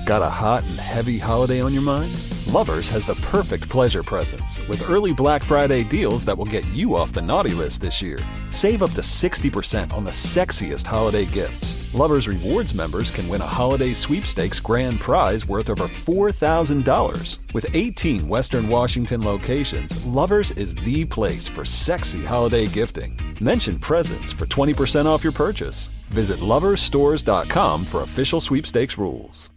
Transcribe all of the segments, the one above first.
Got a hot and heavy holiday on your mind? Lover's has the perfect pleasure presents with early Black Friday deals that will get you off the naughty list this year. Save up to 60% on the sexiest holiday gifts. Lover's Rewards members can win a holiday sweepstakes grand prize worth over $4,000. With 18 Western Washington locations, Lover's is the place for sexy holiday gifting. Mention presents for 20% off your purchase. Visit loversstores.com for official sweepstakes rules.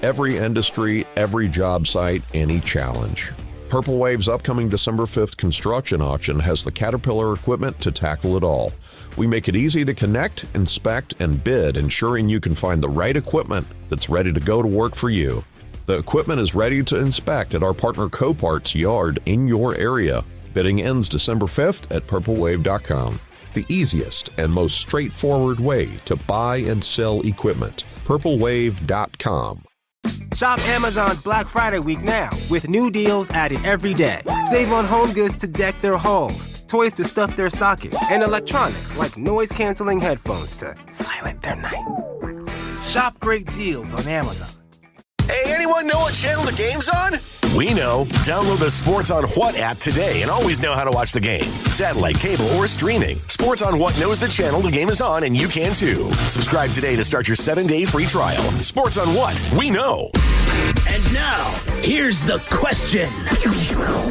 Every industry, every job site, any challenge. Purple Wave's upcoming December 5th construction auction has the Caterpillar equipment to tackle it all. We make it easy to connect, inspect, and bid, ensuring you can find the right equipment that's ready to go to work for you. The equipment is ready to inspect at our partner Copart's yard in your area. Bidding ends December 5th at purplewave.com. The easiest and most straightforward way to buy and sell equipment. purplewave.com. Shop Amazon's Black Friday week now with new deals added every day. Save on home goods to deck their halls, toys to stuff their stocking, and electronics like noise-canceling headphones to silent their night. Shop great deals on Amazon. Hey, anyone know what channel the game's on? We know. Download the Sports on What app today and always know how to watch the game. Satellite, cable, or streaming. Sports on What knows the channel the game is on, and you can too. Subscribe today to start your 7-day free trial. Sports on What? We know. And now, here's the question.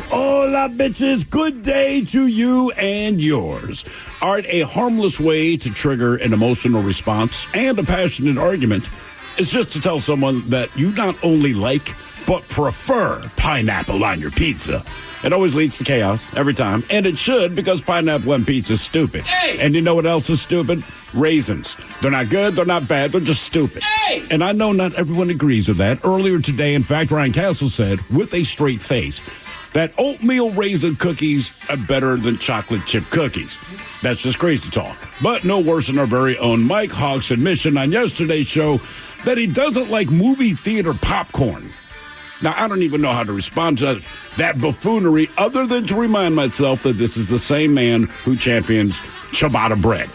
Hola, bitches. Good day to you and yours. Art, a harmless way to trigger an emotional response and a passionate argument is just to tell someone that you not only like, but prefer pineapple on your pizza. It always leads to chaos every time, and it should, because pineapple on pizza is stupid. Hey! And you know what else is stupid? Raisins. They're not good, they're not bad, they're just stupid. Hey! And I know not everyone agrees with that. Earlier today, in fact, Ryan Castle said, with a straight face, that oatmeal raisin cookies are better than chocolate chip cookies. That's just crazy talk. But no worse than our very own Mike Hawk's admission on yesterday's show that he doesn't like movie theater popcorn. Now, I don't even know how to respond to that buffoonery other than to remind myself that this is the same man who champions ciabatta bread.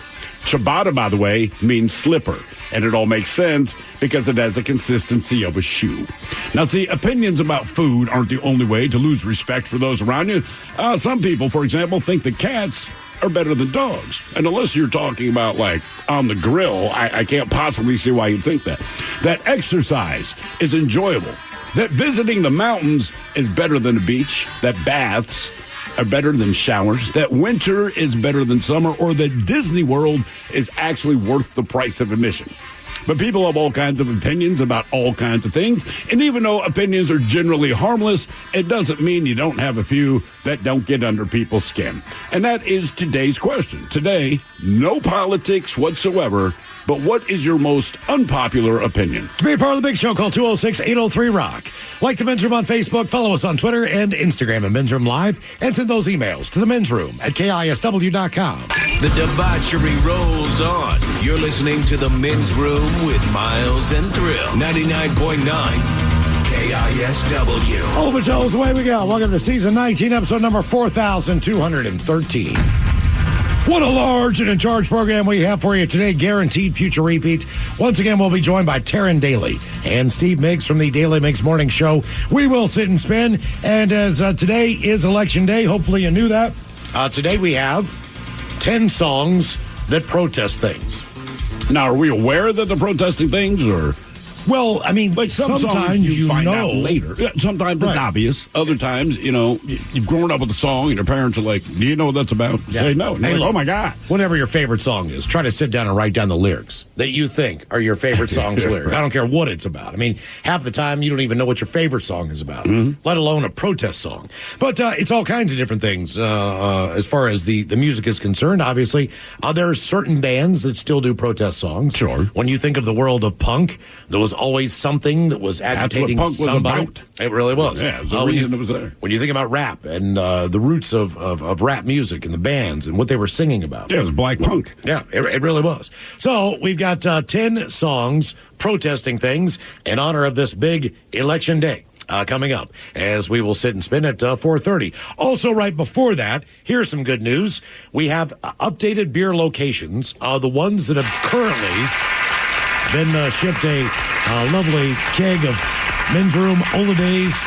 Ciabatta, by the way, means slipper, and it all makes sense because it has the consistency of a shoe. Now, see, opinions about food aren't the only way to lose respect for those around you. Some people, for example, think that cats are better than dogs. And unless you're talking about, like, on the grill, I can't possibly see why you'd think that. That exercise is enjoyable. That visiting the mountains is better than the beach. That baths are better than showers. That winter is better than summer. Or that Disney World is actually worth the price of admission. But people have all kinds of opinions about all kinds of things. And even though opinions are generally harmless, it doesn't mean you don't have a few that don't get under people's skin. And that is today's question. Today, no politics whatsoever. But what is your most unpopular opinion? To be a part of the big show, call 206-803-ROCK. Like the Men's Room on Facebook, follow us on Twitter and Instagram at Men's Room Live, and send those emails to the Men's Room at KISW.com. The debauchery rolls on. You're listening to the Men's Room with Miles and Thrill. 99.9 KISW. All the shows, away we go. Welcome to Season 19, Episode number 4,213. What a large and in charge program we have for you today. Guaranteed future repeat. Once again, we'll be joined by Taryn Daly and Steve Miggs from the Daily Miggs Morning Show. We will sit and spin. And as today is Election Day, hopefully you knew that. Today we have 10 songs that protest things. Now, are we aware that they're protesting things, or? Well, I mean, like sometimes you find know out later. Yeah, sometimes it's obvious. Other times, you've grown up with a song and your parents are like, do you know what that's about? Yeah. Say no. And you're like, oh my God. Whatever your favorite song is, try to sit down and write down the lyrics that you think are your favorite song's lyrics. I don't care what it's about. I mean, half the time you don't even know what your favorite song is about, let alone a protest song. But it's all kinds of different things as far as the music is concerned. Obviously, there are certain bands that still do protest songs. Sure. When you think of the world of punk, there was always something that was agitating That's what punk was somebody. about. It really was. Yeah, it was the reason it was there. When you think about rap and the roots of rap music and the bands and what they were singing about. Yeah, it was black punk. Yeah, it really was. So we've got 10 songs protesting things in honor of this big election day. Coming up as we will sit and spin at 4:30. Also, right before that, here's some good news. We have updated beer locations, the ones that have currently been shipped a lovely keg of Men's Room Holidays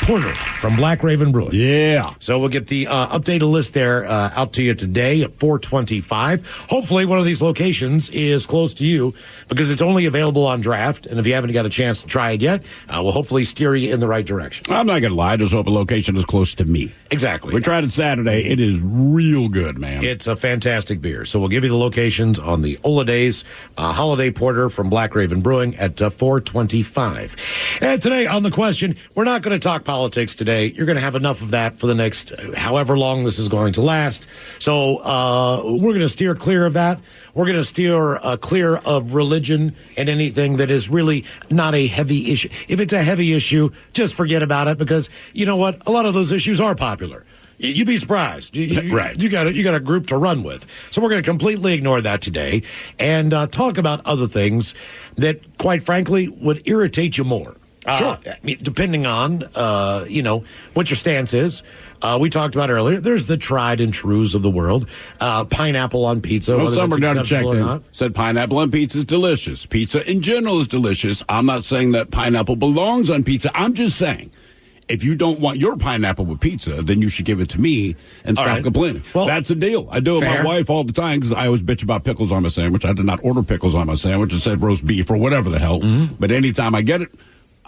Porter from Black Raven Brewing. Yeah. So we'll get the updated list there out to you today at 4:25. Hopefully one of these locations is close to you because it's only available on draft. And if you haven't got a chance to try it yet, we'll hopefully steer you in the right direction. I'm not going to lie. I just hope a location is close to me. Exactly. We tried it Saturday. It is real good, man. It's a fantastic beer. So we'll give you the locations on the Holidays Holiday Porter from Black Raven Brewing at 4:25. And today on the question, we're not going to talk politics today. You're going to have enough of that for the next however long this is going to last. So we're going to steer clear of that. We're going to steer clear of religion and anything that is really not a heavy issue. If it's a heavy issue, just forget about it because you know what? A lot of those issues are popular. You'd be surprised. Right. You got a group to run with. So we're going to completely ignore that today and talk about other things that, quite frankly, would irritate you more. Sure. Depending on, what your stance is. We talked about earlier, there's the tried and trues of the world. Pineapple on pizza, Well, whether some that's are down to acceptable check or in. not. Said pineapple on pizza is delicious. Pizza in general is delicious. I'm not saying that pineapple belongs on pizza. I'm just saying, if you don't want your pineapple with pizza, then you should give it to me and stop complaining. Well, that's the deal. I do it with my wife all the time because I always bitch about pickles on my sandwich. I did not order pickles on my sandwich. It said roast beef or whatever the hell. Mm-hmm. But anytime I get it,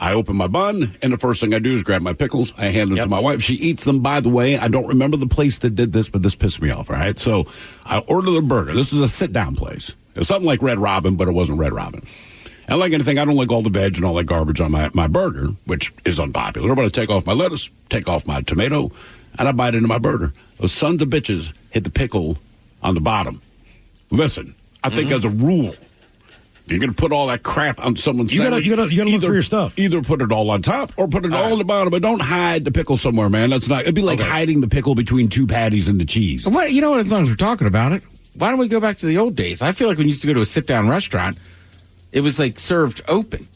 I open my bun, and the first thing I do is grab my pickles. I hand them to my wife. She eats them. By the way, I don't remember the place that did this, but this pissed me off, all right? So I ordered a burger. This is a sit-down place. It was something like Red Robin, but it wasn't Red Robin. And like anything, I don't like all the veg and all that garbage on my burger, which is unpopular. But I take off my lettuce, take off my tomato, and I bite into my burger. Those sons of bitches hit the pickle on the bottom. Listen, I think as a rule, if you're going to put all that crap on someone's sandwich, you gotta look for your stuff. Either put it all on top or put it all on the bottom, but don't hide the pickle somewhere, man. That's not. It'd be like hiding the pickle between two patties and the cheese. What, you know what? As long as we're talking about it, why don't we go back to the old days? I feel like when you used to go to a sit-down restaurant, it was like served open.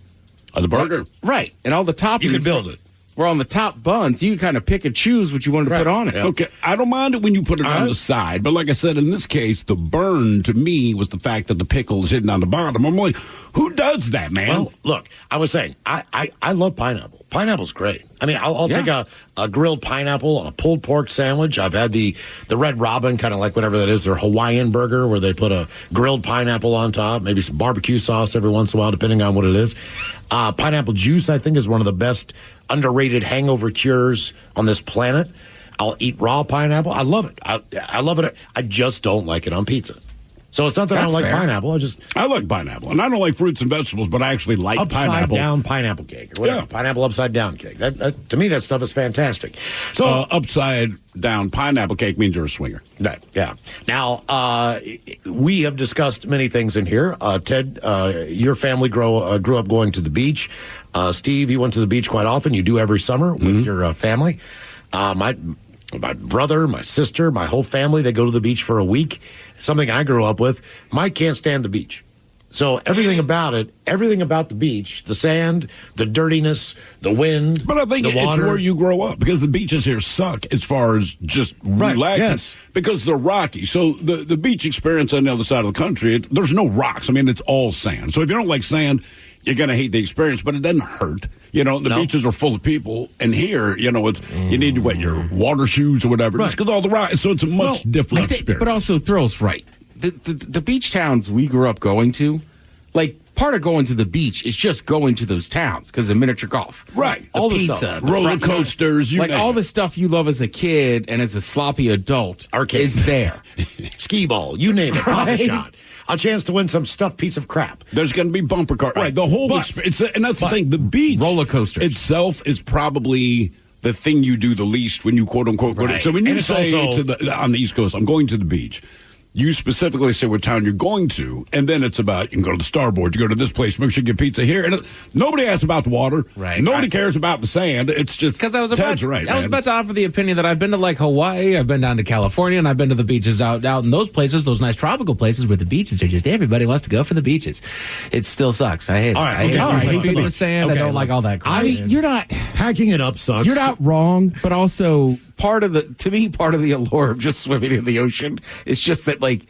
The burger, right? And all the toppings You could build it. We're on the top buns. You can kind of pick and choose what you wanted to put on it. Okay, I don't mind it when you put it on the side, but like I said, in this case, the burn to me was the fact that the pickle is hidden on the bottom. I'm like, who does that, man? Well, look, I was saying, I love pineapple. Pineapple's great. I mean, I'll take a grilled pineapple on a pulled pork sandwich. I've had the Red Robin, kind of like whatever that is, their Hawaiian burger where they put a grilled pineapple on top, maybe some barbecue sauce every once in a while, depending on what it is. Pineapple juice, I think, is one of the best underrated hangover cures on this planet. I'll eat raw pineapple. I love it. I love it. I just don't like it on pizza. So it's not that I don't like pineapple. I like pineapple, and I don't like fruits and vegetables, but I actually like upside pineapple. down pineapple cake or whatever. Yeah. Pineapple upside down cake. That to me, that stuff is fantastic. So upside down pineapple cake means you're a swinger. Right. Yeah. Now we have discussed many things in here. Ted, your family grew up going to the beach. Steve, you went to the beach quite often. You do every summer with your family. My brother, my sister, my whole family, they go to the beach for a week. Something I grew up with. Mike can't stand the beach. So everything about the beach, the sand, the dirtiness, the wind, but I think it's water, where you grow up because the beaches here suck as far as just relaxing. Yes. Because they're rocky. So the beach experience on the other side of the country, there's no rocks. I mean, it's all sand. So if you don't like sand, you're going to hate the experience, but it doesn't hurt. The beaches are full of people, and here, it's you need to wear your water shoes or whatever. Right. Because all the rocks, so it's a much different experience. But also, Thrill's right. The beach towns we grew up going to, like, part of going to the beach is just going to those towns because of miniature golf. Right. All the pizza, stuff. Roller coasters, like all the stuff you love as a kid and as a sloppy adult is there. Skee ball, you name it, pop shot. A chance to win some stuffed piece of crap. There's going to be bumper cars. Right. The whole experience. And that's the thing. The beach roller coaster itself is probably the thing you do the least when you quote unquote go to. So when you say on the East Coast, I'm going to the beach, you specifically say what town you're going to, and then it's about you can go to the Starboard, you go to this place, make sure you get pizza here, and nobody asks about the water, right? Nobody cares about the sand. It's just because I was about to offer the opinion that I've been to like Hawaii, I've been down to California, and I've been to the beaches out in those places, those nice tropical places where the beaches are just everybody wants to go for the beaches. It still sucks. I hate it. All right, I hate the sand. I don't like all that crap. I mean, you're not packing it up sucks. You're not wrong, but also part of the allure of just swimming in the ocean is just that, like,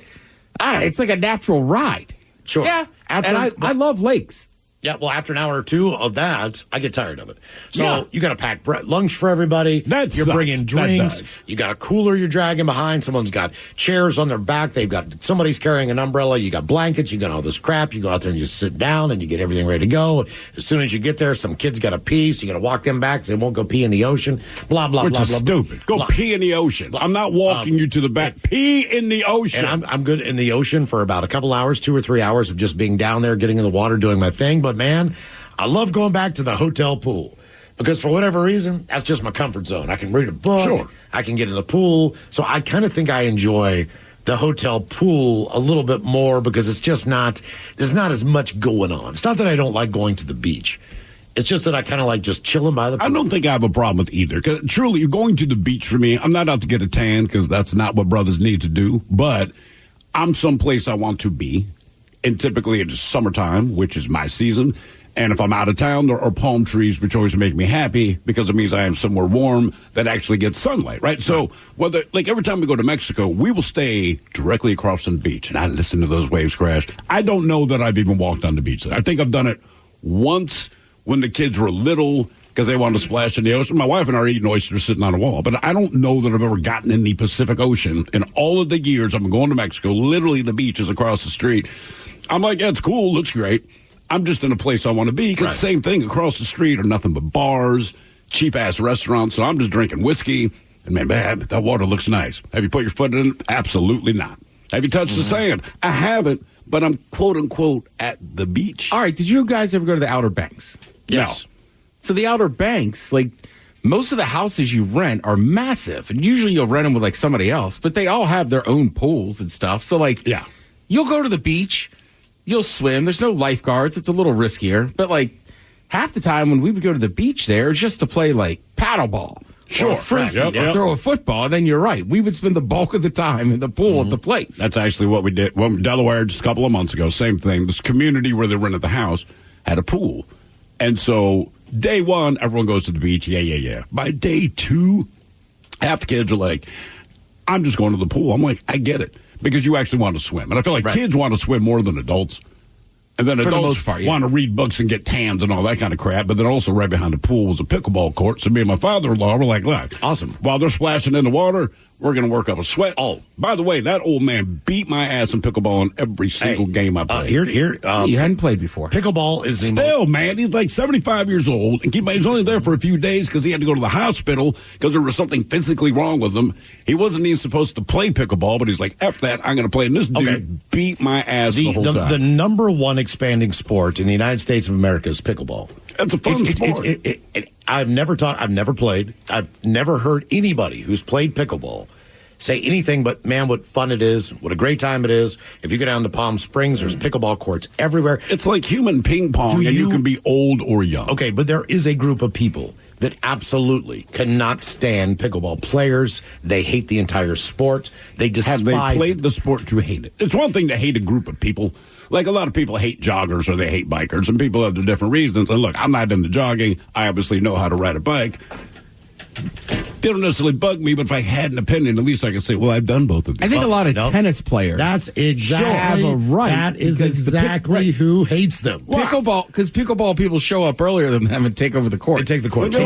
I don't know, it's like a natural ride. Sure. Yeah. I love lakes. Yeah, well, after an hour or two of that, I get tired of it. So Yeah. you got to pack lunch for everybody. That You're sucks. bringing That drinks. does. You got a cooler you're dragging behind. Someone's got chairs on their back. Somebody's carrying an umbrella. You got blankets. You got all this crap. You go out there and you sit down and you get everything ready to go. As soon as you get there, some kids got to pee, so you got to walk them back because they won't go pee in the ocean. Blah blah Which blah is blah. stupid. Go blah. pee in the ocean. I'm not walking you to the back. Pee in the ocean. And I'm good in the ocean for about a couple hours, 2 or 3 hours of just being down there, getting in the water, doing my thing. But man, I love going back to the hotel pool because for whatever reason, that's just my comfort zone. I can read a book. Sure. I can get in the pool. So I kind of think I enjoy the hotel pool a little bit more because it's just there's not as much going on. It's not that I don't like going to the beach. It's just that I kind of like just chilling by the pool. I don't think I have a problem with either. 'Cause truly, going to the beach for me, I'm not out to get a tan because that's not what brothers need to do. But I'm someplace I want to be. And typically it's summertime, which is my season. And if I'm out of town, there are palm trees, which always make me happy because it means I am somewhere warm that actually gets sunlight, right? So every time we go to Mexico, we will stay directly across from the beach. And I listen to those waves crash. I don't know that I've even walked on the beach. I think I've done it once when the kids were little because they wanted to splash in the ocean. My wife and I are eating oysters sitting on a wall. But I don't know that I've ever gotten in the Pacific Ocean in all of the years I've been going to Mexico. Literally, the beach is across the street. I'm like, yeah, it's cool. Looks great. I'm just in a place I want to be because same thing across the street are nothing but bars, cheap-ass restaurants. So I'm just drinking whiskey. And, man, that water looks nice. Have you put your foot in it? Absolutely not. Have you touched the sand? I haven't, but I'm, quote-unquote, at the beach. All right, did you guys ever go to the Outer Banks? Yes. No. So the Outer Banks, most of the houses you rent are massive. And usually you'll rent them with, somebody else. But they all have their own pools and stuff. So, you'll go to the beach. You'll swim. There's no lifeguards. It's a little riskier. But, half the time when we would go to the beach there, it's just to play, paddleball. Sure. Or frisbee. Right. Yep. Or throw a football. And then you're right. We would spend the bulk of the time in the pool at the place. That's actually what we did. Well, Delaware, just a couple of months ago, same thing. This community where they rented the house had a pool. And so day one, everyone goes to the beach. Yeah. By day two, half the kids are like, I'm just going to the pool. I'm like, I get it. Because you actually want to swim. And I feel like kids want to swim more than adults. And then For the adults most part, want to read books and get tans and all that kind of crap. But then also right behind the pool was a pickleball court. So me and my father-in-law were like, look, awesome. While they're splashing in the water, we're going to work up a sweat. Oh, by the way, that old man beat my ass in pickleball in every single game I played. You hadn't played before. Pickleball is Still, man, he's like 75 years old, and he's only there for a few days because he had to go to the hospital because there was something physically wrong with him. He wasn't even supposed to play pickleball, but he's like, F that, I'm going to play. And this dude beat my ass the whole time. The number one expanding sport in the United States of America is pickleball. It's a fun sport. I've never played. I've never heard anybody who's played pickleball say anything but, man, what fun it is, what a great time it is. If you go down to Palm Springs, there's pickleball courts everywhere. It's like human ping pong, and you can be old or young. Okay, but there is a group of people that absolutely cannot stand pickleball players. They hate the entire sport. They despise Have they played the sport to hate it? It's one thing to hate a group of people. Like a lot of people hate joggers or they hate bikers, and people have their different reasons. And look, I'm not into jogging. I obviously know how to ride a bike. They don't necessarily bug me, but if I had an opinion, at least I could say, well, I've done both of these. I think a lot of tennis players That's exactly have a right. That is because exactly who hates them. Pickleball, because pickleball people show up earlier than them and take over the court. They take the court. So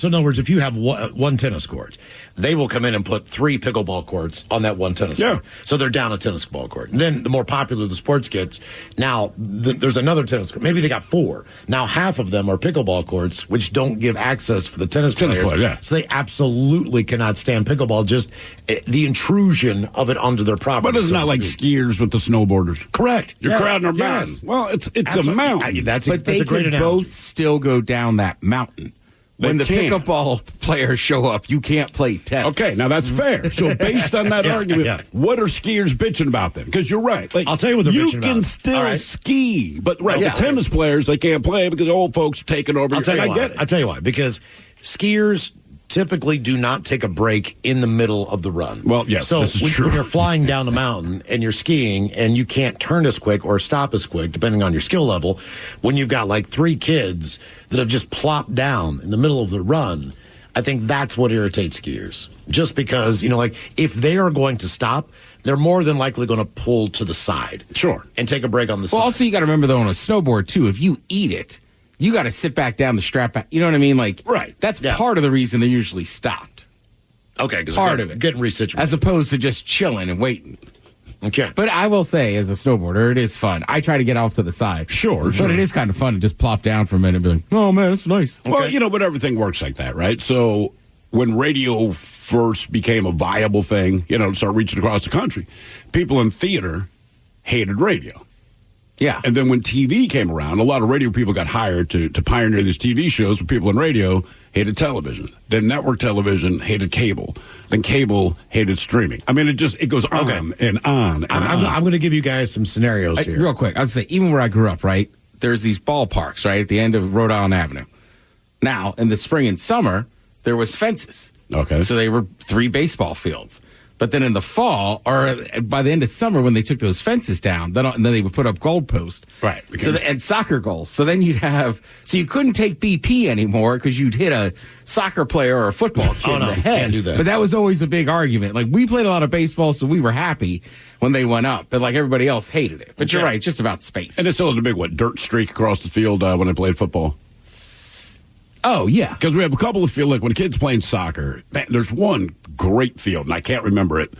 in other words, if you have one tennis court, they will come in and put 3 pickleball courts on that one tennis court. So they're down a tennis ball court. And then the more popular the sports gets, now there's another tennis court. Maybe they got 4. Now half of them are pickleball courts, which don't give access for the tennis players. So they absolutely cannot stand pickleball, just the intrusion of it onto their property. But it's not like skiers with the snowboarders. Correct. You're crowding their mountain. Well, it's a mountain. That's but they a great can analogy. both still go down that mountain. When the pickleball players show up, you can't play tennis. Okay, now that's fair. So based on that argument, what are skiers bitching about then? Because you're right. Like, I'll tell you what they're bitching about. You can still ski, but the tennis players, they can't play because old folks are taking over. I'll tell you why. I get it. I'll tell you why. Because skiers typically do not take a break in the middle of the run. Well, yes, so this is true. When you're flying down a mountain and you're skiing and you can't turn as quick or stop as quick, depending on your skill level, when you've got like 3 kids that have just plopped down in the middle of the run, I think that's what irritates skiers. Just because, like, if they are going to stop, they're more than likely going to pull to the side. Sure. And take a break on the side. Well, also, you got to remember, though, on a snowboard, too, if you eat it, you got to sit back down to strap back. You know what I mean? Like, right. That's part of the reason they're usually stopped. Okay, because part of it. Getting resituated. As opposed to just chilling and waiting. Okay. But I will say, as a snowboarder, it is fun. I try to get off to the side. Sure. But it is kind of fun to just plop down for a minute and be like, oh, man, it's nice. Okay. Well, but everything works like that, right? So when radio first became a viable thing, started reaching across the country, people in theater hated radio. Yeah. And then when TV came around, a lot of radio people got hired to pioneer these TV shows, but people in radio hated television. Then network television hated cable. Then cable hated streaming. I mean, it goes on and on and on. I'm going to give you guys some scenarios here. Real quick, I would say, even where I grew up, right, there's these ballparks, right, at the end of Rhode Island Avenue. Now, in the spring and summer, there was fences. Okay. So they were 3 baseball fields. But then in the fall, or by the end of summer, when they took those fences down, then they would put up goalposts. Right. So and soccer goals. So then you'd have, so you couldn't take BP anymore because you'd hit a soccer player or a football kid in the head. Can't do that. But that was always a big argument. Like, we played a lot of baseball, so we were happy when they went up. But like everybody else hated it. But you're right, it's just about space. And it still has a big, dirt streak across the field when I played football. Oh, yeah. Because we have a couple of field, like when a kid's playing soccer, man, there's one great field, and I can't remember it.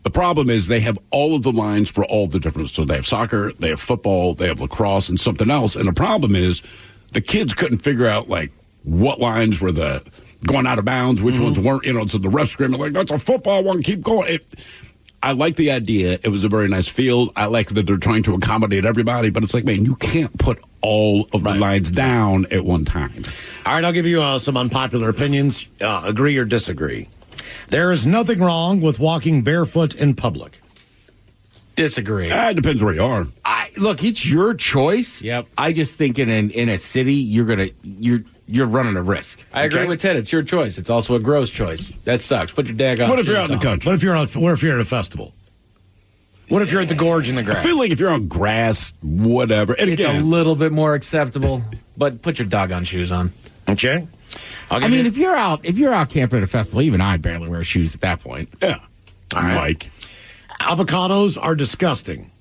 The problem is they have all of the lines for all the different, so they have soccer, they have football, they have lacrosse, and something else. And the problem is the kids couldn't figure out, like, what lines were the going out of bounds, which ones weren't, so the refs screaming, like, that's a football one, keep going. I like the idea. It was a very nice field. I like that they're trying to accommodate everybody, but it's like, man, you can't put all of the lines down at one time. All right, I'll give you some unpopular opinions. Agree or disagree. There is nothing wrong with walking barefoot in public. Disagree. It depends where you are. Look, it's your choice. Yep. I just think in a city, you're running a risk. I agree with Ted. It's your choice. It's also a gross choice. That sucks. Put your dag on. What if you're out in the country? What if you're at a festival? What if you're at the gorge in the grass? I feel like if you're on grass, whatever. And It's a little bit more acceptable, but put your doggone shoes on. Okay. If you're out camping at a festival, even I barely wear shoes at that point. Yeah. All right. Mike. Avocados are disgusting.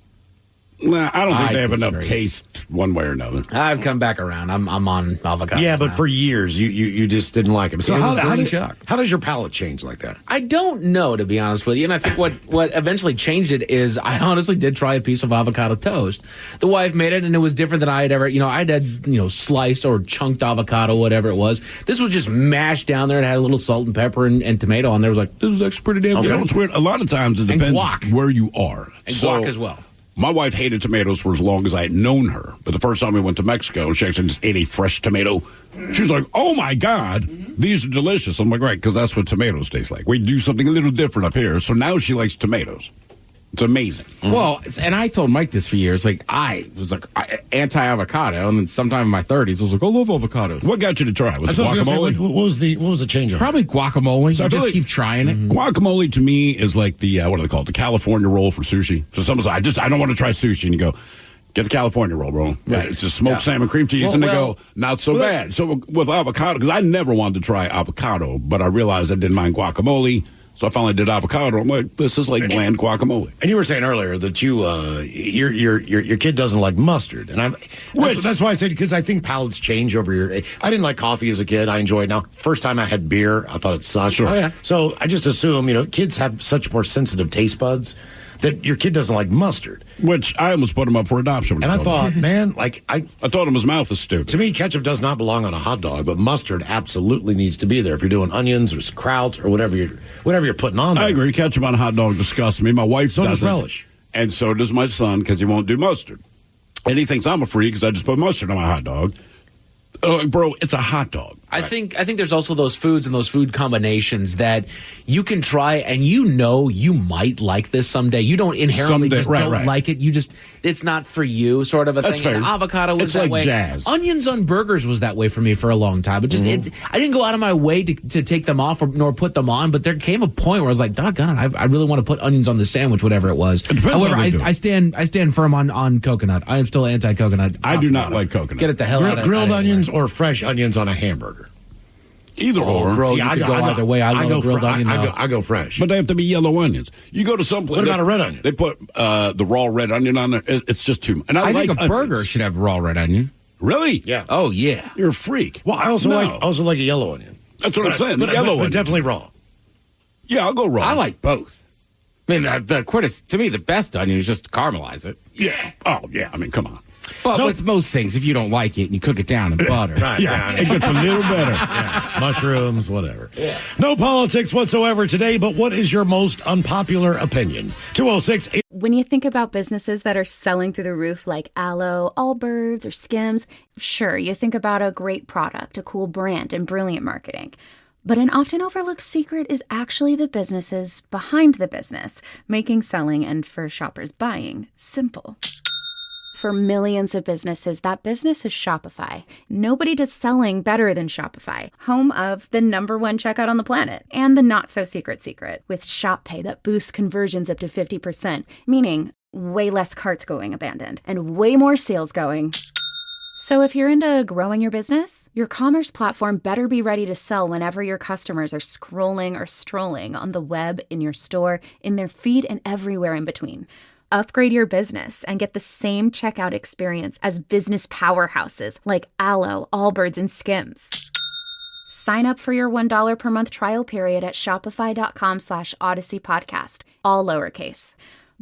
Nah, I don't think they have disagree. enough taste one way or another. I've come back around. I'm on avocado. Yeah, but for years you just didn't like them. So It was how green shock. does your palate change like that? I don't know, to be honest with you. And I think what eventually changed it is I honestly did try a piece of avocado toast. The wife made it, and it was different than I had ever, I'd had, sliced or chunked avocado, whatever it was. This was just mashed down there. It had a little salt and pepper and tomato on there. It was like, this is actually pretty damn good. It's weird. A lot of times it depends guac. where you are. And guac as well. My wife hated tomatoes for as long as I had known her. But the first time we went to Mexico, she actually just ate a fresh tomato. She was like, oh, my God, these are delicious. I'm like, right, because that's what tomatoes taste like. We do something a little different up here. So now she likes tomatoes. It's amazing. Well, and I told Mike this for years. Like, I was like anti-avocado, and then sometime in my 30s, I was like, I love avocados. What got you to try? Was it guacamole? What was the change of? Probably guacamole. So I You feel just like- keep trying it. Guacamole to me is like the, what do they call it? The California roll for sushi. So someone's like, I don't want to try sushi. And you go, get the California roll, bro. Right. It's just smoked salmon, cream cheese. And they go, not so bad. So with avocado, because I never wanted to try avocado, but I realized I didn't mind guacamole. So I finally did avocado. I'm like, this is like bland guacamole. And you were saying earlier that your kid doesn't like mustard, and that's why I said, because I think palates change over your. I didn't like coffee as a kid. I enjoy it now. First time I had beer, I thought it sucked. Sure. Oh, yeah. So I just assume kids have such more sensitive taste buds that your kid doesn't like mustard. Which I almost put him up for adoption. And I thought, man, I told him his mouth is stupid. To me, ketchup does not belong on a hot dog, but mustard absolutely needs to be there if you're doing onions or kraut or whatever you're putting on there. I agree. Ketchup on a hot dog disgusts me. My wife So does doesn't. relish. And so does my son because he won't do mustard. And he thinks I'm a freak because I just put mustard on my hot dog. Bro, it's a hot dog. I think there's also those foods and those food combinations that you can try and you might like this someday. You don't inherently don't like it. You just it's not for you, sort of a That's thing. And fair. avocado was It's that like way. jazz. Onions on burgers was that way for me for a long time. But just I didn't go out of my way to take them off nor put them on. But there came a point where I was like, doggone it, I really want to put onions on the sandwich, whatever it was. It depends However, how they do it. I stand firm on coconut. I am still anti-coconut. I do not like coconut. Get it the hell out of Grilled out of onions or fresh onions on a hamburger. Either or. Bro, you could go either way. I love grilled onion. I go fresh. But they have to be yellow onions. You go to some place. What about a red onion? They put the raw red onion on there. It's just too much. And I like think a burger should have raw red onion. Really? Yeah. Oh, yeah. You're a freak. Well, I also like a yellow onion. That's what I'm saying. But Yellow onion. definitely raw. Yeah, I'll go raw. I like both. I mean, to me, the best onion is just to caramelize it. Yeah. Oh, yeah. I mean, come on. But with most things, if you don't like it and you cook it down in butter. Right. Yeah, it gets a little better. Yeah. Mushrooms, whatever. Yeah. No politics whatsoever today, but what is your most unpopular opinion? 206. When you think about businesses that are selling through the roof like Aloe, Allbirds, or Skims, sure, you think about a great product, a cool brand, and brilliant marketing. But an often overlooked secret is actually the businesses behind the business, making selling and for shoppers buying simple. For millions of businesses, that business is Shopify. Nobody does selling better than Shopify, home of the #1 checkout on the planet and the not-so-secret secret with Shop Pay that boosts conversions up to 50%, meaning way less carts going abandoned and way more sales going. So if you're into growing your business, your commerce platform better be ready to sell whenever your customers are scrolling or strolling on the web, in your store, in their feed, and everywhere in between. Upgrade your business and get the same checkout experience as business powerhouses like Aloe, Allbirds, and Skims. Sign up for your $1 per month trial period at shopify.com/Odyssey Podcast, all lowercase.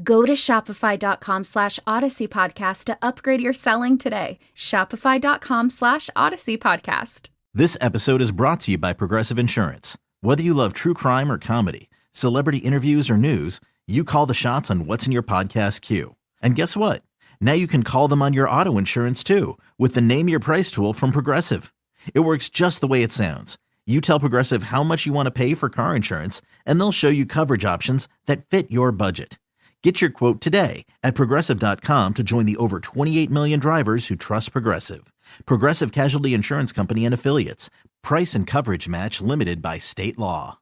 Go to shopify.com/Odyssey Podcast to upgrade your selling today. Shopify.com/Odyssey Podcast. This episode is brought to you by Progressive Insurance. Whether you love true crime or comedy, celebrity interviews or news, you call the shots on what's in your podcast queue. And guess what? Now you can call them on your auto insurance too with the Name Your Price tool from Progressive. It works just the way it sounds. You tell Progressive how much you want to pay for car insurance, and they'll show you coverage options that fit your budget. Get your quote today at Progressive.com to join the over 28 million drivers who trust Progressive. Progressive Casualty Insurance Company and Affiliates. Price and coverage match limited by state law.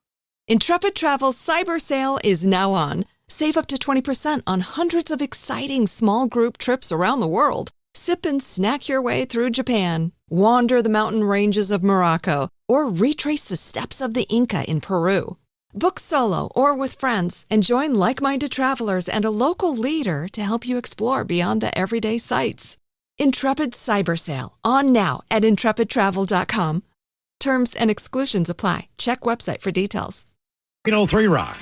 Intrepid Travel's Cyber Sale is now on. Save up to 20% on hundreds of exciting small group trips around the world. Sip and snack your way through Japan. Wander the mountain ranges of Morocco. Or retrace the steps of the Inca in Peru. Book solo or with friends and join like-minded travelers and a local leader to help you explore beyond the everyday sights. Intrepid Cyber Sale, on now at intrepidtravel.com. Terms and exclusions apply. Check website for details. 803 Rock.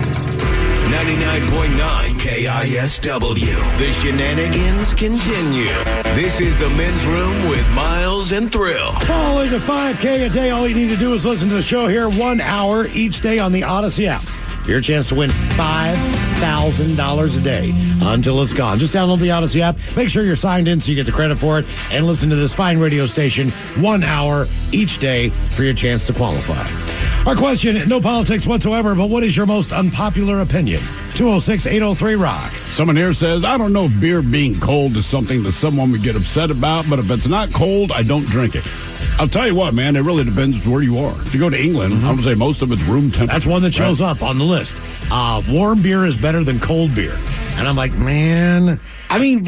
99.9 KISW. The shenanigans continue. This is the Men's Room with Miles and Thrill. Following the 5K a day, all you need to do is listen to the show here 1 hour each day on the Odyssey app. Your chance to win $5,000 a day until it's gone. Just download the Odyssey app. Make sure you're signed in so you get the credit for it. And listen to this fine radio station 1 hour each day for your chance to qualify. Our question, no politics whatsoever, but what is your most unpopular opinion? 206-803-ROCK. Someone here says, I don't know if beer being cold is something that someone would get upset about, but if it's not cold, I don't drink it. I'll tell you what, man, it really depends where you are. If you go to England, I would say most of it's room temperature. That's one that shows up on the list. Warm beer is better than cold beer. And I'm like, man... I mean,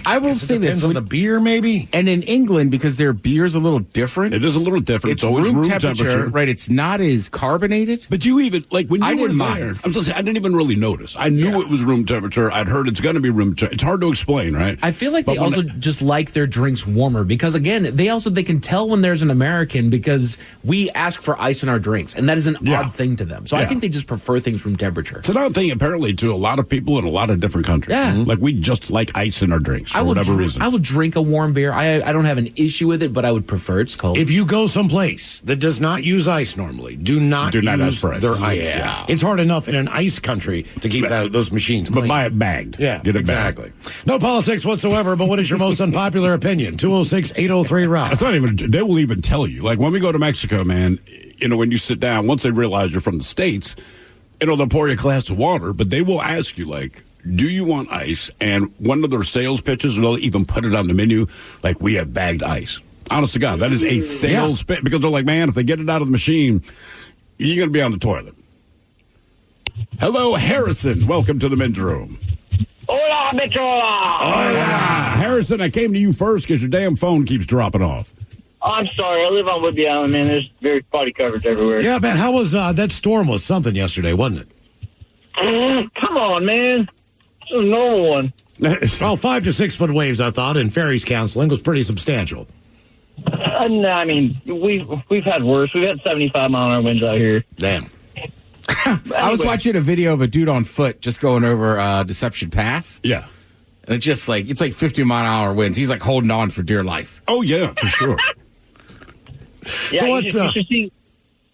I will say this. Depends on the beer, maybe. And in England, because their beer's a little different. It is a little different. It's always room temperature. Right, it's not as carbonated. But you even, like, when you were there, mind. I didn't even really notice. I knew it was room temperature. I'd heard it's going to be room temperature. It's hard to explain, right? I feel like they also just like their drinks warmer because, again, they can tell when there's an American because we ask for ice in our drinks, and that is an odd thing to them. So I think they just prefer things room temperature. It's an odd thing, apparently, to a lot of people in a lot of different countries. Yeah. Like, we just like ice in our drinks for whatever reason. I would drink a warm beer. I don't have an issue with it, but I would prefer it's cold. If you go someplace that does not use ice normally, do not use their ice. Yeah. It's hard enough in an ice country to keep those machines clean. But buy it bagged. Yeah, get it exactly. bagged. No politics whatsoever, but what is your most unpopular opinion? 206-803-ROCK. It's not even, they will even tell you. Like, when we go to Mexico, man, when you sit down, once they realize you're from the States, they'll pour you a glass of water, but they will ask you, like, do you want ice? And one of their sales pitches, they'll even put it on the menu, like, we have bagged ice. Honest to God, that is a sales pitch, because they're like, man, if they get it out of the machine, you're going to be on the toilet. Hello, Harrison. Welcome to the Men's Room. Hola, Metrola. Hola. Harrison, I came to you first because your damn phone keeps dropping off. I'm sorry. I live on Whidbey Island, man. There's very spotty coverage everywhere. Yeah, man. How was that storm? Was something yesterday, wasn't it? Come on, man. It's a normal one. Well, 5 to 6 foot waves, I thought, and Ferry's counseling was pretty substantial. No, I mean, we've had worse. We've had 75-mile-an-hour winds out here. Damn. I was watching a video of a dude on foot just going over Deception Pass. Yeah. And it's like 50-mile-an-hour winds. He's like holding on for dear life. Oh, yeah, for sure. Yeah, So you should see.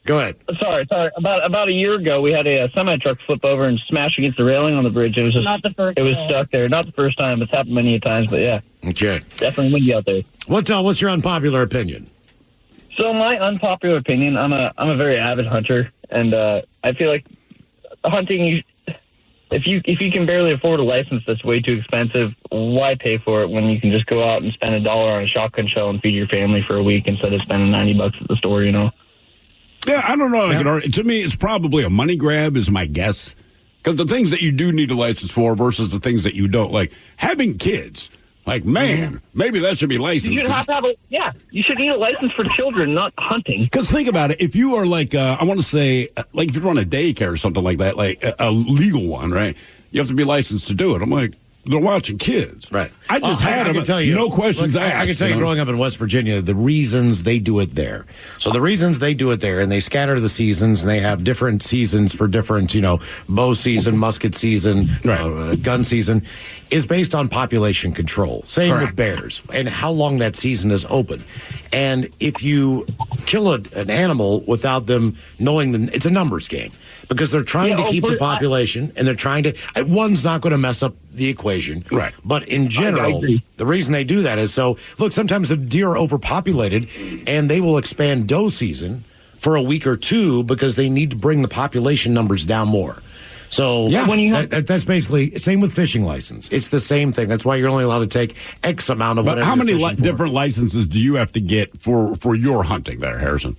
Go ahead. Sorry. About a year ago, we had a semi-truck flip over and smash against the railing on the bridge. It was just not the first. It was stuck there. Not the first time. It's happened many times, but yeah. Okay. Definitely windy out there. What's your unpopular opinion? So my unpopular opinion, I'm a very avid hunter, and I feel like hunting. If you can barely afford a license that's way too expensive, why pay for it when you can just go out and spend $1 on a shotgun shell and feed your family for a week instead of spending $90 at the store? You know. Yeah, I don't know. To me, it's probably a money grab is my guess. Because the things that you do need a license for versus the things that you don't. Like, having kids. Like, man, maybe that should be licensed. You should have to have you should need a license for children, not hunting. Because think about it. If you are like, I want to say, like if you run a daycare or something like that, like a legal one, right? You have to be licensed to do it. I'm like, they're watching kids. Right. I just had I can tell you, no questions asked. I can tell you, growing up in West Virginia, the reasons they do it there. So the reasons they do it there, and they scatter the seasons, and they have different seasons for different, bow season, musket season, gun season, is based on population control. Same with bears, and how long that season is open. And if you kill an animal without them knowing it's a numbers game. Because they're trying to keep the population, and they're trying to. One's not going to mess up the equation, right? But in general, the reason they do that is look. Sometimes the deer are overpopulated, and they will expand doe season for a week or two because they need to bring the population numbers down more. So that's basically same with fishing license. It's the same thing. That's why you're only allowed to take X amount of. But how many different licenses do you have to get for your hunting there, Harrison?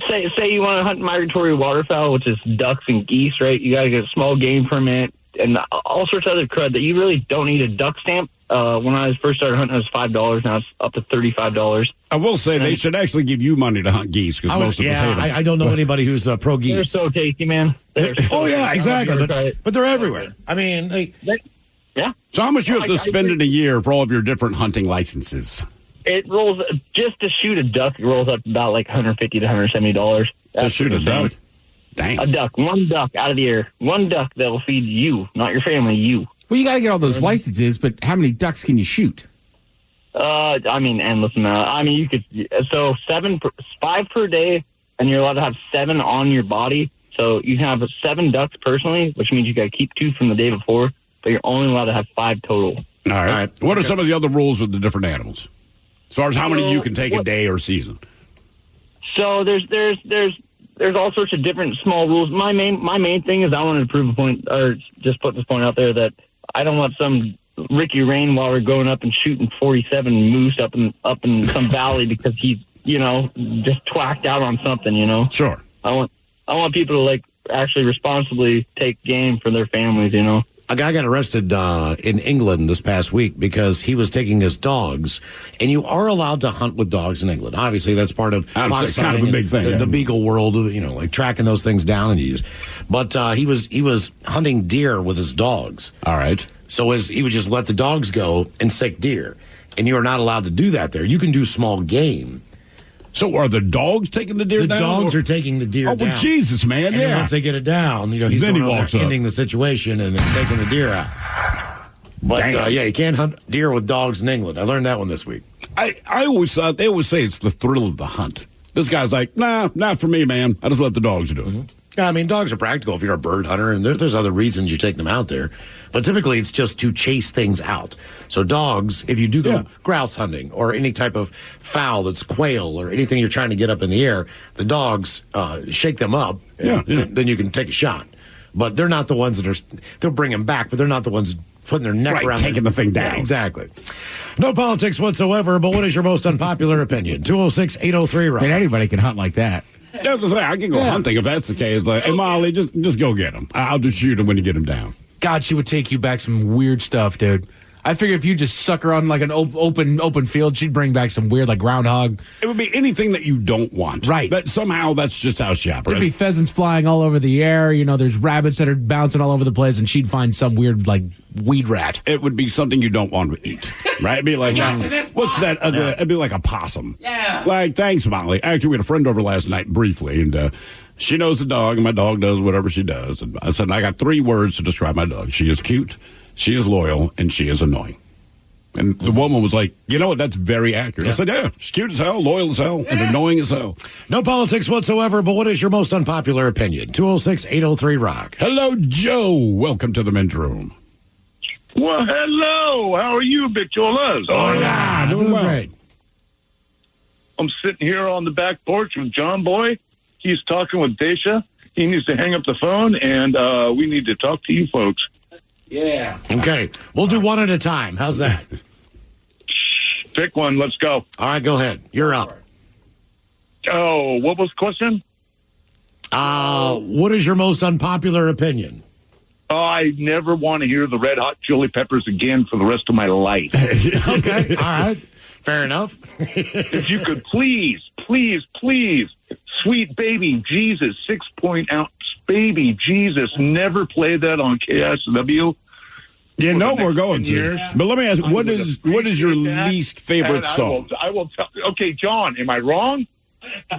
Say you want to hunt migratory waterfowl, which is ducks and geese, right? You got to get a small game permit and all sorts of other crud that you really don't need a duck stamp. When I first started hunting, it was $5. Now it's up to $35. I will say they should actually give you money to hunt geese because most of us hate them. I don't know anybody who's pro geese. They're so tasty, man. Exactly. But they're everywhere. I mean, yeah. So how much you have to spend in a year for all of your different hunting licenses? It rolls just to shoot a duck. It rolls up about like $150 to $170. To shoot a duck? Dang. A duck, one duck out of the air, one duck that will feed you, not your family, you. Well, you got to get all those licenses, but how many ducks can you shoot? I mean, endless amount. I mean, you could 5 per day, and you're allowed to have 7 on your body. So you can have 7 ducks personally, which means you got to keep 2 from the day before, but you're only allowed to have 5 total. All right. What are some of the other rules with the different animals? As far as how many you can take a day or season? So there's all sorts of different small rules. My main thing is I wanted to prove a point, or just put this point out there that I don't want some Ricky Rainwater going up and shooting 47 moose up in some valley because he's just twacked out on something. Sure. I want people to like actually responsibly take game for their families. A guy got arrested in England this past week because he was taking his dogs, and you are allowed to hunt with dogs in England. Obviously, that's part of fox kind of a big thing. The beagle world, like tracking those things down and use. But he was hunting deer with his dogs. All right. So he would just let the dogs go and sick deer, and you are not allowed to do that there. You can do small game. So are the dogs taking the deer down? The dogs are taking the deer down. Oh, well, Jesus, man, and then once they get it down, he's then going he walks ending the situation and then taking the deer out. But, you can't hunt deer with dogs in England. I learned that one this week. I always thought, they always say it's the thrill of the hunt. This guy's like, nah, not for me, man. I just let the dogs do it. Mm-hmm. Yeah, I mean, dogs are practical if you're a bird hunter, and there's other reasons you take them out there. But typically, it's just to chase things out. So dogs, if you do go grouse hunting or any type of fowl that's quail or anything you're trying to get up in the air, the dogs shake them up, and then you can take a shot. But they're not the ones they'll bring them back, but they're not the ones putting their neck around taking the thing down. Yeah, exactly. No politics whatsoever, but what is your most unpopular opinion? 206-803-ROCK. And anybody can hunt like that. Yeah, I can go hunting if that's the case. Like, hey, Molly, just go get him. I'll just shoot him when you get him down. God, she would take you back some weird stuff, dude. I figure if you just suck her on like an open field, she'd bring back some weird like groundhog. It would be anything that you don't want. Right. But somehow that's just how she operates. There'd be pheasants flying all over the air. There's rabbits that are bouncing all over the place, and she'd find some weird like weed rat. It would be something you don't want to eat. Right? It'd be like, what's that? It'd be like a possum. Yeah. Like, thanks, Molly. Actually, we had a friend over last night briefly, and she knows the dog, and my dog does whatever she does. And I said, I got 3 words to describe my dog. She is cute, she is loyal, and she is annoying. And the woman was like, you know what, that's very accurate. I said, yeah, she's cute as hell, loyal as hell, and annoying as hell. No politics whatsoever, but what is your most unpopular opinion? 206-803-ROCK. Hello, Joe. Welcome to the men's room. Well, hello. How are you, Bicholas? Hola. Doing great. I'm sitting here on the back porch with John Boy. He's talking with Daisha. He needs to hang up the phone, and we need to talk to you folks. Yeah. Okay. We'll do one at a time. How's that? Pick one. Let's go. All right, go ahead. You're up. Oh, what was the question? What is your most unpopular opinion? I never want to hear the Red Hot Chili Peppers again for the rest of my life. Okay. All right. Fair enough. If you could please, Sweet Baby Jesus, 6-point ounce Baby Jesus, never play that on KISW. You know we're going to. Years. But let me ask, what is your least favorite song? I will tell. Okay, John, am I wrong?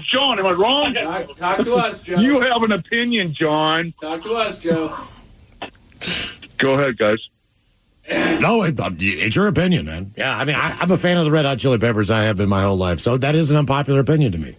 John, am I wrong? Talk to us, Joe. You have an opinion, John. Talk to us, Joe. Go ahead, guys. No, it's your opinion, man. Yeah, I mean, I'm a fan of the Red Hot Chili Peppers. I have been my whole life, so that is an unpopular opinion to me.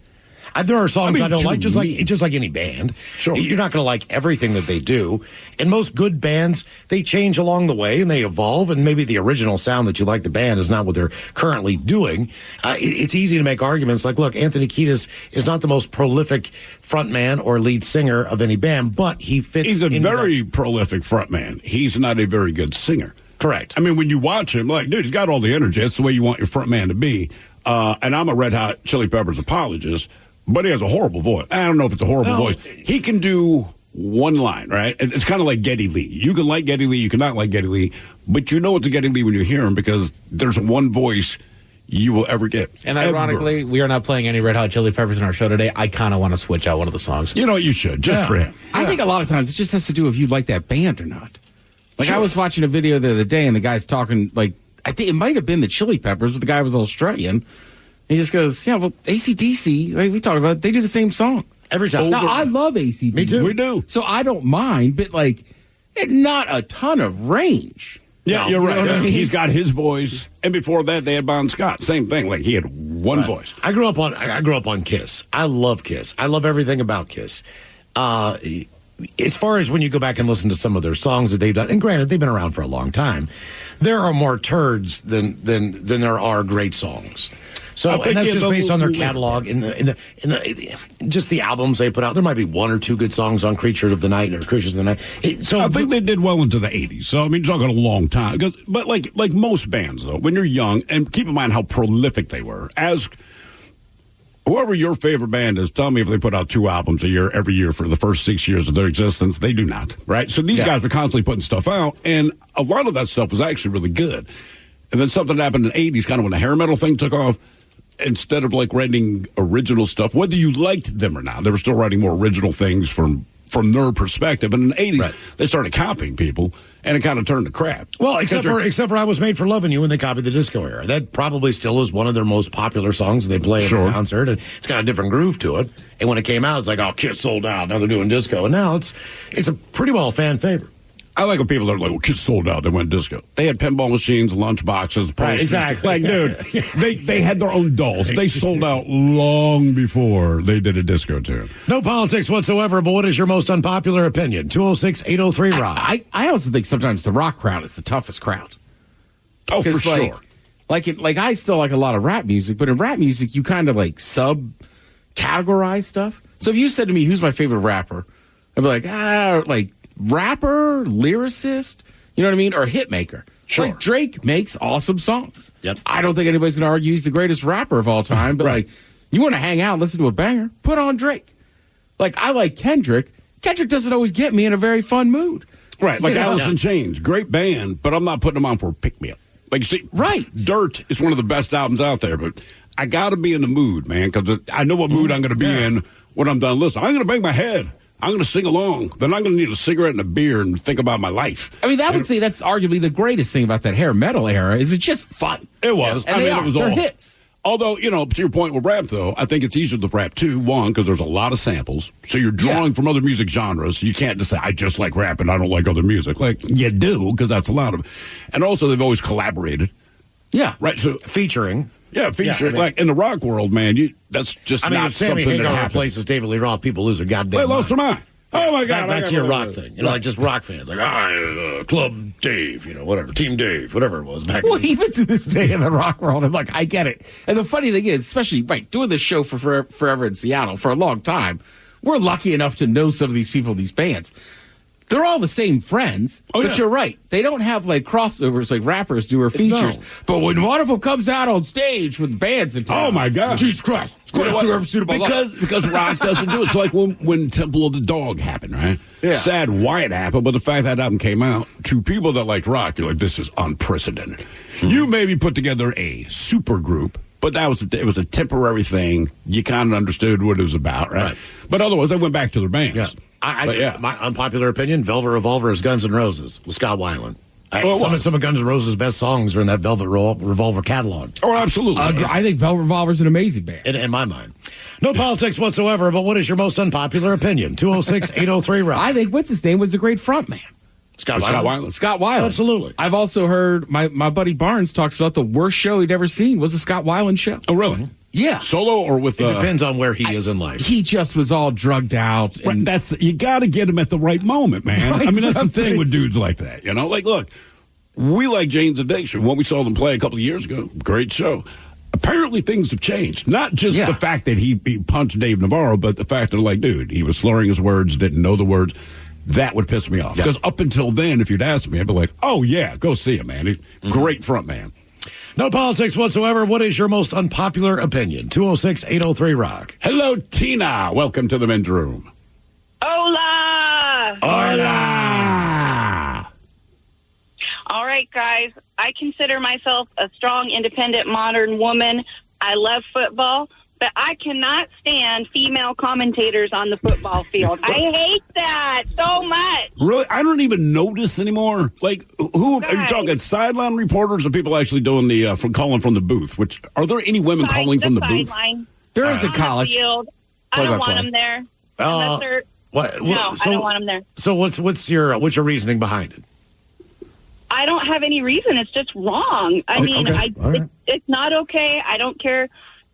There are songs I don't like, just like any band. Sure. You're not going to like everything that they do. And most good bands, they change along the way and they evolve. And maybe the original sound that you like the band is not what they're currently doing. It's easy to make arguments like, look, Anthony Kiedis is not the most prolific frontman or lead singer of any band, but he fits. He's a very prolific frontman. He's not a very good singer. Correct. I mean, when you watch him, like, dude, he's got all the energy. That's the way you want your frontman to be. And I'm a Red Hot Chili Peppers apologist. But he has a horrible voice. I don't know if it's a horrible voice. He can do one line, right? It's kind of like Geddy Lee. You can like Geddy Lee, you cannot like Geddy Lee, but you know it's a Geddy Lee when you hear him because there's one voice you will ever get. And ironically, we are not playing any Red Hot Chili Peppers in our show today. I kind of want to switch out one of the songs. You know what? You should, just for him. I think a lot of times it just has to do if you like that band or not. Like, I was watching a video the other day, and the guy's talking, like, I think it might have been the Chili Peppers, but the guy was Australian. He just goes, yeah, well, AC/DC, right, we talk about it, they do the same song. Every time. Now, I love AC/DC. Me too. We do. So I don't mind, but, like, not a ton of range. Yeah, you're right. I mean? He's got his voice. And before that, they had Bon Scott. Same thing. Like, he had one voice. I grew up on Kiss. I love Kiss. I love everything about Kiss. As far as when you go back and listen to some of their songs that they've done, and granted, they've been around for a long time, there are more turds than there are great songs. So, and that's just based on their catalog and just the albums they put out. There might be 1 or 2 good songs on Creatures of the Night. I think they did well into the 80s. So, I mean, you're talking a long time. But like most bands, though, when you're young, and keep in mind how prolific they were. Ask whoever your favorite band is, tell me if they put out 2 albums a year every year for the first 6 years of their existence. They do not, right? So these guys are constantly putting stuff out, and a lot of that stuff was actually really good. And then something happened in the 80s, kind of when the hair metal thing took off. Instead of like writing original stuff, whether you liked them or not, they were still writing more original things from their perspective. And in the 80s, they started copying people, and it kind of turned to crap. Well, except for I Was Made for Loving You when they copied the disco era. That probably still is one of their most popular songs they play at a concert, and it's got a different groove to it. And when it came out, it's like, oh, Kiss sold out. Now they're doing disco. And now it's a pretty well fan favorite. I like when people are like, well, Kiss sold out, they went disco. They had pinball machines, lunch boxes, posters. Right, exactly. Like, dude, they had their own dolls. They sold out long before they did a disco tune. No politics whatsoever, but what is your most unpopular opinion? 206-803-ROCK. I also think sometimes the rock crowd is the toughest crowd. Oh, for sure. Like I still like a lot of rap music, but in rap music, you kind of like sub-categorize stuff. So if you said to me, who's my favorite rapper? I'd be like, rapper, lyricist, you know what I mean? Or hit maker. Sure. Like Drake makes awesome songs. Yep. I don't think anybody's going to argue he's the greatest rapper of all time, but like, you want to hang out and listen to a banger, put on Drake. Like, I like Kendrick. Kendrick doesn't always get me in a very fun mood. Right, like Alice in Chains. Great band, but I'm not putting them on for a pick-me-up. Like, you see, right. Dirt is one of the best albums out there, but I got to be in the mood, man, because I know what mood I'm going to be in when I'm done listening. I'm going to bang my head. I'm going to sing along. Then I'm going to need a cigarette and a beer and think about my life. I mean, would say that's arguably the greatest thing about that hair metal era is it's just fun. It was. And it was all hits. Although, to your point with rap, though, I think it's easier to rap, too. One, because there's a lot of samples. So you're drawing from other music genres. You can't just say, I just like rap and I don't like other music. Like, you do, because that's a lot of it. And also, they've always collaborated. Yeah. Right. So featuring. Yeah, like in the rock world, man, that's just not if Sammy something that Hagar happens. replaces David Lee Roth, people lose their goddamn They lost their mind. Oh, my God. Back to your rock thing. Like just rock fans. Like, Club Dave, whatever. Team Dave, whatever it was back then. Well, even to this day in the rock world, I'm like, I get it. And the funny thing is, especially, doing this show for forever in Seattle for a long time, we're lucky enough to know some of these people, these bands. They're all the same friends, but you're right. They don't have crossovers like rappers do or features. No. But when one of them comes out on stage with bands and oh my God, Jesus Christ! Because rock doesn't do it. So like when Temple of the Dog happened, right? Yeah. Sad why it happened, but the fact that album came out to people that liked rock, you're like, this is unprecedented. Mm-hmm. You maybe put together a super group. But it was a temporary thing. You kind of understood what it was about, right? But otherwise, they went back to their bands. Yeah. My unpopular opinion, Velvet Revolver is Guns N' Roses with Scott Weiland. Some of Guns N' Roses' best songs are in that Velvet Revolver catalog. Oh, absolutely. I think Velvet Revolver is an amazing band. In my mind. No politics whatsoever, but what is your most unpopular opinion? 206-803-ROCK. I think what's his name was a great frontman. Scott Weiland. Scott Weiland. Absolutely. I've also heard my buddy Barnes talks about the worst show he'd ever seen was the Scott Weiland show. Oh, really? Yeah. Solo or with... It depends on where he is in life. He just was all drugged out. And you got to get him at the right moment, man. Right, I mean, that's the thing with dudes like that, Like, look, we like Jane's Addiction. When we saw them play a couple of years ago, great show. Apparently things have changed. Not just the fact that he punched Dave Navarro, but the fact that, like, dude, he was slurring his words, didn't know the words. That would piss me off. Because up until then, if you'd asked me, I'd be like, oh, yeah, go see him, man. He's great front man. No politics whatsoever. What is your most unpopular opinion? 206-803-ROCK. Hello, Tina. Welcome to the men's room. Hola. Hola. All right, guys. I consider myself a strong, independent, modern woman. I love football. But I cannot stand female commentators on the football field. I hate that so much. Really? I don't even notice anymore. Like, who are you talking? Sideline reporters or people actually doing the calling from the booth? Which are there any women calling from the booth? There is a college. Field. I don't want them there. I don't want them there. So what's your reasoning behind it? I don't have any reason. It's just wrong. I mean, it's not okay. I don't care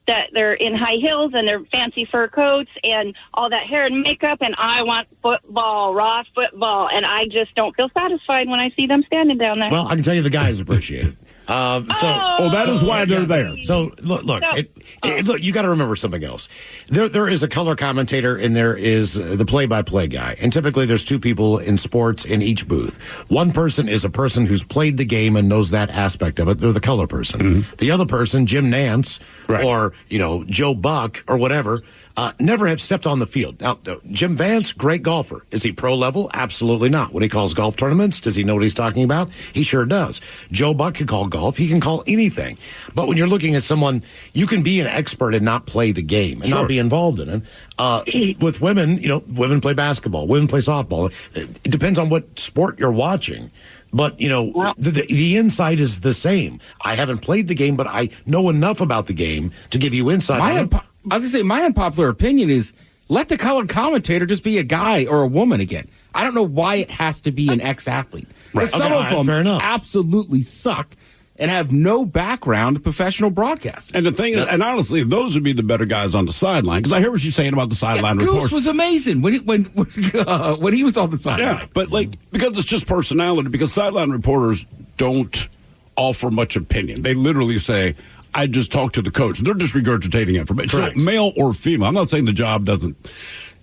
that they're in high heels and their fancy fur coats and all that hair and makeup, and I want football, raw football, and I just don't feel satisfied when I see them standing down there. Well, I can tell you the guys appreciate it. That is why they're there. So look, you got to remember something else. There is a color commentator and there is the play-by-play guy, and typically there's two people in sports in each booth. One person is a person who's played the game and knows that aspect of it. They're the color person. Mm-hmm. The other person, Jim Nantz, or Joe Buck or whatever, never have stepped on the field. Now, Jim Vance, great golfer. Is he pro level? Absolutely not. When he calls golf tournaments, does he know what he's talking about? He sure does. Joe Buck can call golf. He can call anything. But when you're looking at someone, you can be an expert and not play the game and not be involved in it. With women, women play basketball, women play softball. It depends on what sport you're watching. But, the insight is the same. I haven't played the game, but I know enough about the game to give you insight. I was going to say, my unpopular opinion is let the color commentator just be a guy or a woman again. I don't know why it has to be an ex-athlete. Right. Some of them absolutely suck and have no background in professional broadcasting. And the thing is, and honestly, those would be the better guys on the sideline. Because I hear what you're saying about the sideline report. Goose was amazing when he was on the sideline. Yeah, but because it's just personality, because sideline reporters don't offer much opinion. They literally say, I just talked to the coach. They're just regurgitating information. Correct. So male or female. I'm not saying the job doesn't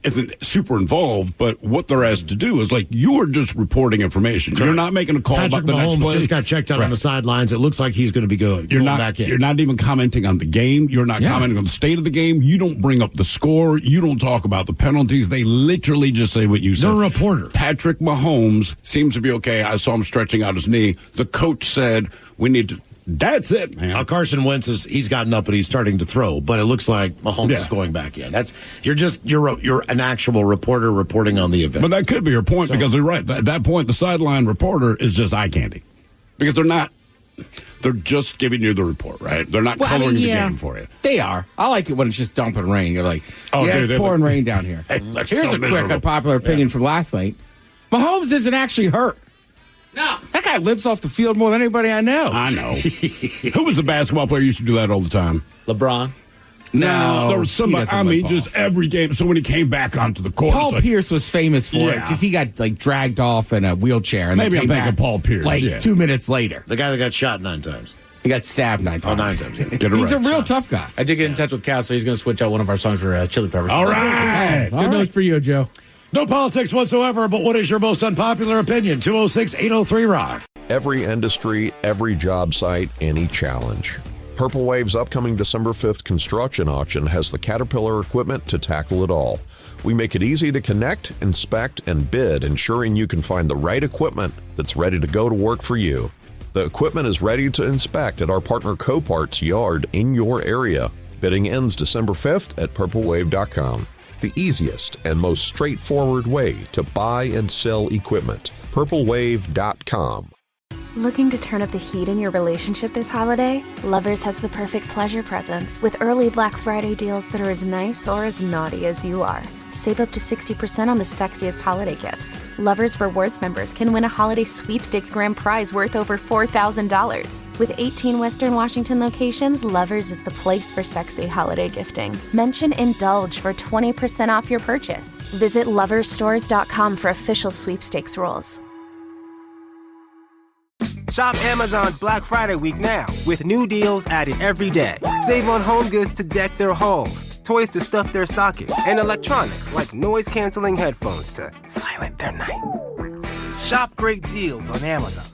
isn't super involved, but what they're asked to do is like you are just reporting information. You're not making a call Patrick about the next Mahomes play. just got checked out on the sidelines. It looks like he's going to be good. You're going not back in. You're not even commenting on the game. You're not commenting on the state of the game. You don't bring up the score. You don't talk about the penalties. They literally just say what you said. No reporter. Patrick Mahomes seems to be okay. I saw him stretching out his knee. The coach said we need to. That's it, man. Carson Wentz he's gotten up and he's starting to throw, but it looks like Mahomes is going back in. You're an actual reporter reporting on the event. But that could be your point because you're right. At that point, the sideline reporter is just eye candy because they're just giving you the report, right? They're not coloring the game for you. They are. I like it when it's just dumping rain. You're like, it's pouring rain down here. Here's a quick unpopular opinion from last night. Mahomes isn't actually hurt. No. That guy lives off the field more than anybody I know. I know. Who was the basketball player who used to do that all the time? LeBron. No, there was somebody. Just every game. So when he came back onto the court, Paul Pierce was famous for it because he got dragged off in a wheelchair. And maybe I'm thinking Paul Pierce. 2 minutes later, the guy that got shot 9 times. He got stabbed 9 times. 9 times. Yeah. He's a real tough guy. I did get in touch with Cal, so he's going to switch out one of our songs for Chili Peppers. All right. Good news for you, Joe. No politics whatsoever, but what is your most unpopular opinion? 206-803-ROCK. Every industry, every job site, any challenge. Purple Wave's upcoming December 5th construction auction has the Caterpillar equipment to tackle it all. We make it easy to connect, inspect, and bid, ensuring you can find the right equipment that's ready to go to work for you. The equipment is ready to inspect at our partner Copart's yard in your area. Bidding ends December 5th at purplewave.com. The easiest and most straightforward way to buy and sell equipment. purplewave.com. Looking to turn up the heat in your relationship this holiday? Lovers has the perfect pleasure presents with early Black Friday deals that are as nice or as naughty as you are. Save up to 60% on the sexiest holiday gifts. Lovers Rewards members can win a holiday sweepstakes grand prize worth over $4,000. With 18 Western Washington locations, Lovers is the place for sexy holiday gifting. Mention Indulge for 20% off your purchase. Visit loversstores.com for official sweepstakes rules. Shop Amazon's Black Friday week now with new deals added every day. Save on home goods to deck their halls, toys to stuff their stockings, and electronics like noise-canceling headphones to silent their night. Shop great deals on Amazon.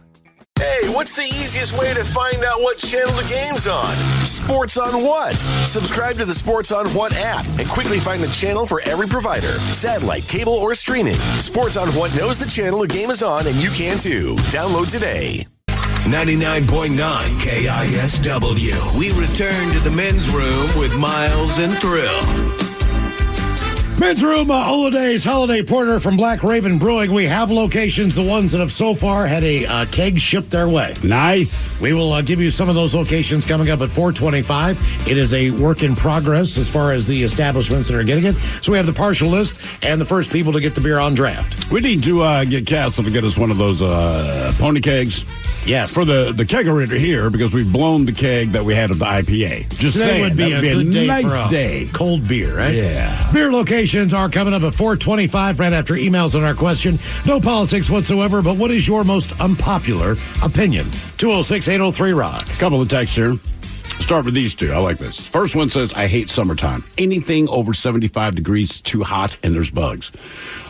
Hey, what's the easiest way to find out what channel the game's on? Sports on What? Subscribe to the Sports on What app and quickly find the channel for every provider. Satellite, cable, or streaming. Sports on What knows the channel the game is on, and you can too. Download today. 99.9 KISW. We return to the men's room with Miles and Thrill. Men's Room holiday porter from Black Raven Brewing. We have locations, the ones that have so far had a keg shipped their way. Nice. We will give you some of those locations coming up at 4:25. It is a work in progress as far as the establishments that are getting it. So we have the partial list and the first people to get the beer on draft. We need to get Castle to get us one of those pony kegs. Yes. For the kegerator here, because we've blown the keg that we had of the IPA. Just Today saying, would be that a good day nice for a day. Cold beer, right? Yeah. Beer locations are coming up at 4:25 right after emails on our question. No politics whatsoever, but what is your most unpopular opinion? 206-803-ROCK. Couple of texts here. Start with these two. I like this. First one says, I hate summertime. Anything over 75 degrees is too hot and there's bugs.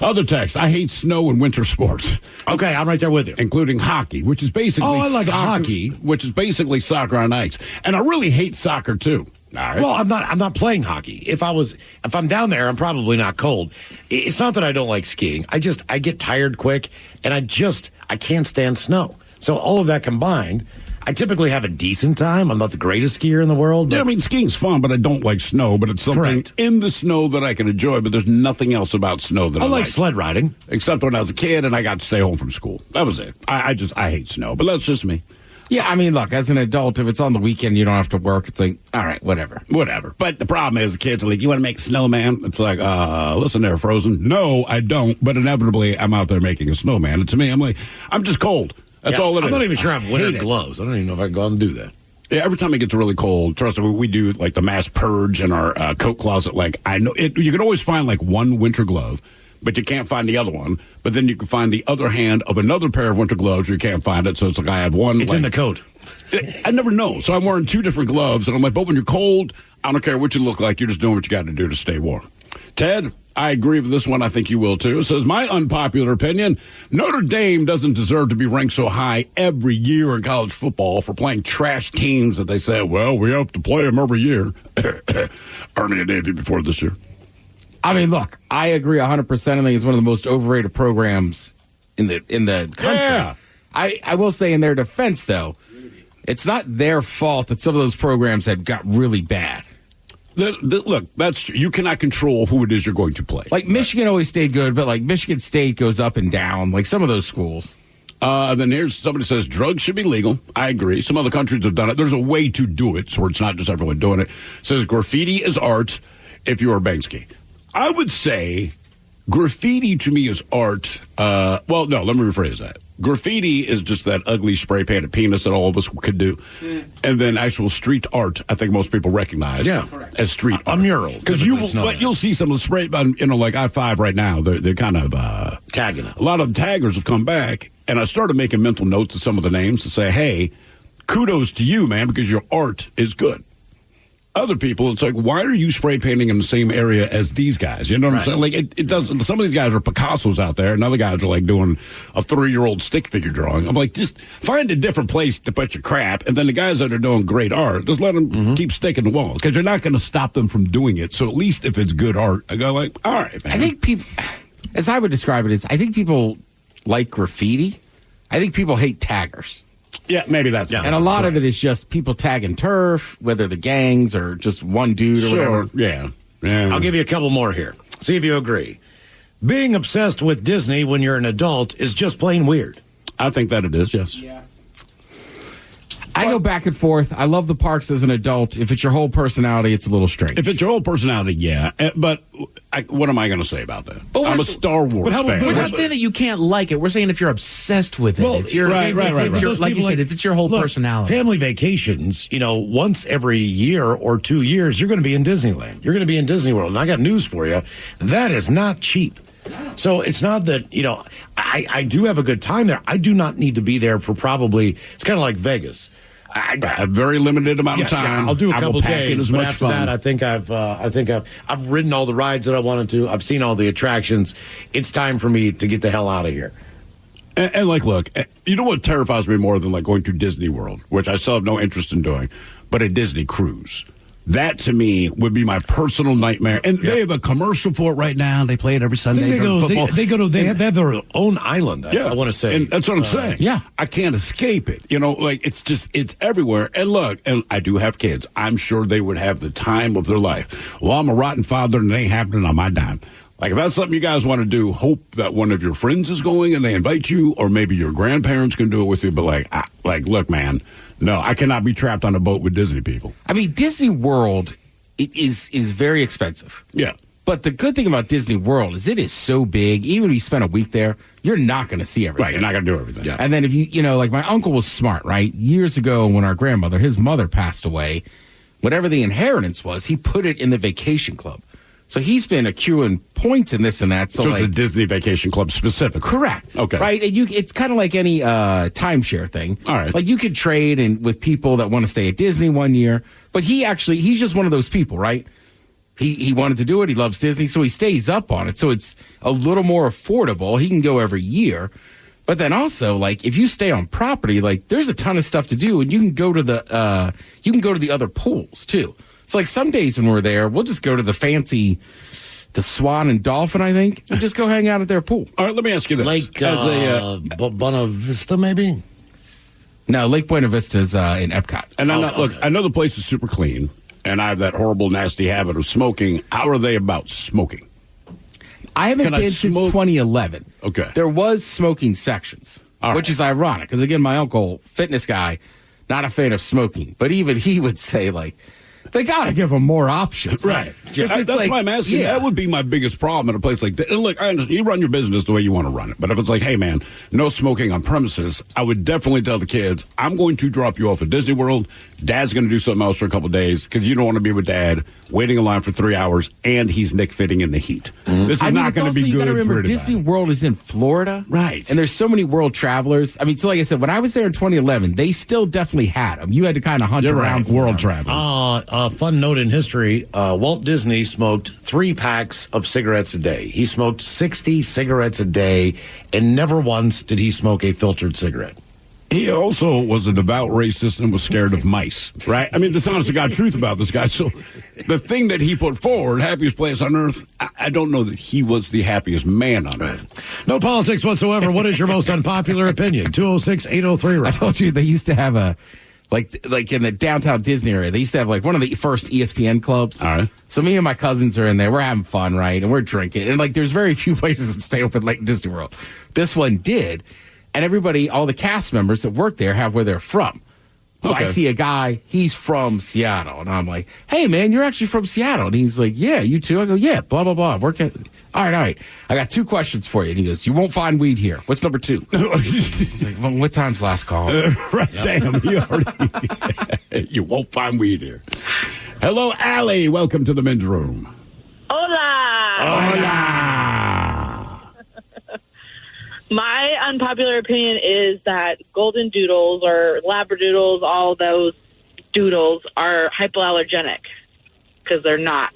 Other text, I hate snow and winter sports. Okay, I'm right there with you. Including hockey, which is basically I like soccer, hockey. which is basically soccer on ice. And I really hate soccer too. All right. Well, I'm not playing hockey. If I'm down there, I'm probably not cold. It's not that I don't like skiing. I get tired quick and I can't stand snow. So all of that combined, I typically have a decent time. I'm not the greatest skier in the world. Yeah, I mean, skiing's fun, but I don't like snow. But it's something in the snow that I can enjoy. But there's nothing else about snow that I like. Sled riding. Except when I was a kid and I got to stay home from school. That was it. I hate snow. But that's just me. Yeah, I mean, look, as an adult, if it's on the weekend, you don't have to work. It's like, all right, whatever. But the problem is, the kids are like, you want to make a snowman? It's like, listen there, Frozen. No, I don't. But inevitably, I'm out there making a snowman. And to me, I'm like, I'm just cold. That's all it is. I'm not even sure I'm wearing gloves. I don't even know if I can go out and do that. Yeah, every time it gets really cold, trust me, we do like the mass purge in our coat closet. Like, I know you can always find like one winter glove, but you can't find the other one. But then you can find the other hand of another pair of winter gloves. You can't find it. So it's like I have one. It's in the coat. I never know. So I'm wearing two different gloves. And I'm like, but when you're cold, I don't care what you look like. You're just doing what you got to do to stay warm. Ted, I agree with this one. I think you will, too. It says, my unpopular opinion, Notre Dame doesn't deserve to be ranked so high every year in college football for playing trash teams that they say, well, we have to play them every year. Army and Navy before this year. I mean, look, I agree 100%. I think it's one of the most overrated programs in the country. Yeah. I will say in their defense, though, it's not their fault that some of those programs had got really bad. Look, that's true. You cannot control who it is you're going to play. Like, Michigan always stayed good, but, like, Michigan State goes up and down, like some of those schools. Then here's somebody says drugs should be legal. I agree. Some other countries have done it. There's a way to do it, so it's not just everyone doing it. Says graffiti is art if you are Banksy. I would say graffiti to me is art. Well, no, let me rephrase that. Graffiti is just that ugly spray painted penis that all of us could do. Yeah. And then actual street art, I think most people recognize as street art. A mural. Because you'll see some of the spray, like I-5 right now, they're kind of tagging it. A lot of taggers have come back, and I started making mental notes of some of the names to say, hey, kudos to you, man, because your art is good. Other people, it's like, why are you spray painting in the same area as these guys? You know what I'm saying? Like, it doesn't. Some of these guys are Picassos out there, and other guys are like doing a 3-year-old stick figure drawing. I'm like, just find a different place to put your crap, and then the guys that are doing great art, just let them keep sticking the walls, because you're not going to stop them from doing it. So at least if it's good art, I go like, all right, man. I think people, as I would describe it, is I think people like graffiti. I think people hate taggers. Yeah, maybe that's And a lot of it is just people tagging turf, whether the gangs or just one dude or whatever. Yeah. I'll give you a couple more here. See if you agree. Being obsessed with Disney when you're an adult is just plain weird. I think that it is, yes. Yeah. I go back and forth. I love the parks as an adult. If it's your whole personality, it's a little strange. If it's your whole personality, yeah. But what am I going to say about that? I'm a Star Wars fan. We're not saying that you can't like it. We're saying if you're obsessed with it. Well, if you're, right. If you're, like you said, if it's your whole personality. Family vacations, once every year or 2 years, you're going to be in Disneyland. You're going to be in Disney World. And I got news for you. That is not cheap. So it's not that, I do have a good time there. I do not need to be there for probably, it's kind of like Vegas. A very limited amount of time. Yeah, I'll do a couple days. As but much after fun. that, I think I've ridden all the rides that I wanted to. I've seen all the attractions. It's time for me to get the hell out of here. And look, you know what terrifies me more than like going to Disney World, which I still have no interest in doing, but a Disney cruise. That to me would be my personal nightmare. And they have a commercial for it right now. They play it every Sunday. They have their own island. I want to say. And that's what I'm saying. Yeah. I can't escape it. It's everywhere. And look, and I do have kids. I'm sure they would have the time of their life. Well, I'm a rotten father and it ain't happening on my dime. Like, if that's something you guys want to do, hope that one of your friends is going and they invite you, or maybe your grandparents can do it with you. But look, man, no, I cannot be trapped on a boat with Disney people. I mean, Disney World is very expensive. Yeah. But the good thing about Disney World is it is so big. Even if you spend a week there, you're not going to see everything. Right, you're not going to do everything. Yeah. And then if like my uncle was smart, right? Years ago when his mother passed away, whatever the inheritance was, he put it in the vacation club. So he's been accruing points in this and that. So it's a Disney Vacation Club specific. Correct. Okay. Right? And it's kind of like any timeshare thing. All right. Like you could trade with people that want to stay at Disney one year. But he's just one of those people, right? He wanted to do it. He loves Disney. So he stays up on it. So it's a little more affordable. He can go every year. But then also, like, if you stay on property, like, there's a ton of stuff to do. And you can go to the other pools, too. So, like, some days when we're there, we'll just go to the Swan and Dolphin, I think, and just go hang out at their pool. All right, let me ask you this. Lake Buena Vista, maybe? No, Lake Buena Vista is in Epcot. And I know the place is super clean, and I have that horrible, nasty habit of smoking. How are they about smoking? I haven't been since 2011. Okay. There was smoking sections, which is ironic, because, again, my uncle, fitness guy, not a fan of smoking, but even he would say, like, they got to give them more options. Right. Yeah, that's why I'm asking. Yeah. That would be my biggest problem at a place like that. And look, I understand, you run your business the way you want to run it. But if it's like, hey, man, no smoking on premises, I would definitely tell the kids, I'm going to drop you off at Disney World, Dad's going to do something else for a couple of days because you don't want to be with Dad waiting in line for 3 hours and he's Nick fitting in the heat. This is not going to be good for anybody. Disney World is in Florida. Right. And there's so many world travelers. I mean, so like I said, when I was there in 2011, they still definitely had them. You had to kind of hunt around. World travelers. A fun note in history, Walt Disney smoked 3 packs of cigarettes a day. He smoked 60 cigarettes a day, and never once did he smoke a filtered cigarette. He also was a devout racist and was scared of mice, right? I mean, the honest to God truth about this guy. So the thing that he put forward, happiest place on earth, I don't know that he was the happiest man on earth. No politics whatsoever. What is your most unpopular opinion? 206-803. I told you they used to have a, like in the downtown Disney area, they used to have like one of the first ESPN clubs. All right. So me and my cousins are in there. We're having fun, right? And we're drinking. And like there's very few places that stay open like Disney World. This one did. And everybody, all the cast members that work there have where they're from. So I see a guy, he's from Seattle. And I'm like, hey, man, you're actually from Seattle. And he's like, yeah, you too? I go, yeah, blah, blah, blah. All right. I got 2 questions for you. And he goes, you won't find weed here. What's number 2? He's like, well, what time's last call? Right, damn, you already. You won't find weed here. Hello, Allie. Welcome to the men's room. Hola. My unpopular opinion is that golden doodles or labradoodles, all those doodles are hypoallergenic because they're not.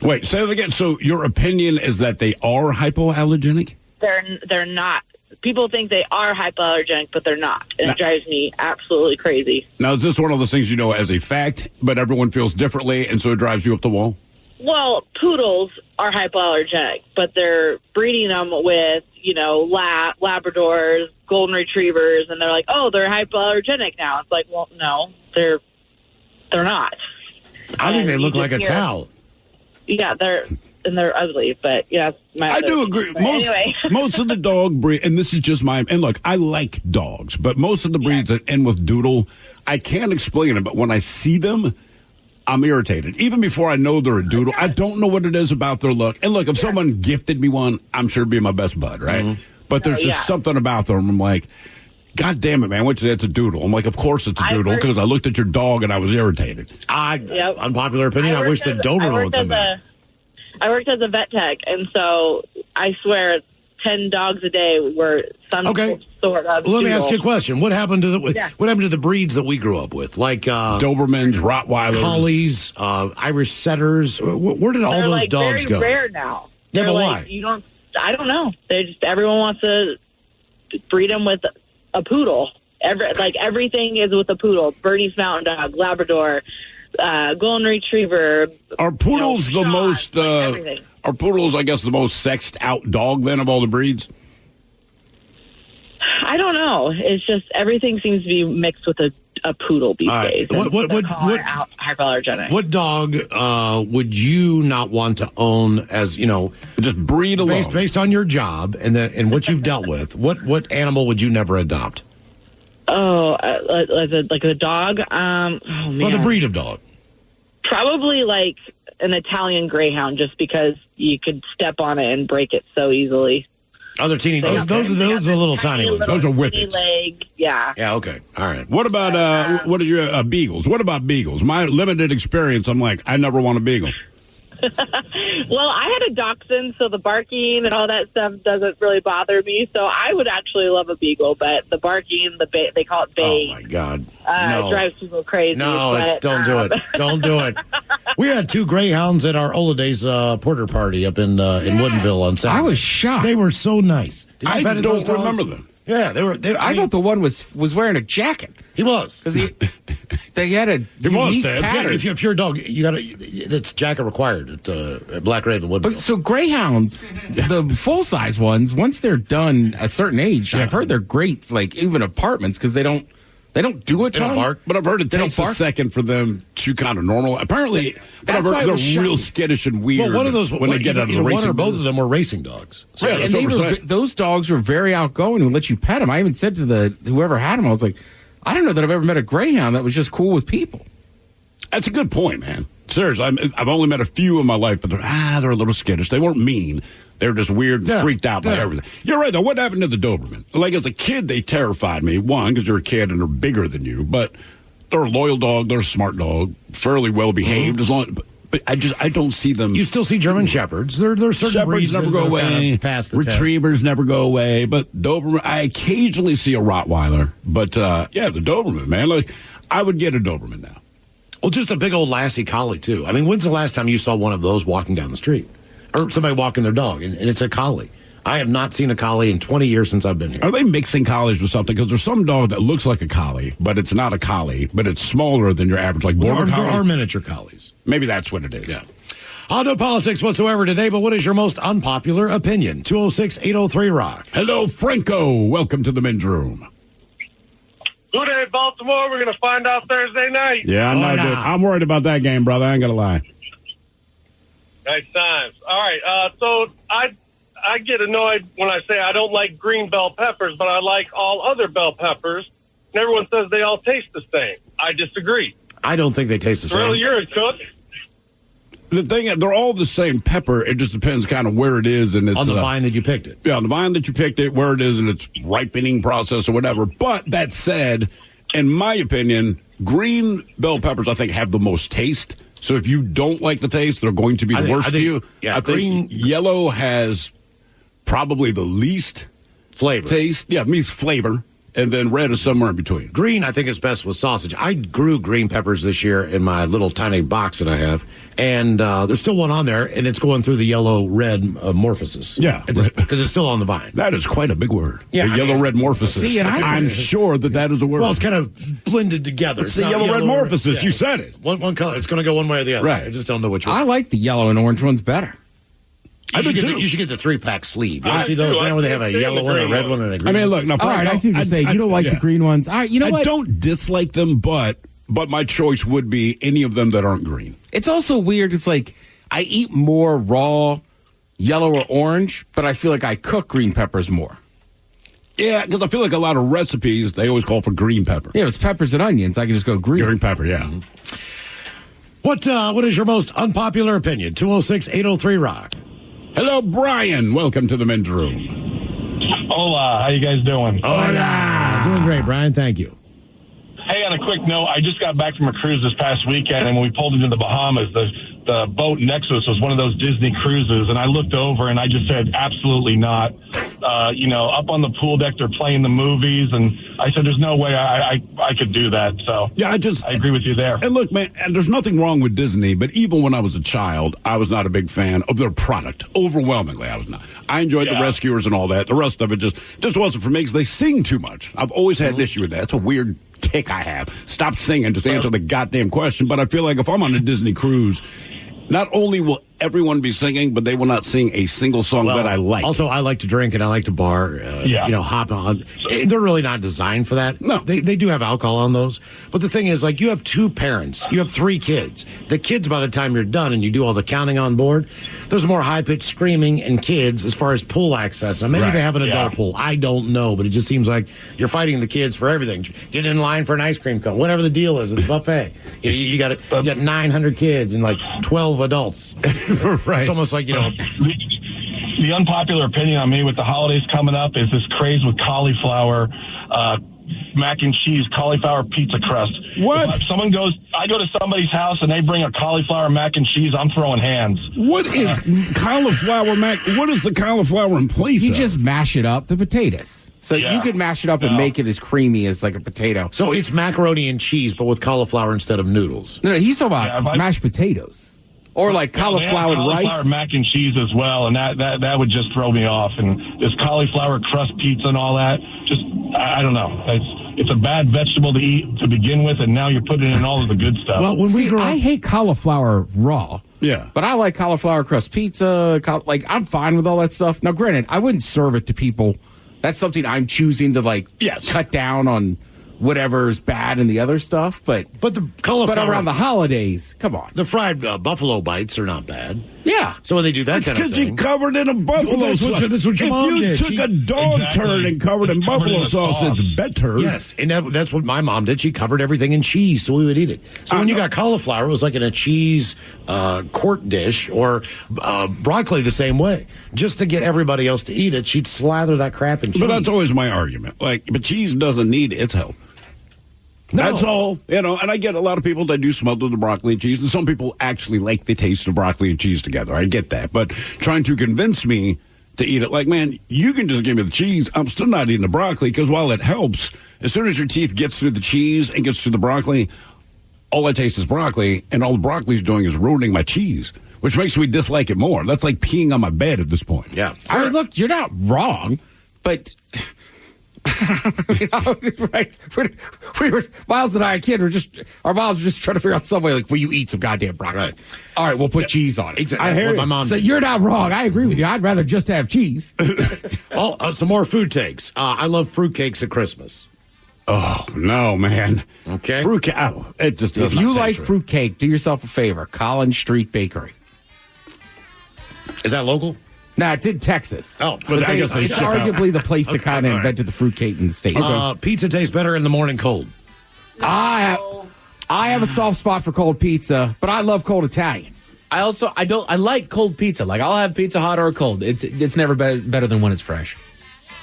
Wait, say that again. So your opinion is that they are hypoallergenic? They're not. People think they are hypoallergenic, but they're not. And it drives me absolutely crazy. Now, is this one of those things you know as a fact, but everyone feels differently, and so it drives you up the wall? Well, poodles are hypoallergenic, but they're breeding them with, Labradors, golden retrievers, and they're like, oh, they're hypoallergenic now. It's like, well, no, they're not. I think they look like a towel. Yeah, they're ugly, but yeah. I do agree. Most of the dog breed, and this is just and look, I like dogs, but most of the breeds that end with doodle, I can't explain it, but when I see them, I'm irritated. Even before I know they're a doodle, I don't know what it is about their look. And look, if someone gifted me one, I'm sure it'd be my best bud, right? Mm-hmm. But there's just something about them. I'm like, God damn it, man, it's a doodle. I'm like, of course it's a doodle because I looked at your dog and I was irritated. Unpopular opinion, I wish the Doberman would come back. I worked as a vet tech, and so I swear 10 dogs a day were some sort of Let me ask you a question. What happened to the breeds that we grew up with? Like Dobermans, Rottweilers, Collies, Irish Setters. Where did all those dogs go? They're very rare now. Yeah, but why? I don't know. Everyone wants to breed them with a poodle. Everything is with a poodle. Bernese Mountain Dog, Labrador, golden retriever. Are poodles the most? Are poodles, I guess, the most sexed out dog then of all the breeds? I don't know. It's just everything seems to be mixed with a poodle these days. What hypoallergenic? What dog would you not want to own as just breed alone based on your job and what you've dealt with? What animal would you never adopt? Oh, like a dog. Oh man. Well, the breed of dog. Probably like an Italian Greyhound, just because you could step on it and break it so easily. Other teeny those are little tiny ones. Those are whippets. Leg, yeah. Yeah. Okay. All right. What about what are your beagles? What about beagles? My limited experience, I'm like, I never want a beagle. Well, I had a dachshund, so the barking and all that stuff doesn't really bother me. So I would actually love a beagle, but the barking, they call it bay. Oh my God! It drives people crazy. No, don't do it. Don't do it. We had 2 greyhounds at our holidays porter party up in Woodinville on Saturday. I was shocked. They were so nice. I don't remember them. Yeah, they were. I thought the one was wearing a jacket. He was because they had a unique pattern. Yeah, if you're a dog, you got it's jacket required at Black Raven Woodville. But so greyhounds, the full size ones, once they're done a certain age, I've heard they're great, like even apartments, because they don't do a ton. Bark, but I've heard it takes a second for them to kind of normal. Apparently, but I've heard they're real skittish and weird. Well, one of those when they get out of the racing. One or both of them were racing dogs. So yeah, and those dogs were very outgoing and would let you pet them. I even said to whoever had them, I was like, I don't know that I've ever met a greyhound that was just cool with people. That's a good point, man. Seriously, I've only met a few in my life, but they're a little skittish. They weren't mean. They were just weird and freaked out by everything. You're right, though. What happened to the Doberman? Like, as a kid, they terrified me. One, because you're a kid and they're bigger than you. But They're a loyal dog. They're a smart dog. Fairly well behaved. As long, but I don't see them. You still see German Shepherds. There's certain Shepherds breeds never that go kind of away. pass the Retrievers never go away. But Doberman, I occasionally see a Rottweiler. But the Doberman, man. Like, I would get a Doberman now. Well, just a big old Lassie Collie, too. I mean, when's the last time you saw one of those walking down the street? Or somebody walking their dog, and it's a Collie. I have not seen a Collie in 20 years since I've been here. Are they mixing Collies with something? Because there's some dog that looks like a Collie, but it's not a Collie, but it's smaller than your average, like Border Collie. There are miniature Collies. Maybe that's what it is. Yeah. No politics whatsoever today, but what is your most unpopular opinion? 206-803-ROCK. Hello, Franco. Welcome to the men's room. Good day, Baltimore. We're going to find out Thursday night. Yeah, I know, dude. I'm worried about that game, brother. I ain't going to lie. Nice times. All right, so I get annoyed when I say I don't like green bell peppers, but I like all other bell peppers. And everyone says they all taste the same. I disagree. I don't think they taste the same. Really, you're a cook. The thing, they're all the same pepper. It just depends kind of where it is. And it's on the vine that you picked it. Yeah, on the vine that you picked it, where it is in its ripening process or whatever. But that said, in my opinion, green bell peppers, I think, have the most taste. So if you don't like the taste, they're going to be the worst to you. Yeah, I think yellow has probably the least flavor. Taste. Yeah, it means flavor. And then red is somewhere in between. Green, I think, is best with sausage. I grew green peppers this year in my little tiny box that I have. And there's still one on there, and it's going through the yellow-red morphosis. Yeah. Because it's still on the vine. That is quite a big word. Yeah. The yellow-red morphosis. See, and I'm sure that is a word. Well, it's kind of blended together. It's the yellow-red morphosis. Yeah. You said it. One color. It's going to go one way or the other. Right. I just don't know which one. I like the yellow and orange ones better. You should get the 3-pack sleeve. You ever see those, man, where they have a yellow one, a red one, and a green one? I mean, look, now, Frank, all right, I see what you're saying. You don't like the green ones. All right, you know what? I don't dislike them, but my choice would be any of them that aren't green. It's also weird. It's like I eat more raw yellow or orange, but I feel like I cook green peppers more. Yeah, because I feel like a lot of recipes, they always call for green pepper. Yeah, if it's peppers and onions, I can just go green. Green pepper, yeah. What is your most unpopular opinion? 206-803-ROCK. Hello, Brian. Welcome to the men's room. Hola. How you guys doing? Hola. Doing great, Brian. Thank you. Hey, on a quick note, I just got back from a cruise this past weekend, and when we pulled into the Bahamas, the boat next to us was one of those Disney cruises, and I looked over and I just said, absolutely not. Up on the pool deck, they're playing the movies, and I said, there's no way I could do that. So yeah, I agree with you there. And look, man, and there's nothing wrong with Disney, but even when I was a child, I was not a big fan of their product. Overwhelmingly, I was not. I enjoyed the Rescuers and all that. The rest of it just wasn't for me because they sing too much. I've always had an issue with that. It's a weird tick I have. Stop singing, just answer the goddamn question. But I feel like if I'm on a Disney cruise, not only will everyone be singing, but they will not sing a single song that I like. Also, I like to drink and I like to bar, hop on. They're really not designed for that. No. They do have alcohol on those. But the thing is, like, you have 2 parents. You have 3 kids. The kids, by the time you're done and you do all the counting on board, there's more high-pitched screaming and kids as far as pool access. Now, maybe they have an adult pool. I don't know, but it just seems like you're fighting the kids for everything. Get in line for an ice cream cone, whatever the deal is at the buffet. You got 900 kids and like 12 adults. Right. It's almost like, The unpopular opinion on me with the holidays coming up is this craze with cauliflower, mac and cheese, cauliflower pizza crust. What? If I go to somebody's house and they bring a cauliflower mac and cheese, I'm throwing hands. What is cauliflower mac? What is the cauliflower in place You of? just mash it up, the potatoes. So you could mash it up and make it as creamy as like a potato. So it's macaroni and cheese, but with cauliflower instead of noodles. No, he's talking about mashed potatoes. Or like cauliflower rice. Mac and cheese as well, and that would just throw me off. And this cauliflower crust pizza and all that, just, I don't know. It's a bad vegetable to eat to begin with, and now you're putting in all of the good stuff. Well, I hate cauliflower raw. Yeah. But I like cauliflower crust pizza. I'm fine with all that stuff. Now, granted, I wouldn't serve it to people. That's something I'm choosing to cut down on whatever is bad in the other stuff, but the cauliflower. But around the holidays, come on. The fried buffalo bites are not bad. Yeah. So when they do that It's kind of because thing. you covered in a buffalo sauce. That's what your mom did. If you took a dog turd and covered in buffalo sauce, it's better. Yes, and that's what my mom did. She covered everything in cheese, so we would eat it. So when you got cauliflower, it was like in a cheese court dish, or broccoli the same way. Just to get everybody else to eat it, she'd slather that crap in cheese. But that's always my argument. But cheese doesn't need its help. That's all, and I get a lot of people that do smother the broccoli and cheese, and some people actually like the taste of broccoli and cheese together. I get that, but trying to convince me to eat it, like, man, you can just give me the cheese. I'm still not eating the broccoli, because while it helps, as soon as your teeth gets through the cheese and gets through the broccoli, all I taste is broccoli, and all the broccoli's doing is ruining my cheese, which makes me dislike it more. That's like peeing on my bed at this point. Yeah. I mean, look, you're not wrong, but... right? Miles and I, kid, our moms were just trying to figure out some way, like, will you eat some goddamn broccoli? Right. All right, we'll put cheese on it. Exactly. That's what my mom So did. you're not wrong. I agree with you. I'd rather just have cheese. Some more food takes. I love fruitcakes at Christmas. Oh, no, man. Okay. Fruitcake, it just does If you not like taste right. fruitcake, do yourself a favor. Collins Street Bakery. Is that local? No, it's in Texas. Oh, but I guess they it's ship out. arguably the place that Okay, kind of all right. invented the fruitcake in the States. Pizza tastes better in the morning cold. I have a soft spot for cold pizza, but I love cold Italian. I like cold pizza. Like, I'll have pizza hot or cold. It's never better than when it's fresh.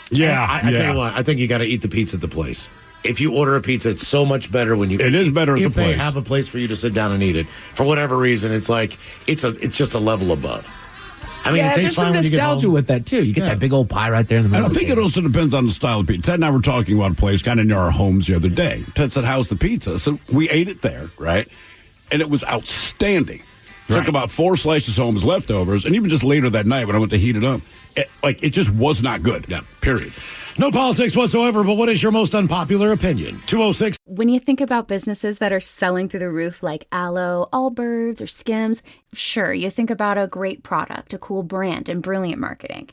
Yeah, I tell you what, I think you got to eat the pizza at the place. If you order a pizza, it's so much better when you. It is better at the if they place. have a place for you to sit down and eat it. For whatever reason, it's like it's just a level above. I mean, yeah, it there's tastes some fine when you get nostalgia home. with that, too. You get that big old pie right there in the middle. And I think it also depends on the style of pizza. Ted and I were talking about a place kind of near our homes the other day. Ted said, how's the pizza? So we ate it there, right? And it was outstanding. Took about 4 slices home as leftovers, and even just later that night when I went to heat it up, it just was not good. Yeah, period. No politics whatsoever, but what is your most unpopular opinion? 206. When you think about businesses that are selling through the roof like Aloe, Allbirds, or Skims, sure, you think about a great product, a cool brand, and brilliant marketing.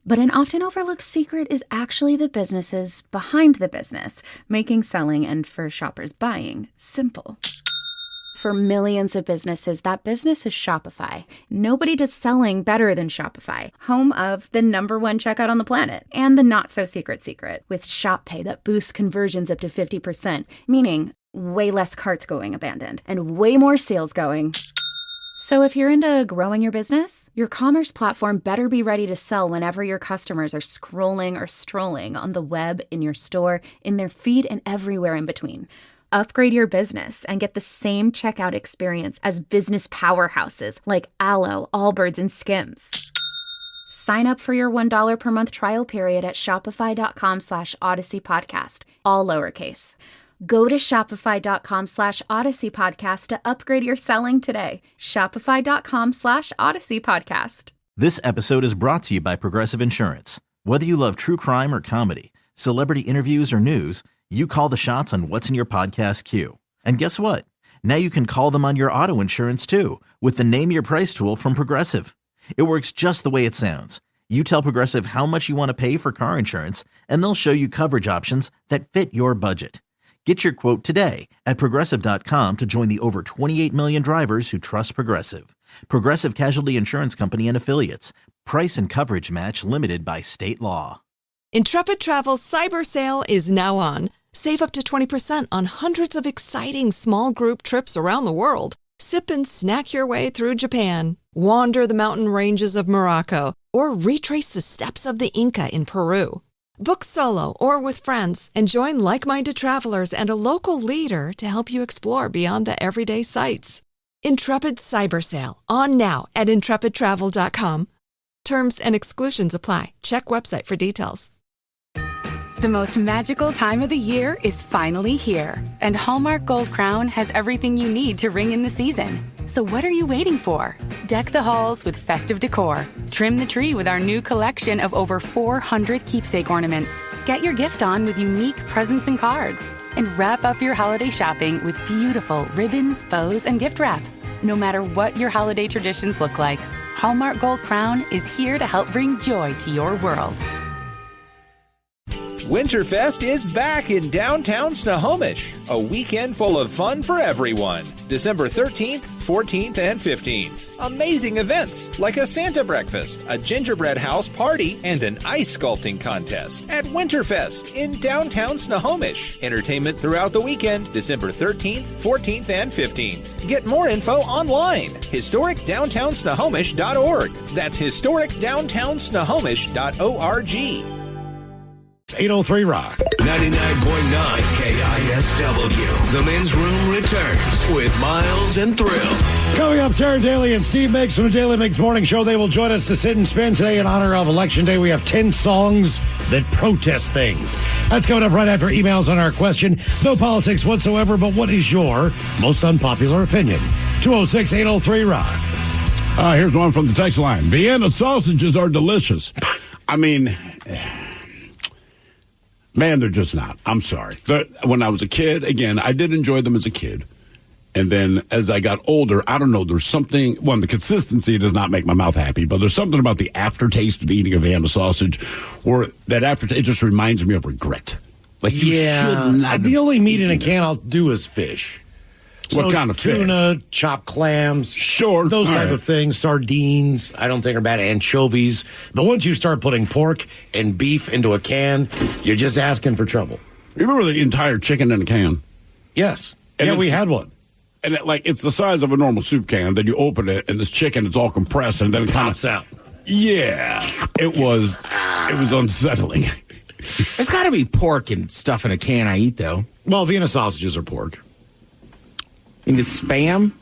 But an often overlooked secret is actually the businesses behind the business, making selling and for shoppers buying simple. For millions of businesses, that business is Shopify. Nobody does selling better than Shopify, home of the #1 checkout on the planet, and the not-so-secret secret, with Shop Pay that boosts conversions up to 50%, meaning way less carts going abandoned, and way more sales going. So if you're into growing your business, your commerce platform better be ready to sell whenever your customers are scrolling or strolling on the web, in your store, in their feed, and everywhere in between. Upgrade your business and get the same checkout experience as business powerhouses like Aloe, Allbirds, and Skims. Sign up for your $1 per month trial period at shopify.com/Odyssey Podcast, all lowercase. Go to shopify.com/Odyssey Podcast to upgrade your selling today. Shopify.com/Odyssey Podcast. This episode is brought to you by Progressive Insurance. Whether you love true crime or comedy, celebrity interviews or news, you call the shots on what's in your podcast queue. And guess what? Now you can call them on your auto insurance too with the Name Your Price tool from Progressive. It works just the way it sounds. You tell Progressive how much you want to pay for car insurance, and they'll show you coverage options that fit your budget. Get your quote today at Progressive.com to join the over 28 million drivers who trust Progressive. Progressive Casualty Insurance Company and Affiliates. Price and coverage match limited by state law. Intrepid Travel's Cyber Sale is now on. Save up to 20% on hundreds of exciting small group trips around the world. Sip and snack your way through Japan. Wander the mountain ranges of Morocco. Or retrace the steps of the Inca in Peru. Book solo or with friends and join like-minded travelers and a local leader to help you explore beyond the everyday sights. Intrepid Cyber Sale, on now at intrepidtravel.com. Terms and exclusions apply. Check website for details. The most magical time of the year is finally here, and Hallmark Gold Crown has everything you need to ring in the season. So what are you waiting for? Deck the halls with festive decor. Trim the tree with our new collection of over 400 keepsake ornaments. Get your gift on with unique presents and cards. And wrap up your holiday shopping with beautiful ribbons, bows, and gift wrap. No matter what your holiday traditions look like, Hallmark Gold Crown is here to help bring joy to your world. Winterfest is back in downtown Snohomish, a weekend full of fun for everyone. December 13th, 14th, and 15th. Amazing events like a Santa breakfast, a gingerbread house party, and an ice sculpting contest at Winterfest in downtown Snohomish. Entertainment throughout the weekend, December 13th, 14th, and 15th. Get more info online, historicdowntownsnohomish.org. That's historicdowntownsnohomish.org. 803 Rock. 99.9 KISW. The Men's Room returns with Miles and Thrill. Coming up, Jared Daly and Steve Mix from the Daily Mix Morning Show. They will join us to sit and spin today in honor of Election Day. We have 10 songs that protest things. That's coming up right after emails on our question. No politics whatsoever, but what is your most unpopular opinion? 206-803-ROCK. Here's one from the text line. Vienna sausages are delicious. I mean, man, they're just not. I'm sorry. When I was a kid, again, I did enjoy them as a kid. And then as I got older, I don't know, there's something, the consistency does not make my mouth happy, but there's something about the aftertaste of eating a Vienna sausage, or that aftertaste, it just reminds me of regret. Like, you should not. The only meat in a can I'll do is fish. What kind of fish? Tuna, chopped clams. Sure. Those type of things. Sardines, I don't think are bad. Anchovies. But once you start putting pork and beef into a can, you're just asking for trouble. You remember the entire chicken in a can? Yes. And we had one. And it's the size of a normal soup can. Then you open it, and this chicken, it's all compressed, and then it pops out. Yeah. It was unsettling. There's got to be pork and stuff in a can I eat, though. Well, Vienna sausages are pork. In the Spam?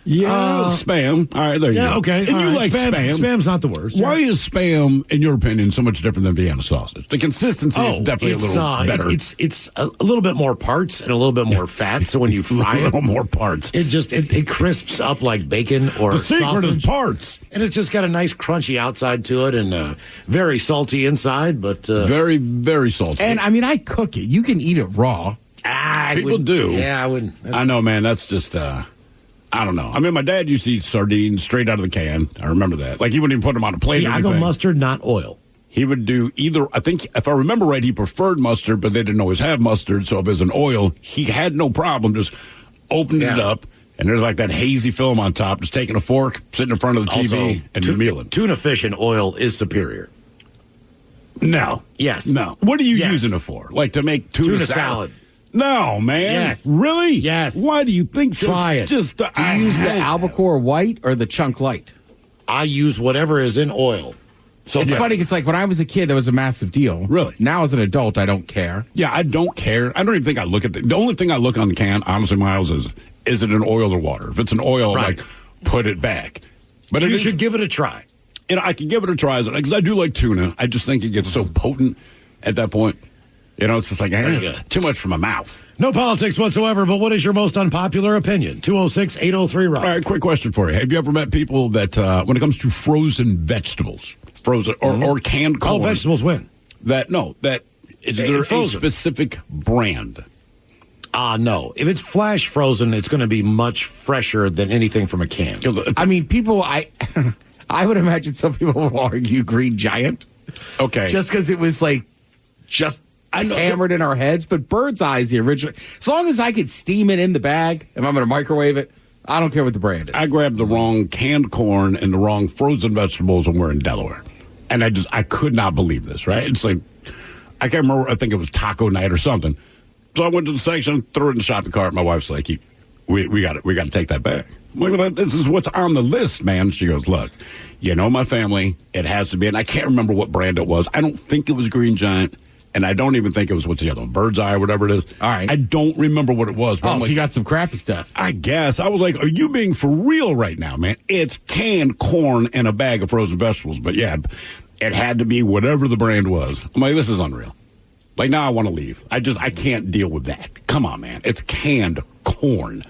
Yeah, Spam. All right, there you go. Okay. And you like Spam. Spam's not the worst. Why is Spam, in your opinion, so much different than Vienna sausage? The consistency is definitely a little better. It's a little bit more parts and a little bit more fat. So when you fry a little more parts, it crisps up like bacon or the secret sausage. is parts, and it's just got a nice crunchy outside to it and very salty inside, but very, very salty. And I mean, I cook it. You can eat it raw. People do. Yeah, I wouldn't. I know, man. That's just. I don't know. I mean, my dad used to eat sardines straight out of the can. I remember that. Like, he wouldn't even put them on a plate. See, I go mustard, not oil. He would do either. I think, if I remember right, he preferred mustard, but they didn't always have mustard. So if it was an oil, he had no problem just opening it up, and there's like that hazy film on top, just taking a fork, sitting in front of the TV, and mealing. Tuna fish in oil is superior. No. Yes. No. What are you using it for? Like to make tuna salad? No, man. Yes. Really? Yes. Why do you think so? Try it. Do you use the albacore white or the chunk light? I use whatever is in oil. So it's funny because, like, when I was a kid, that was a massive deal. Really? Now, as an adult, I don't care. Yeah, I don't care. I don't even think I look at the only thing I look on the can, honestly, Miles, is it an oil or water? If it's an oil, like, put it back. But you should give it a try. I can give it a try because I do like tuna. I just think it gets so potent at that point. It's just like, too much for my mouth. No politics whatsoever, but what is your most unpopular opinion? 206-803-ROCK. All right, quick question for you. Have you ever met people that, when it comes to frozen vegetables, or canned corn. All vegetables win. That is there a specific brand? No. If it's flash frozen, it's going to be much fresher than anything from a can. I mean, I would imagine some people will argue Green Giant. Okay. Just because it was hammered in our heads, but Bird's Eye is the original. As long as I could steam it in the bag, if I'm going to microwave it, I don't care what the brand is. I grabbed the wrong canned corn and the wrong frozen vegetables when we're in Delaware. And I could not believe this, right? It's like, I can't remember, I think it was taco night or something. So I went to the section, threw it in the shopping cart. My wife's like, we got to take that back. I'm like, this is what's on the list, man. She goes, look, my family, it has to be, and I can't remember what brand it was. I don't think it was Green Giant. And I don't even think it was, what's the other one, Bird's Eye or whatever it is. All right. I don't remember what it was. But so you got some crappy stuff. I guess. I was like, are you being for real right now, man? It's canned corn and a bag of frozen vegetables. But yeah, it had to be whatever the brand was. I'm like, this is unreal. Like, now I want to leave. I can't deal with that. Come on, man. It's canned corn.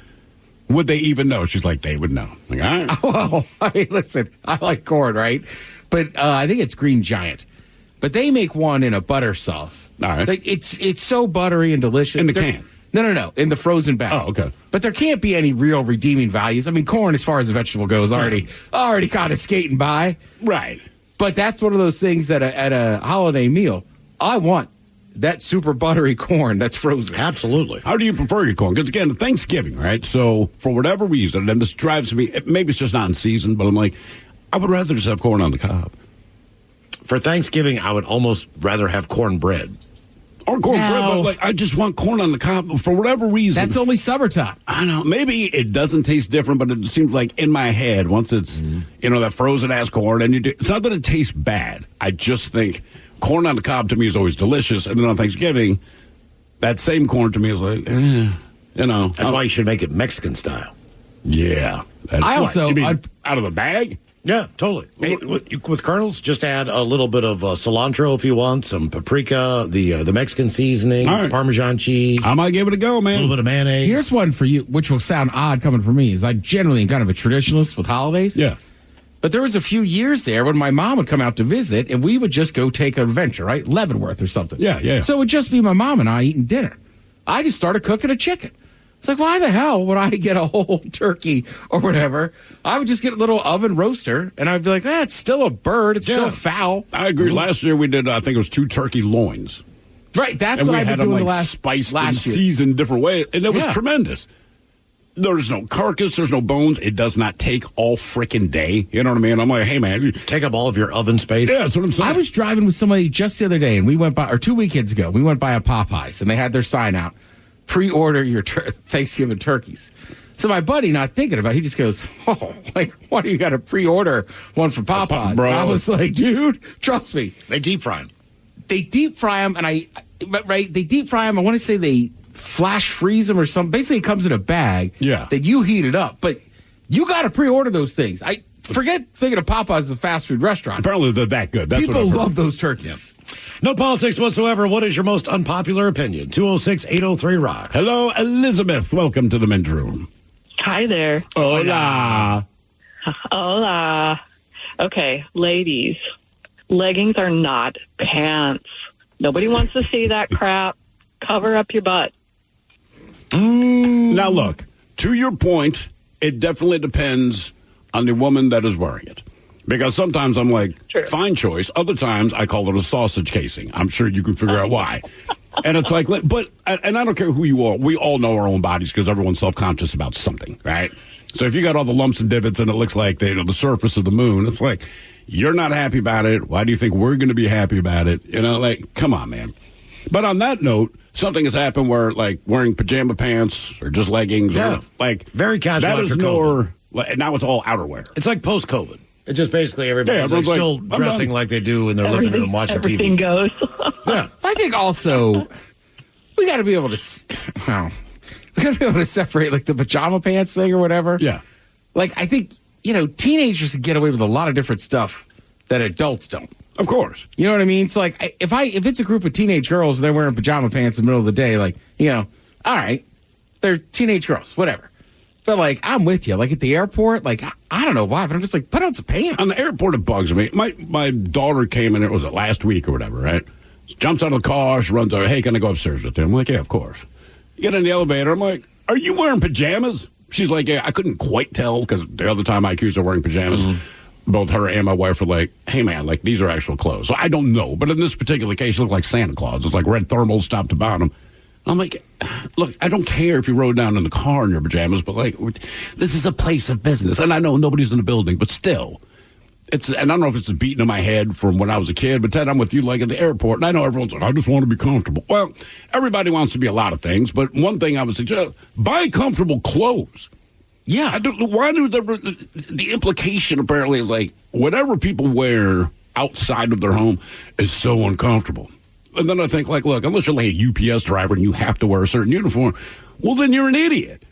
Would they even know? She's like, they would know. I'm like, all right. Well, I mean, listen, I like corn, right? But I think it's Green Giant. But they make one in a butter sauce. All right. Like, it's so buttery and delicious. In the can? No. In the frozen bag. Oh, okay. But there can't be any real redeeming values. I mean, corn, as far as the vegetable goes, already kind of skating by. Right. But that's one of those things at a holiday meal. I want that super buttery corn that's frozen. Absolutely. How do you prefer your corn? Because, again, Thanksgiving, right? So, for whatever reason, and this drives me, maybe it's just not in season, but I'm like, I would rather just have corn on the cob. For Thanksgiving, I would almost rather have cornbread. Or cornbread, but like, I just want corn on the cob for whatever reason. That's only summertime. I know. Maybe it doesn't taste different, but it seems like in my head, once it's, that frozen-ass corn, and it's not that it tastes bad. I just think corn on the cob to me is always delicious. And then on Thanksgiving, that same corn to me is like, you know. That's why you should make it Mexican style. Yeah. You mean out of the bag? Yeah, totally. With kernels, just add a little bit of cilantro if you want, some paprika, the Mexican seasoning, Parmesan cheese. I might give it a go, man. A little bit of mayonnaise. Here's one for you, which will sound odd coming from me, is I generally am kind of a traditionalist with holidays. Yeah. But there was a few years there when my mom would come out to visit, and we would just go take an adventure, right? Leavenworth or something. Yeah. So it would just be my mom and I eating dinner. I just started cooking a chicken. It's like, why the hell would I get a whole turkey or whatever? I would just get a little oven roaster, and I'd be like, it's still a bird. It's still foul. I agree. Last year we did, I think it was 2 turkey loins. Right, that's and what I've been doing the last spiced last and year. seasoned different ways, and it was tremendous. There's no carcass, there's no bones. It does not take all freaking day. You know what I mean? I'm like, hey, man. Take up all of your oven space. Yeah, that's what I'm saying. I was driving with somebody just the other day, and we went by, or 2 weekends ago, we went by a Popeyes, and they had their sign out, pre-order your Thanksgiving turkeys. So my buddy, not thinking about it, he just goes, why do you got to pre-order one from Popeyes? Bro. I was like, dude, trust me. They deep fry them. They deep fry them, and they deep fry them. I want to say they flash freeze them or something. Basically, it comes in a bag that you heat it up. But you got to pre-order those things. I forget thinking of Popeyes as a fast food restaurant. Apparently, they're that good. That's People what I've heard. love those turkeys. No politics whatsoever. What is your most unpopular opinion? 206-803-ROCK. Hello, Elizabeth. Welcome to the men's room. Hi there. Hola. Hola. Okay, ladies, leggings are not pants. Nobody wants to see that crap. Cover up your butt. Now, look, to your point, it definitely depends on the woman that is wearing it. Because sometimes I'm like, fine choice. Other times I call it a sausage casing. I'm sure you can figure out why. And it's like, but I don't care who you are. We all know our own bodies because everyone's self-conscious about something, right? So if you got all the lumps and divots and it looks like the surface of the moon, it's like, you're not happy about it. Why do you think we're going to be happy about it? You know, like, come on, man. But on that note, something has happened where, like, wearing pajama pants or just leggings, or, like, very casual. That is after more. Now it's all outerwear. It's like post-COVID. It's just basically everybody's like still dressing like they do in their living room watching TV. Everything goes. Yeah, I think also we got to be able to. We got to be able to separate like the pajama pants thing or whatever. Yeah, like I think teenagers can get away with a lot of different stuff that adults don't. Of course, you know what I mean. It's like if it's a group of teenage girls and they're wearing pajama pants in the middle of the day, like all right, they're teenage girls, whatever. But, like, I'm with you. Like, at the airport, like, I don't know why, but I'm just like, put on some pants. On the airport, it bugs me. My daughter came in, was it last week or whatever, right? Jumps out of the car, she runs over, hey, can I go upstairs with you? I'm like, yeah, of course. Get in the elevator, I'm like, are you wearing pajamas? She's like, yeah, I couldn't quite tell because the other time I accused her of wearing pajamas, both her and my wife were like, hey, man, like, these are actual clothes. So I don't know. But in this particular case, she looked like Santa Claus. It's like red thermals top to bottom. I'm like, look, I don't care if you rode down in the car in your pajamas, but, like, this is a place of business. And I know nobody's in the building, but still. And I don't know if it's a beating in my head from when I was a kid, but Ted, I'm with you, like, at the airport. And I know everyone's like, I just want to be comfortable. Well, everybody wants to be a lot of things, but one thing I would suggest, buy comfortable clothes. Yeah. Why do the implication apparently is, like, whatever people wear outside of their home is so uncomfortable. And then I think, like, look, unless you're like a UPS driver and you have to wear a certain uniform, well, then you're an idiot.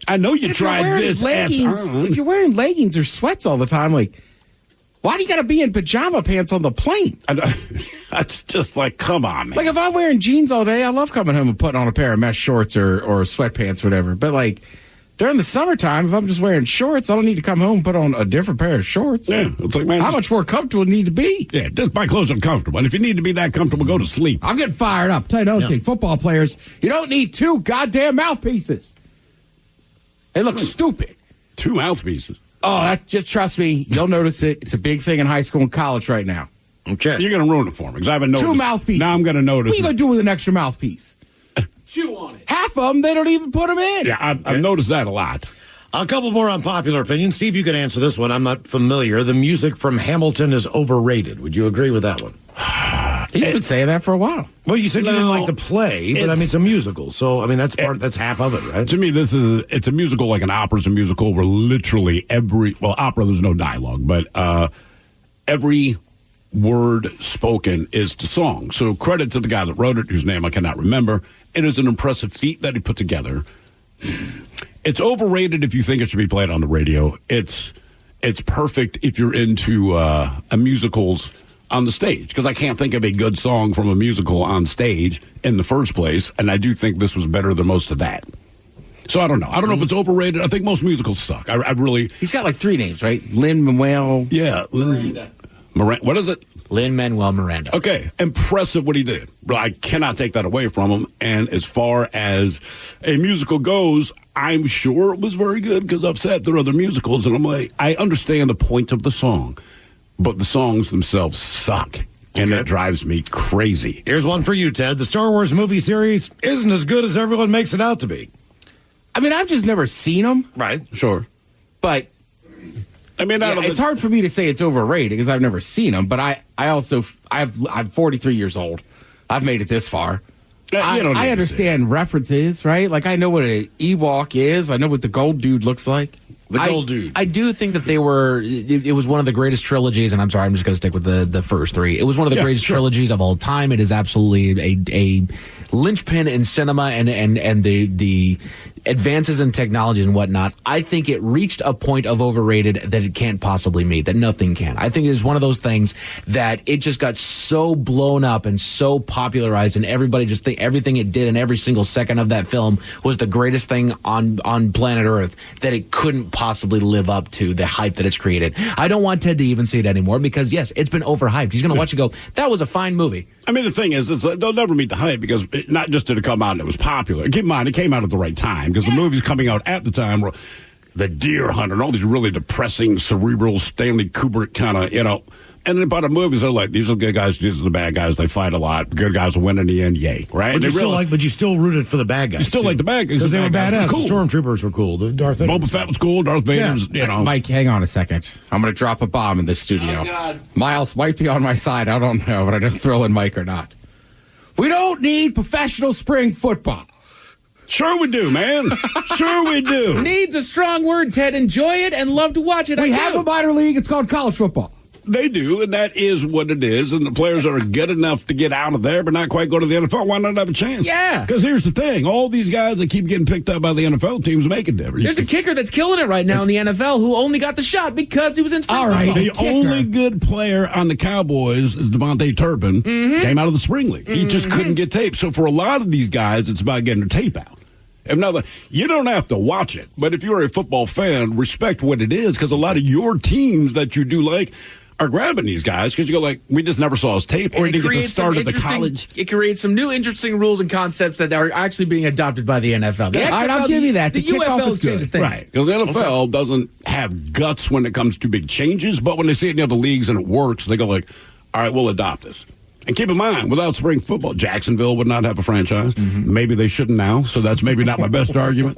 I know you tried this. If you're wearing leggings or sweats all the time, like, why do you got to be in pajama pants on the plane? It's just like, come on, man. Like, if I'm wearing jeans all day, I love coming home and putting on a pair of mesh shorts or sweatpants, whatever. But, like, during the summertime, if I'm just wearing shorts, I don't need to come home and put on a different pair of shorts. Yeah, it's like, man, how much more comfortable do you need to be? Yeah, just buy clothes uncomfortable. And if you need to be that comfortable, go to sleep. I'm getting fired up. Tell you another thing, football players, you don't need 2 goddamn mouthpieces. They look stupid. 2 mouthpieces. Oh, just trust me, you'll notice it. It's a big thing in high school and college right now. Okay. You're going to ruin it for me because I haven't noticed. 2 mouthpieces. Now I'm going to notice. What are you going to do with an extra mouthpiece? Chew on it. Half of them, they don't even put them in. Yeah, I've noticed that a lot. A couple more unpopular opinions. Steve, you can answer this one. I'm not familiar. The music from Hamilton is overrated. Would you agree with that one? He's been saying that for a while. Well, you said you didn't like the play, but I mean, it's a musical. So, I mean, that's half of it, right? To me, it's a musical like an opera's a musical where literally opera, there's no dialogue, but every word spoken is to song. So credit to the guy that wrote it, whose name I cannot remember, It is an impressive feat that he put together. It's overrated if you think it should be played on the radio. It's perfect if you're into musicals on the stage, because I can't think of a good song from a musical on stage in the first place, and I do think this was better than most of that. So I don't know. I don't know if it's overrated. I think most musicals suck. I really... He's got like 3 names, right? Lin-Manuel... Yeah. Miranda. What is it? Lin-Manuel Miranda. Okay. Impressive what he did. I cannot take that away from him. And as far as a musical goes, I'm sure it was very good, because I've sat through other musicals, and I'm like, I understand the point of the song, but the songs themselves suck. And that drives me crazy. Here's one for you, Ted. The Star Wars movie series isn't as good as everyone makes it out to be. I mean, I've just never seen them. Right. Sure. But, I mean, it's hard for me to say it's overrated because I've never seen them. But I'm 43 years old. I've made it this far. I understand references, right? Like, I know what an Ewok is. I know what the gold dude looks like. The gold dude. I do think that it was one of the greatest trilogies, and I'm sorry, I'm just going to stick with the first 3. It was one of the greatest trilogies of all time. It is absolutely a linchpin in cinema and the advances in technology and whatnot. I think it reached a point of overrated that it can't possibly meet, that nothing can. I think it is one of those things that it just got so blown up and so popularized, and everybody just think everything it did in every single second of that film was the greatest thing on planet Earth, that it couldn't possibly live up to the hype that it's created. I don't want Ted to even see it anymore because, yes, it's been overhyped. He's going to watch it and go, that was a fine movie. I mean, the thing is, they'll never meet the hype because not just did it come out and it was popular. Keep in mind, it came out at the right time because the movies coming out at the time were The Deer Hunter and all these really depressing, cerebral, Stanley Kubrick kind of, And then about the movies, they're like, these are the good guys, these are the bad guys. They fight a lot. The good guys will win in the end, yay, right? But you still rooted for the bad guys. You still like the bad guys. Because they were badass. Cool. The stormtroopers were cool. The Darth Vader. Boba Fett was cool. Darth Vader's, Mike, hang on a second. I'm going to drop a bomb in this studio. Oh, God. Miles might be on my side. I don't know, but I don't throw in Mike or not. We don't need professional spring football. Sure we do, man. Sure we do. Needs a strong word, Ted. Enjoy it and love to watch it. We have a minor league. It's called college football. They do, and that is what it is. And the players are good enough to get out of there, but not quite go to the NFL. Why not have a chance? Yeah. Because here's the thing. All these guys that keep getting picked up by the NFL teams make a difference. There's a kicker that's killing it right now in the NFL who only got the shot because he was in spring football. The only good player on the Cowboys is Devontae Turpin. Came out of the spring league. He just couldn't get tape. So for a lot of these guys, it's about getting their tape out. You don't have to watch it, but if you're a football fan, respect what it is, because a lot of your teams that you do like are grabbing these guys because you go like, we just never saw his tape, or he didn't get the start of the college. It creates some new interesting rules and concepts that are actually being adopted by the NFL. All right, I'll give you that. The UFL is changing things. Right, because the NFL doesn't have guts when it comes to big changes, but when they see it in the other leagues and it works, they go like, all right, we'll adopt this. And keep in mind, without spring football, Jacksonville would not have a franchise. Maybe they shouldn't now, so that's maybe not my best argument.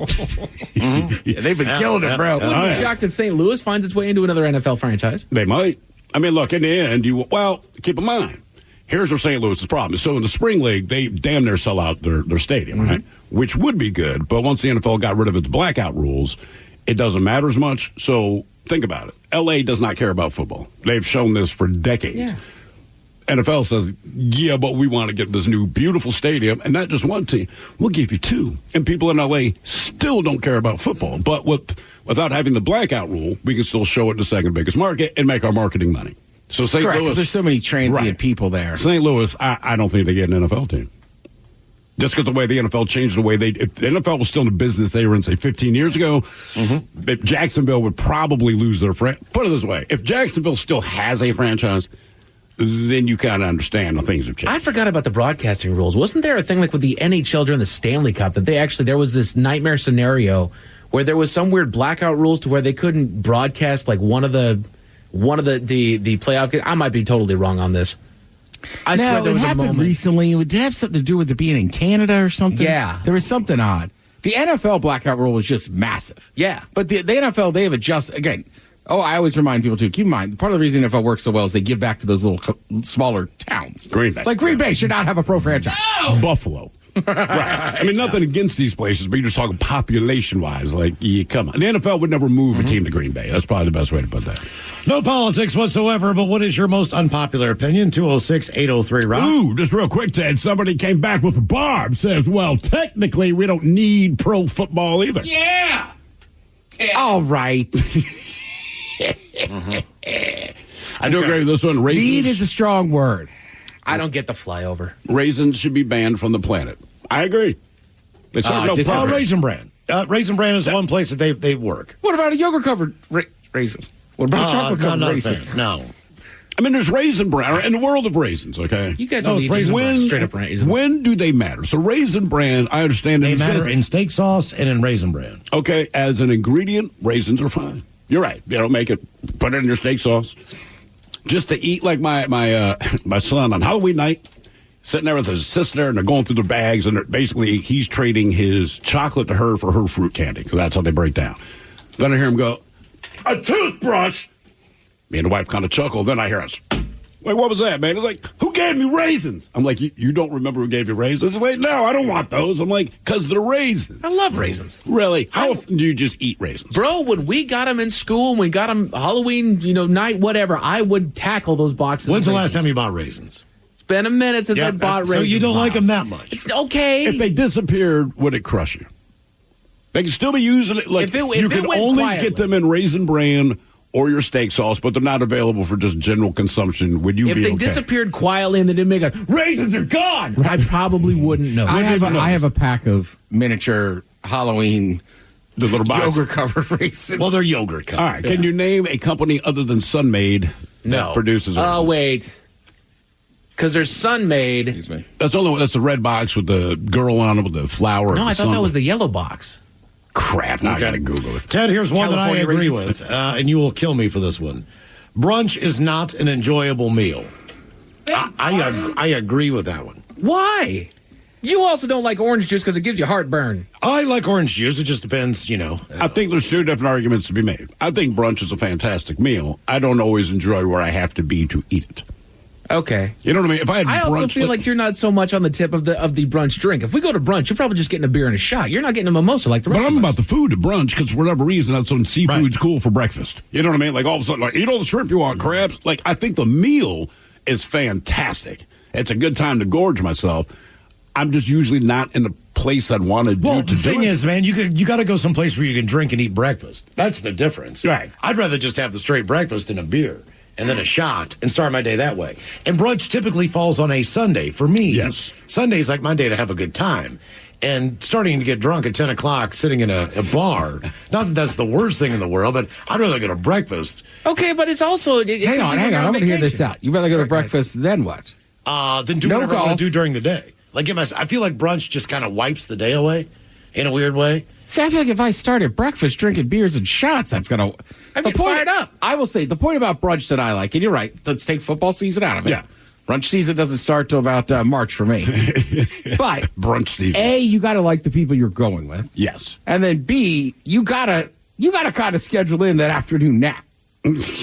Yeah, they've been killing it, bro. Wouldn't be shocked if St. Louis finds its way into another NFL franchise. They might. I mean, look, in the end, keep in mind, here's where St. Louis' problem is. So in the spring league, they damn near sell out their stadium, right? Which would be good, but once the NFL got rid of its blackout rules, it doesn't matter as much. So think about it. L.A. does not care about football. They've shown this for decades. Yeah. NFL says, yeah, but we want to get this new beautiful stadium, and not just one team. We'll give you 2. And people in L.A. still don't care about football. But without having the blackout rule, we can still show it in the second biggest market and make our marketing money. So St. Correct, Louis, because there's so many transient people there. St. Louis, I don't think they get an NFL team. Just because the way the NFL changed the way if the NFL was still in the business they were in, say, 15 years ago, Jacksonville would probably lose their franchise. Put it this way, if Jacksonville still has a franchise, then you kind of understand the things have changed. I forgot about the broadcasting rules. Wasn't there a thing like with the NHL during the Stanley Cup that there was this nightmare scenario where there was some weird blackout rules to where they couldn't broadcast like one of the playoff games? I might be totally wrong on this. I swear there was it happened recently. Did it have something to do with it being in Canada or something? Yeah. There was something odd. The NFL blackout rule was just massive. Yeah. But the NFL, they have adjusted, again. Oh, I always remind people, too. Keep in mind, part of the reason the NFL works so well is they give back to those little smaller towns. Green Bay. Like Green Bay should not have a pro franchise. No! Buffalo. Right. I mean, nothing against these places, but you're just talking population-wise. Like, come on. The NFL would never move a team to Green Bay. That's probably the best way to put that. No politics whatsoever, but what is your most unpopular opinion? 206-803-ROCK. Ooh, just real quick, Ted. Somebody came back with a barb. Says, well, technically, we don't need pro football either. Yeah. All right. I do agree with this one. Raisins. Need is a strong word. I don't get the flyover. Raisins should be banned from the planet. I agree. It's no Raisin Bran. Raisin Bran is one place that they work. What about a yogurt-covered raisin? What about chocolate-covered raisin? No. I mean, there's Raisin Bran in the world of raisins, okay? You guys don't need straight-up raisins. When do they matter? So Raisin Bran, I understand. They matter in steak sauce and in Raisin Bran. Okay, as an ingredient, raisins are fine. You're right. You know, make it, put it in your steak sauce. Just to eat like my son on Halloween night, sitting there with his sister, and they're going through their bags, and basically he's trading his chocolate to her for her fruit candy, because that's how they break down. Then I hear him go, a toothbrush? Me and the wife kind of chuckle. Then I hear us, like, what was that, man? It's like, who gave me raisins? I'm like, you don't remember who gave you raisins? It's like, no, I don't want those. I'm like, because they're raisins. I love raisins. Really? How often do you just eat raisins? Bro, when we got them in school, when we got them Halloween, night, whatever, I would tackle those boxes. When's the last time you bought raisins? It's been a minute since I bought raisins. So you don't like them that much? It's okay. If they disappeared, would it crush you? They can still be using it. Like, you can only get them in Raisin Bran or your steak sauce, but they're not available for just general consumption. Would you be okay? If they disappeared quietly and they didn't make a, raisins are gone, I probably wouldn't know. I have a pack of miniature Halloween the little box. yogurt-covered raisins. Well, they're yogurt covered. All right. Can you name a company other than Sunmade that produces raisins? Oh, wait. Because there's Sunmade. Excuse me. That's the red box with the girl on it with the flower. No, I thought that was the yellow box. Crap. Now I got to Google it. Ted, here's one California that I agree raisins. with, and you will kill me for this one. Brunch is not an enjoyable meal. I agree with that one. Why? You also don't like orange juice because it gives you heartburn. I like orange juice. It just depends, I think there's two different arguments to be made. I think brunch is a fantastic meal. I don't always enjoy where I have to be to eat it. Okay. You know what I mean? If I had I brunch, also feel like you're not so much on the tip of the brunch drink. If we go to brunch, you're probably just getting a beer and a shot. You're not getting a mimosa like the rest But I'm of us. about the food at brunch because for whatever reason, that's when seafood's cool for breakfast. You know what I mean? Like all of a sudden, like eat all the shrimp you want, crabs. Like I think the meal is fantastic. It's a good time to gorge myself. I'm just usually not in the place I'd want to do Well, to the do thing it. is, man, you got to go someplace where you can drink and eat breakfast. That's the difference. Right. I'd rather just have the straight breakfast and a beer and then a shot and start my day that way. And brunch typically falls on a Sunday for me. Yes. Sunday's like my day to have a good time. And starting to get drunk at 10 o'clock sitting in a bar, not that that's the worst thing in the world, but I'd rather go to breakfast. Okay, but it's also... Hang on. I'm going to hear this out. You rather go to breakfast, then what? Then do whatever I want to do during the day. Like, I feel like brunch just kind of wipes the day away in a weird way. See, I feel like if I start at breakfast drinking beers and shots, that's going to... I'd get fired up. I will say, the point about brunch that I like, and you're right, let's take football season out of it. Yeah. Brunch season doesn't start till about March for me. But brunch season. A, you got to like the people you're going with. Yes. And then B, you got to kind of schedule in that afternoon nap.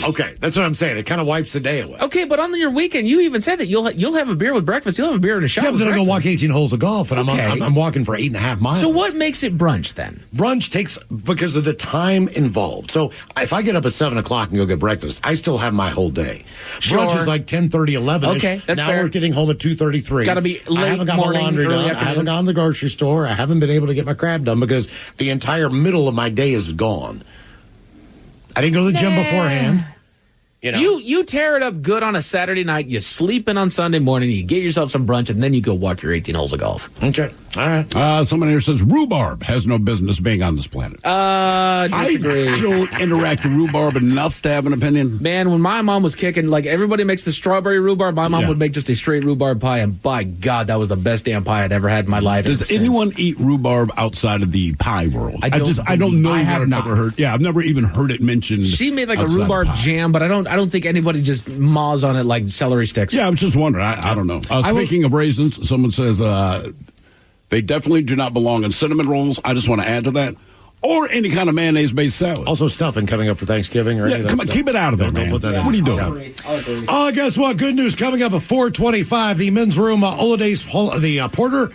Okay, that's what I'm saying. It kind of wipes the day away. Okay, but on your weekend, you even said that you'll have a beer with breakfast. You'll have a beer and a shot. Yeah, but then I go walk 18 holes of golf, and I'm walking for 8.5 miles. So what makes it brunch then? Brunch takes because of the time involved. So if I get up at 7 o'clock and go get breakfast, I still have my whole day. Sure. Brunch is like 10:30, 11. Okay, that's now fair. we're getting home at 2:33. Gotta be late I haven't got morning, my laundry early done. afternoon. I haven't gone to the grocery store. I haven't been able to get my crab done because the entire middle of my day is gone. I didn't go to the gym beforehand. You tear it up good on a Saturday night, you sleep in on Sunday morning, you get yourself some brunch, and then you go walk your 18 holes of golf. Okay. All right. Someone here says rhubarb has no business being on this planet. Disagree. I don't interact with rhubarb enough to have an opinion. Man, when my mom was kicking, like everybody makes the strawberry rhubarb, my mom would make just a straight rhubarb pie, and by God, that was the best damn pie I'd ever had in my life. Does anyone eat rhubarb outside of the pie world? I don't know. I have I've not. never heard. Yeah, I've never even heard it mentioned. She made like a outside of rhubarb pie. jam, but I don't think anybody just maws on it like celery sticks. Yeah, I was just wondering. I don't know. Speaking of raisins, someone says they definitely do not belong in cinnamon rolls. I just want to add to that. Or any kind of mayonnaise-based salad. Also stuffing coming up for Thanksgiving. Or come on, keep it out of it, man. Put that in. What are you doing? Guess what? Good news coming up at 425. The men's room, Holidays, the Porter.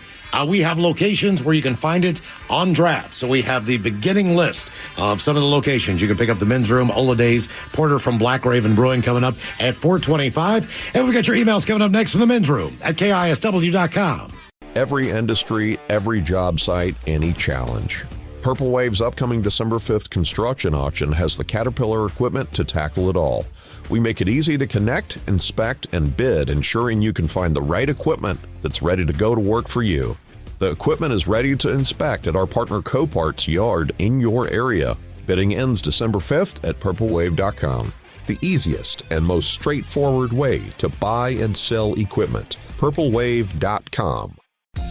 We have locations where you can find it on draft. So we have the beginning list of some of the locations. You can pick up the men's room, Holidays, Porter from Black Raven Brewing coming up at 425. And we've got your emails coming up next from the men's room at KISW.com. Every industry, every job site, any challenge. Purple Wave's upcoming December 5th construction auction has the Caterpillar equipment to tackle it all. We make it easy to connect, inspect, and bid, ensuring you can find the right equipment that's ready to go to work for you. The equipment is ready to inspect at our partner Copart's yard in your area. Bidding ends December 5th at purplewave.com. The easiest and most straightforward way to buy and sell equipment. purplewave.com.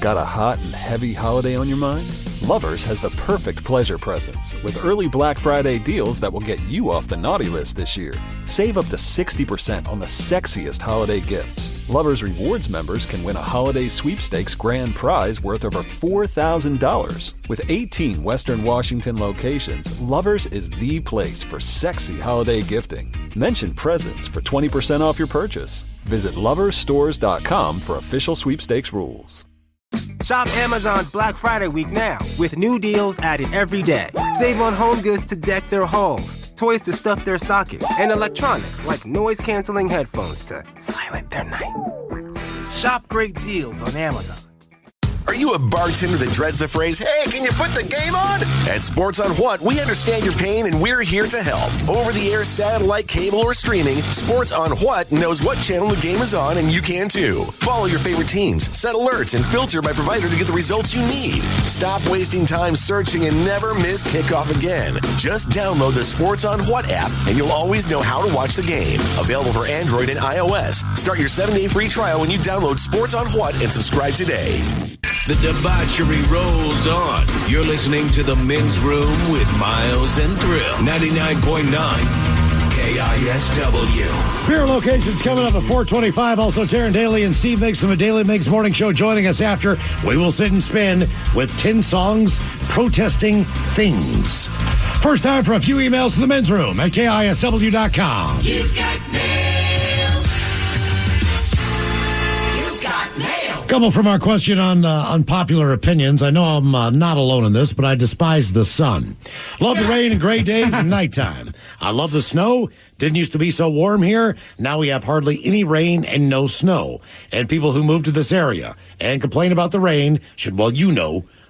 Got a hot and heavy holiday on your mind? Lovers has the perfect pleasure presents with early Black Friday deals that will get you off the naughty list this year. Save up to 60% on the sexiest holiday gifts. Lovers Rewards members can win a holiday sweepstakes grand prize worth over $4,000. With 18 Western Washington locations, Lovers is the place for sexy holiday gifting. Mention presents for 20% off your purchase. Visit loversstores.com for official sweepstakes rules. Shop Amazon's Black Friday week now with new deals added every day. Save on home goods to deck their halls, toys to stuff their stocking, and electronics like noise-canceling headphones to silent their night. Shop great deals on Amazon. Are you a bartender that dreads the phrase, hey, can you put the game on? At Sports on What, we understand your pain and we're here to help. Over-the-air, satellite, cable, or streaming, Sports on What knows what channel the game is on, and you can too. Follow your favorite teams, set alerts, and filter by provider to get the results you need. Stop wasting time searching and never miss kickoff again. Just download the Sports on What app, and you'll always know how to watch the game. Available for Android and iOS. Start your 7-day free trial when you download Sports on What and subscribe today. The debauchery rolls on. You're listening to The Men's Room with Miles and Thrill. 99.9 KISW. Beer locations coming up at 425. Also, Taryn Daly and Steve Miggs from the Daily Miggs Morning Show joining us after. We will sit and spin with 10 songs protesting things. First time for a few emails to the men's room at KISW.com. You've got mail. You've got mail. Couple from our question on unpopular opinions. I know I'm not alone in this, but I despise the sun. Love the rain and gray days and nighttime. I love the snow. Didn't used to be so warm here. Now we have hardly any rain and no snow. And people who move to this area and complain about the rain should, well,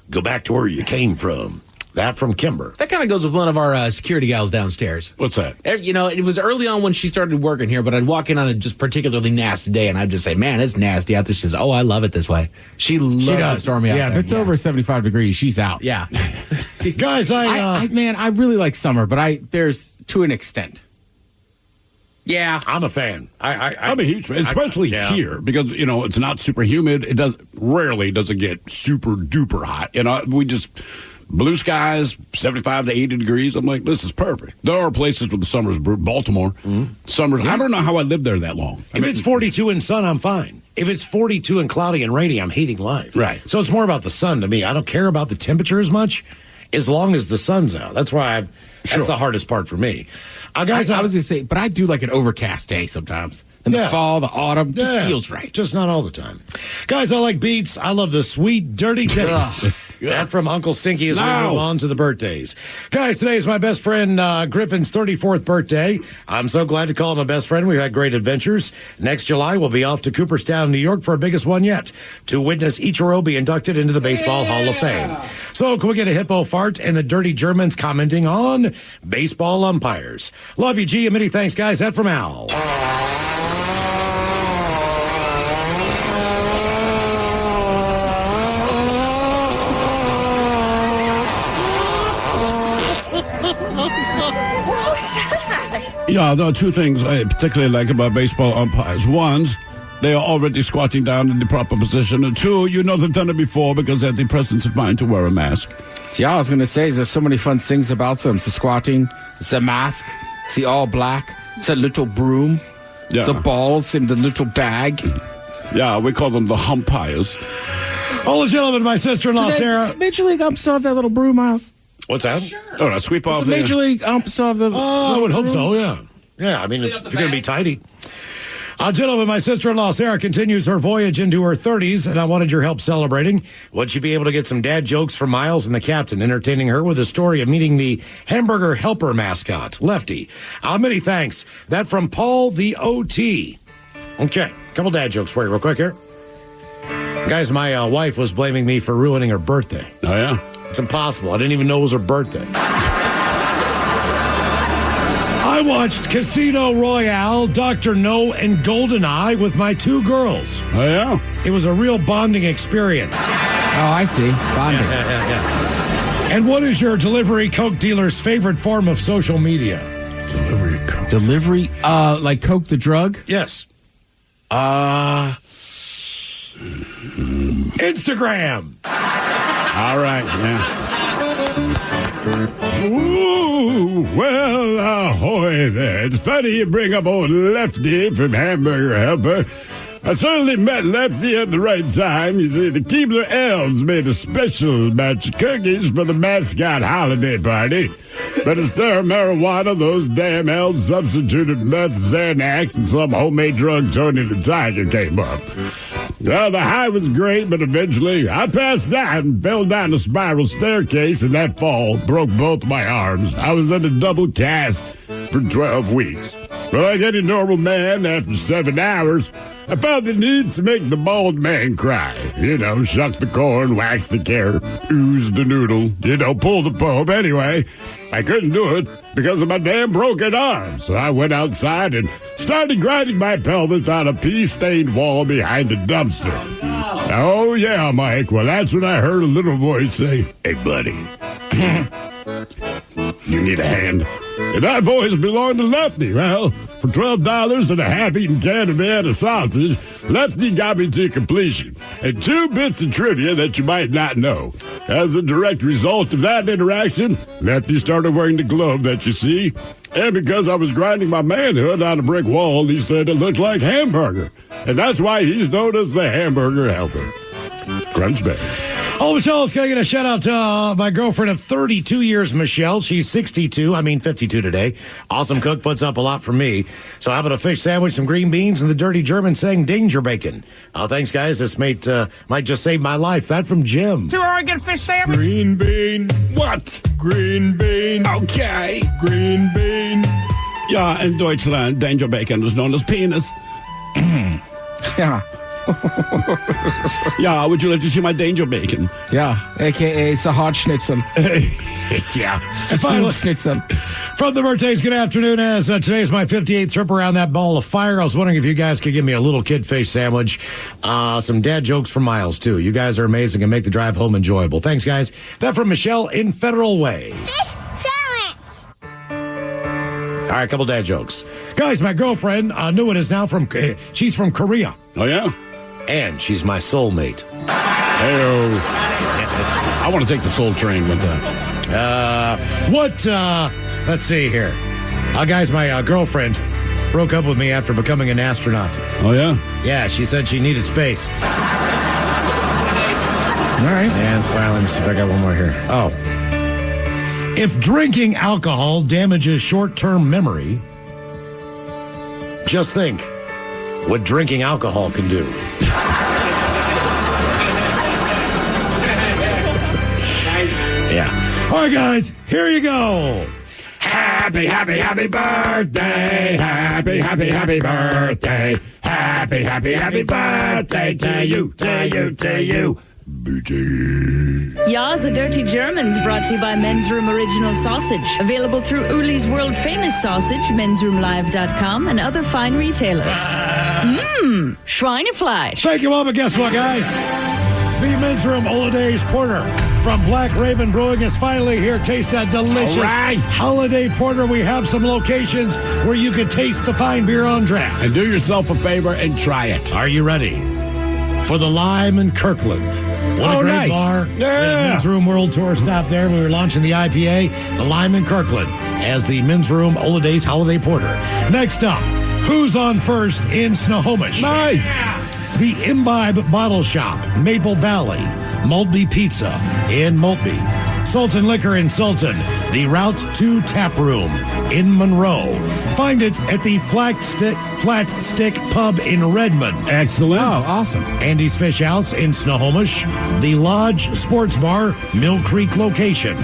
go back to where you came from. That from Kimber. That kind of goes with one of our security gals downstairs. What's that? You know, it was early on when she started working here, but I'd walk in on a just particularly nasty day, and I'd just say, man, it's nasty out there. She says, oh, I love it this way. She loves to storm me out there. If it's over 75 degrees, she's out. Yeah. Guys, I really like summer, but there's to an extent. Yeah. I'm a fan. I'm a huge fan, especially here, because, it's not super humid. Rarely does it get super duper hot. We just... Blue skies, 75 to 80 degrees. I'm like, this is perfect. There are places where the summers, Baltimore, summers. I don't know how I lived there that long. If it's 42 in sun, I'm fine. If it's 42 and cloudy and rainy, I'm hating life. Right. So it's more about the sun to me. I don't care about the temperature as much as long as the sun's out. That's why that's the hardest part for me. Guys, I was going to say, but I do like an overcast day sometimes. In the fall, the autumn, just feels right. Just not all the time. Guys, I like beets. I love the sweet, dirty taste. That from Uncle Stinky as we move on to the birthdays. Guys, today is my best friend Griffin's 34th birthday. I'm so glad to call him a best friend. We've had great adventures. Next July, we'll be off to Cooperstown, New York for our biggest one yet to witness Ichiro be inducted into the Baseball Hall of Fame. So can we get a hippo fart and the dirty Germans commenting on baseball umpires? Love you, G, and many thanks, guys. That from Al. Yeah, there are two things I particularly like about baseball umpires. One, they are already squatting down in the proper position. And two, they've done it before because they have the presence of mind to wear a mask. Yeah, I was going to say, there's so many fun things about them. It's the squatting, it's the mask, it's the all black, it's a little broom, it's the balls in the little bag. Yeah, we call them the humpires. All the gentlemen, my sister-in-law, Sarah. Major League umps still have that little broom house? What's that? Oh, no, sweep off the Major League still have the. Oh, I would hope so, yeah. Yeah, I mean, if you're going to be tidy. Gentlemen, my sister-in-law Sarah continues her voyage into her 30s, and I wanted your help celebrating. Would she be able to get some dad jokes from Miles and the captain, entertaining her with a story of meeting the hamburger helper mascot, Lefty? Many thanks. That from Paul the OT. Okay, couple dad jokes for you real quick here. Guys, my wife was blaming me for ruining her birthday. Oh, yeah? It's impossible. I didn't even know it was her birthday. I watched Casino Royale, Dr. No, and GoldenEye with my 2 girls. Oh, yeah? It was a real bonding experience. Oh, I see. Bonding. Yeah. And what is your delivery Coke dealer's favorite form of social media? Delivery Coke. Delivery? Like Coke the drug? Yes. Instagram. All right, yeah. Ooh, well, ahoy there. It's funny you bring up old Lefty from Hamburger Helper. I certainly met Lefty at the right time. You see, the Keebler Elves made a special batch of cookies for the mascot holiday party. But instead of marijuana, those damn elves substituted meth, Xanax, and some homemade drug Tony the Tiger came up. Well, the high was great, but eventually I passed out and fell down a spiral staircase, and that fall broke both my arms. I was in a double cast for 12 weeks. But like any normal man, after 7 hours, I felt the need to make the bald man cry. You know, shuck the corn, wax the carrot, ooze the noodle, pull the Pope. Anyway, I couldn't do it because of my damn broken arm. So I went outside and started grinding my pelvis on a pea-stained wall behind a dumpster. Oh, yeah, Mike. Well, that's when I heard a little voice say, "Hey, buddy, you need a hand?" And that voice belonged to Lefty. Well, for $12 and a half-eaten can of Vienna sausage, Lefty got me to completion. And 2 bits of trivia that you might not know. As a direct result of that interaction, Lefty started wearing the glove that you see. And because I was grinding my manhood on a brick wall, he said it looked like hamburger. And that's why he's known as the Hamburger Helper. Crunch bags. Oh, Michelle's going to get a shout out to my girlfriend of 32 years, Michelle. She's 52 today. Awesome cook, puts up a lot for me. So how about a fish sandwich, some green beans, and the dirty German saying danger bacon. Thanks, guys. This might just save my life. That from Jim. 2 Oregon fish sandwich. Green bean. What? Green bean. Okay. Green bean. Yeah, in Deutschland, danger bacon is known as penis. Yeah. Yeah, would you like to see my danger bacon? Yeah, a.k.a. Sahat-Schnitzel. Yeah. Schnitzel. From the birthdays, good afternoon. As today's my 58th trip around that ball of fire, I was wondering if you guys could give me a little kid fish sandwich. Some dad jokes from Miles, too. You guys are amazing and make the drive home enjoyable. Thanks, guys. That from Michelle in Federal Way. Fish sandwich. All right, a couple dad jokes. Guys, my girlfriend, new one is now she's from Korea. Oh, yeah? And she's my soulmate. Hey-o. I want to take the soul train one time. Let's see here. Guys, my girlfriend broke up with me after becoming an astronaut. Oh, yeah? Yeah, she said she needed space. All right. And finally, let me see if I got one more here. Oh. If drinking alcohol damages short-term memory, just think what drinking alcohol can do. Yeah. All right, guys, here you go. Happy, happy, happy birthday. Happy, happy, happy birthday. Happy, happy, happy birthday to you, to you, to you. Ja, the Dirty Germans, brought to you by Men's Room Original Sausage. Available through Uli's World Famous Sausage, mensroomlive.com, and other fine retailers. Mmm, Schweinefleisch. Thank you, Mama. Guess what, guys? The Men's Room Holidays Porter from Black Raven Brewing is finally here. Taste that delicious holiday porter. We have some locations where you can taste the fine beer on draft. And do yourself a favor and try it. Are you ready for the Lime in Kirkland? What a great bar. Yeah. Men's Room World Tour stopped there. We were launching the IPA, the Lime in Kirkland, as the Men's Room Holidays Holiday Porter. Next up, who's on first in Snohomish? Nice. The Imbibe Bottle Shop, Maple Valley, Maltby Pizza in Maltby. Sultan Liquor in Sultan, the Route 2 Tap Room in Monroe. Find it at the Flat Stick Pub in Redmond. Excellent. Oh, awesome. Andy's Fish House in Snohomish, the Lodge Sports Bar, Mill Creek location,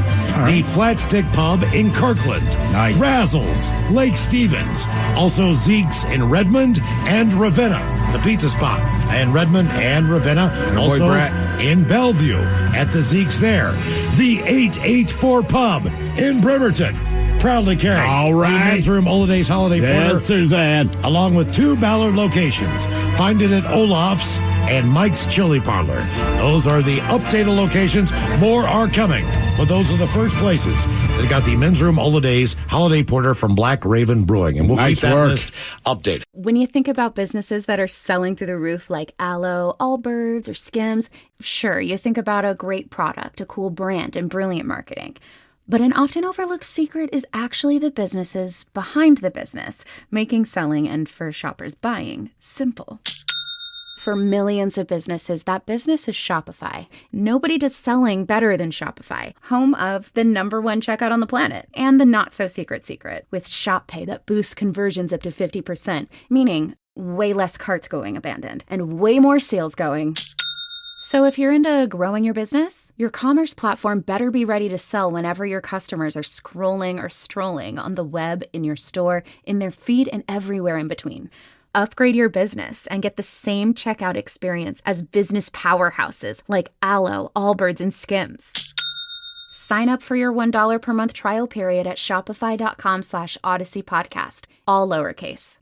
the Flat Stick Pub in Kirkland, Nice. Razzles, Lake Stevens, also Zeke's in Redmond and Ravenna, the pizza spot in Redmond and Ravenna, also in Bellevue at the Zeke's there, the 884 Pub in Bremerton. Proudly carrying All right. the Men's Room Holidays Holiday Porter, Yes, Suzanne. along with 2 Ballard locations. Find it at Olaf's and Mike's Chili Parlor. Those are the updated locations. More are coming, but those are the first places that got the Men's Room Holidays Holiday Porter from Black Raven Brewing, and we'll Nice keep that work. list updated. When you think about businesses that are selling through the roof like Aloe, Allbirds, or Skims, sure, you think about a great product, a cool brand, and brilliant marketing. But an often overlooked secret is actually the businesses behind the business, making selling and for shoppers buying simple. For millions of businesses, that business is Shopify. Nobody does selling better than Shopify, home of the #1 checkout on the planet and the not-so-secret secret with Shop Pay that boosts conversions up to 50%, meaning way less carts going abandoned and way more sales going. So if you're into growing your business, your commerce platform better be ready to sell whenever your customers are scrolling or strolling on the web, in your store, in their feed, and everywhere in between. Upgrade your business and get the same checkout experience as business powerhouses like Aloe, Allbirds, and Skims. Sign up for your $1 per month trial period at shopify.com/Odyssey Podcast, all lowercase.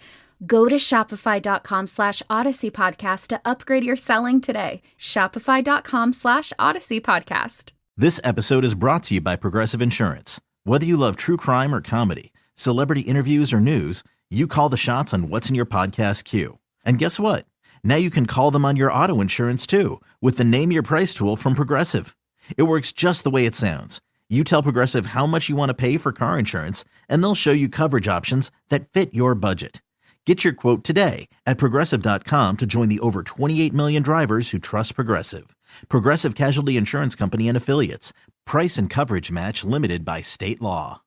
Go to shopify.com/Odyssey Podcast to upgrade your selling today. Shopify.com/Odyssey Podcast. This episode is brought to you by Progressive Insurance. Whether you love true crime or comedy, celebrity interviews or news, you call the shots on what's in your podcast queue. And guess what? Now you can call them on your auto insurance too with the Name Your Price tool from Progressive. It works just the way it sounds. You tell Progressive how much you want to pay for car insurance, and they'll show you coverage options that fit your budget. Get your quote today at Progressive.com to join the over 28 million drivers who trust Progressive. Progressive Casualty Insurance Company and Affiliates. Price and coverage match limited by state law.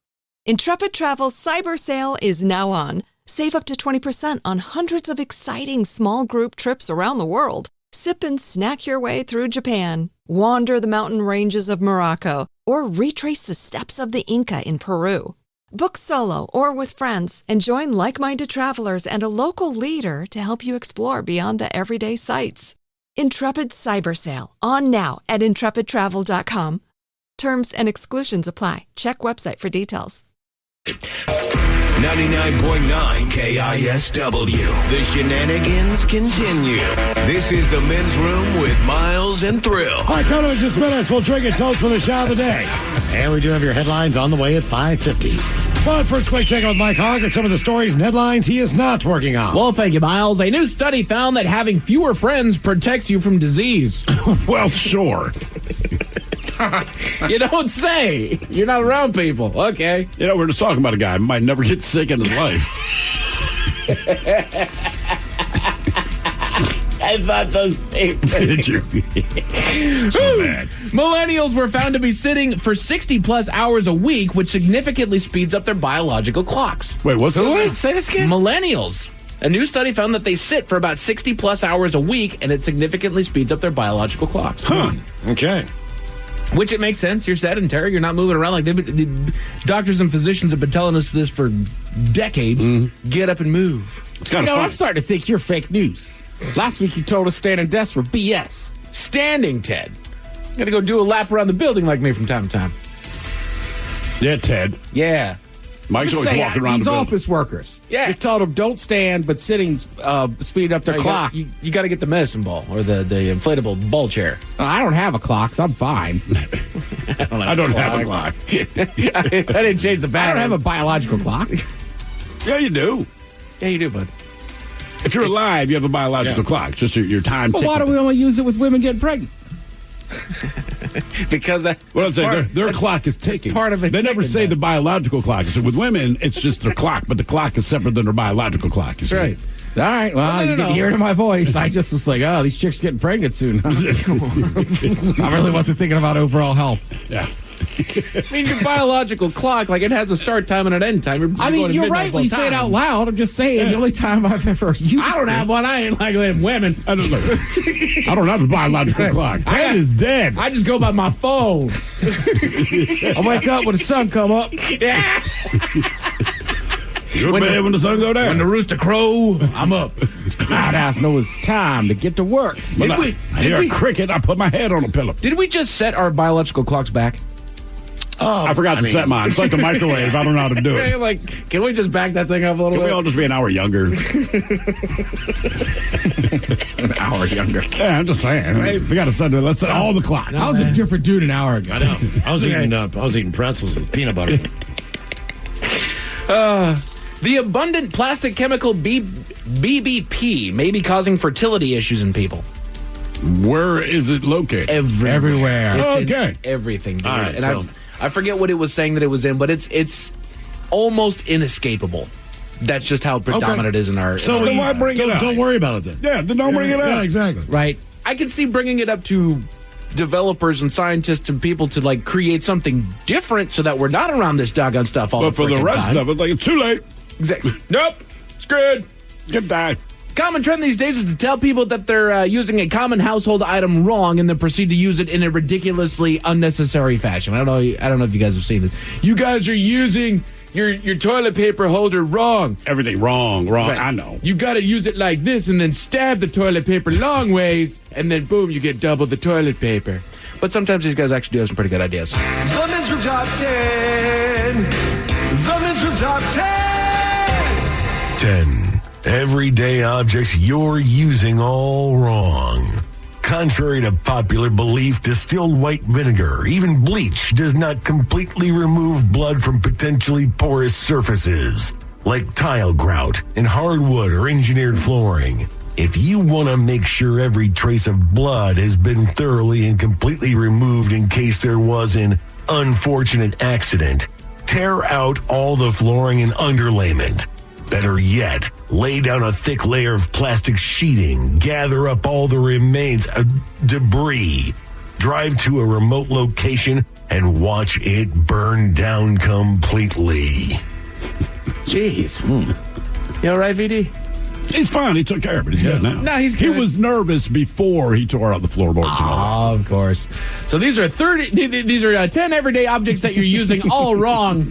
Intrepid Travel's Cyber Sale is now on. Save up to 20% on hundreds of exciting small group trips around the world. Sip and snack your way through Japan. Wander the mountain ranges of Morocco. Or retrace the steps of the Inca in Peru. Book solo or with friends and join like-minded travelers and a local leader to help you explore beyond the everyday sights. Intrepid Cyber Sale, on now at intrepidtravel.com. Terms and exclusions apply. Check website for details. 99.9 KISW. The shenanigans continue. This is the Men's Room with Miles and Thrill. All right, coming up in just minutes, we'll drink a toast for the shot of the day. And we do have your headlines on the way at 5:50. But first, quick check with Mike Hogg and some of the stories and headlines he is not working on. Well, thank you, Miles. A new study found that having fewer friends protects you from disease. Well, sure. You don't say. You're not around people. Okay. You know, we're just talking about a guy who might never get sick in his life. I thought the same thing. Did you? So bad. Millennials were found to be sitting for 60-plus hours a week, which significantly speeds up their biological clocks. Wait, what's that? Say this again? Millennials. A new study found that they sit for about 60-plus hours a week, and it significantly speeds up their biological clocks. Huh. Okay. Which it makes sense. You're sedentary. You're not moving around like the doctors and physicians have been telling us this for decades. Mm-hmm. Get up and move. It's kind of fun. I'm starting to think you're fake news. Last week you told us standing desks were BS. Standing, Ted. Got to go do a lap around the building like me from time to time. Yeah, Ted. Yeah. Mike's always walking around these the building. office workers. Yeah. You told them don't stand, but sitting speed up their clock. You got to get the medicine ball or the inflatable ball chair. I don't have a clock, so I'm fine. I don't have a clock. I didn't change the I battery. don't have a biological clock. Yeah, you do. Yeah, you do, bud. If you're alive, you have a biological clock. It's just your time But ticking. why do we only use it with women getting pregnant? Because Well, I'm saying their clock is ticking. Part of it. They never say the biological clock. So with women, it's just their clock, but the clock is separate than their biological clock. You see? Right. All right, well, you can hear it in my voice. I just was like, oh, these chicks getting pregnant soon. I really wasn't thinking about overall health. Yeah. I mean, your biological clock, like, it has a start time and an end time. You're right when you say it out loud. I'm just saying, the only time I've ever used I don't have one. I ain't like them women. I don't know. I don't have a biological clock. Ted is dead. I just go by my phone. I wake up when the sun come up. Yeah. You're bad when the sun go down. When the rooster crow, I'm up. Outhouse knows it's time to get to work. I hear a cricket, I put my head on a pillow. Did we just set our biological clocks back? I forgot to set mine. It's like the microwave. I don't know how to do it. Like, can we just back that thing up a little bit? Can we all just be an hour younger? An hour younger. Yeah, I'm just saying. Right? We got to set. Let's set all the clocks. I was a different dude an hour ago. I know. I was eating pretzels with peanut butter. The abundant plastic chemical BBP may be causing fertility issues in people. Where is it located? Everywhere. It's okay. in everything, dude. All right, and so- I forget what it was saying that it was in, but it's almost inescapable. That's just how predominant it is in our. So then why bring it up? Don't worry about it then. Yeah, then don't bring it up. Yeah, exactly. Right. I can see bringing it up to developers and scientists and people to like create something different so that we're not around this doggone stuff all the But for the freaking rest time. of it, like, it's too late. Exactly. Nope. Screwed. Get that. Common trend these days is to tell people that they're using a common household item wrong and then proceed to use it in a ridiculously unnecessary fashion. I don't know if you guys have seen this. You guys are using your toilet paper holder wrong. Everything wrong. Right. I know. You got to use it like this and then stab the toilet paper long ways and then boom, you get double the toilet paper. But sometimes these guys actually do have some pretty good ideas. The Men's Room Top 10. The Men's Room Top 10. 10 everyday objects you're using all wrong. Contrary to popular belief, distilled white vinegar, even bleach, does not completely remove blood from potentially porous surfaces, like tile grout and hardwood or engineered flooring. If you want to make sure every trace of blood has been thoroughly and completely removed in case there was an unfortunate accident, tear out all the flooring and underlayment. Better yet, lay down a thick layer of plastic sheeting, gather up all the remains of debris, drive to a remote location, and watch it burn down completely. Jeez. You all right, VD? He's fine. He took care of it. He's good now. No, he's He good. was nervous before he tore out the floorboards and all that. Of course. So these are 10 everyday objects that you're using all wrong.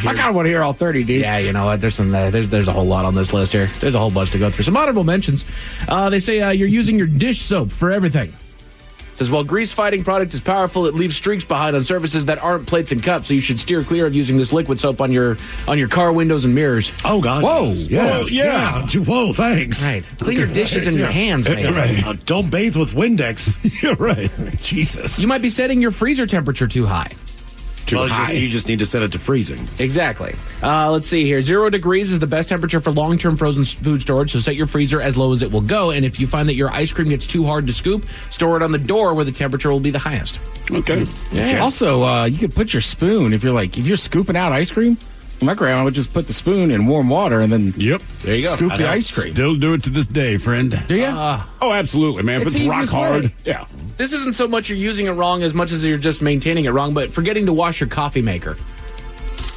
I kind of want to hear all 30, dude. Yeah, you know what? There's some. There's a whole lot on this list here. There's a whole bunch to go through. Some honorable mentions. They say you're using your dish soap for everything. Says while grease fighting product is powerful, it leaves streaks behind on surfaces that aren't plates and cups. So you should steer clear of using this liquid soap on your car windows and mirrors. Oh God! Whoa! Yes. Yeah. Whoa! Thanks. Right. Clean your dishes in your hands, man. Right. Don't bathe with Windex. You're right. Jesus. You might be setting your freezer temperature too high. You just need to set it to freezing. Exactly. Let's see here. 0 degrees is the best temperature for long-term frozen food storage, so set your freezer as low as it will go. And if you find that your ice cream gets too hard to scoop, store it on the door where the temperature will be the highest. Okay. Yeah. Also, you could put your spoon if you're scooping out ice cream. My grandma would just put the spoon in warm water and then there you go. Scoop the ice cream. Still do it to this day, friend. Do you? Oh, absolutely, man. If It's it's the rock easiest hard, way. yeah. This isn't so much you're using it wrong as much as you're just maintaining it wrong, but forgetting to wash your coffee maker.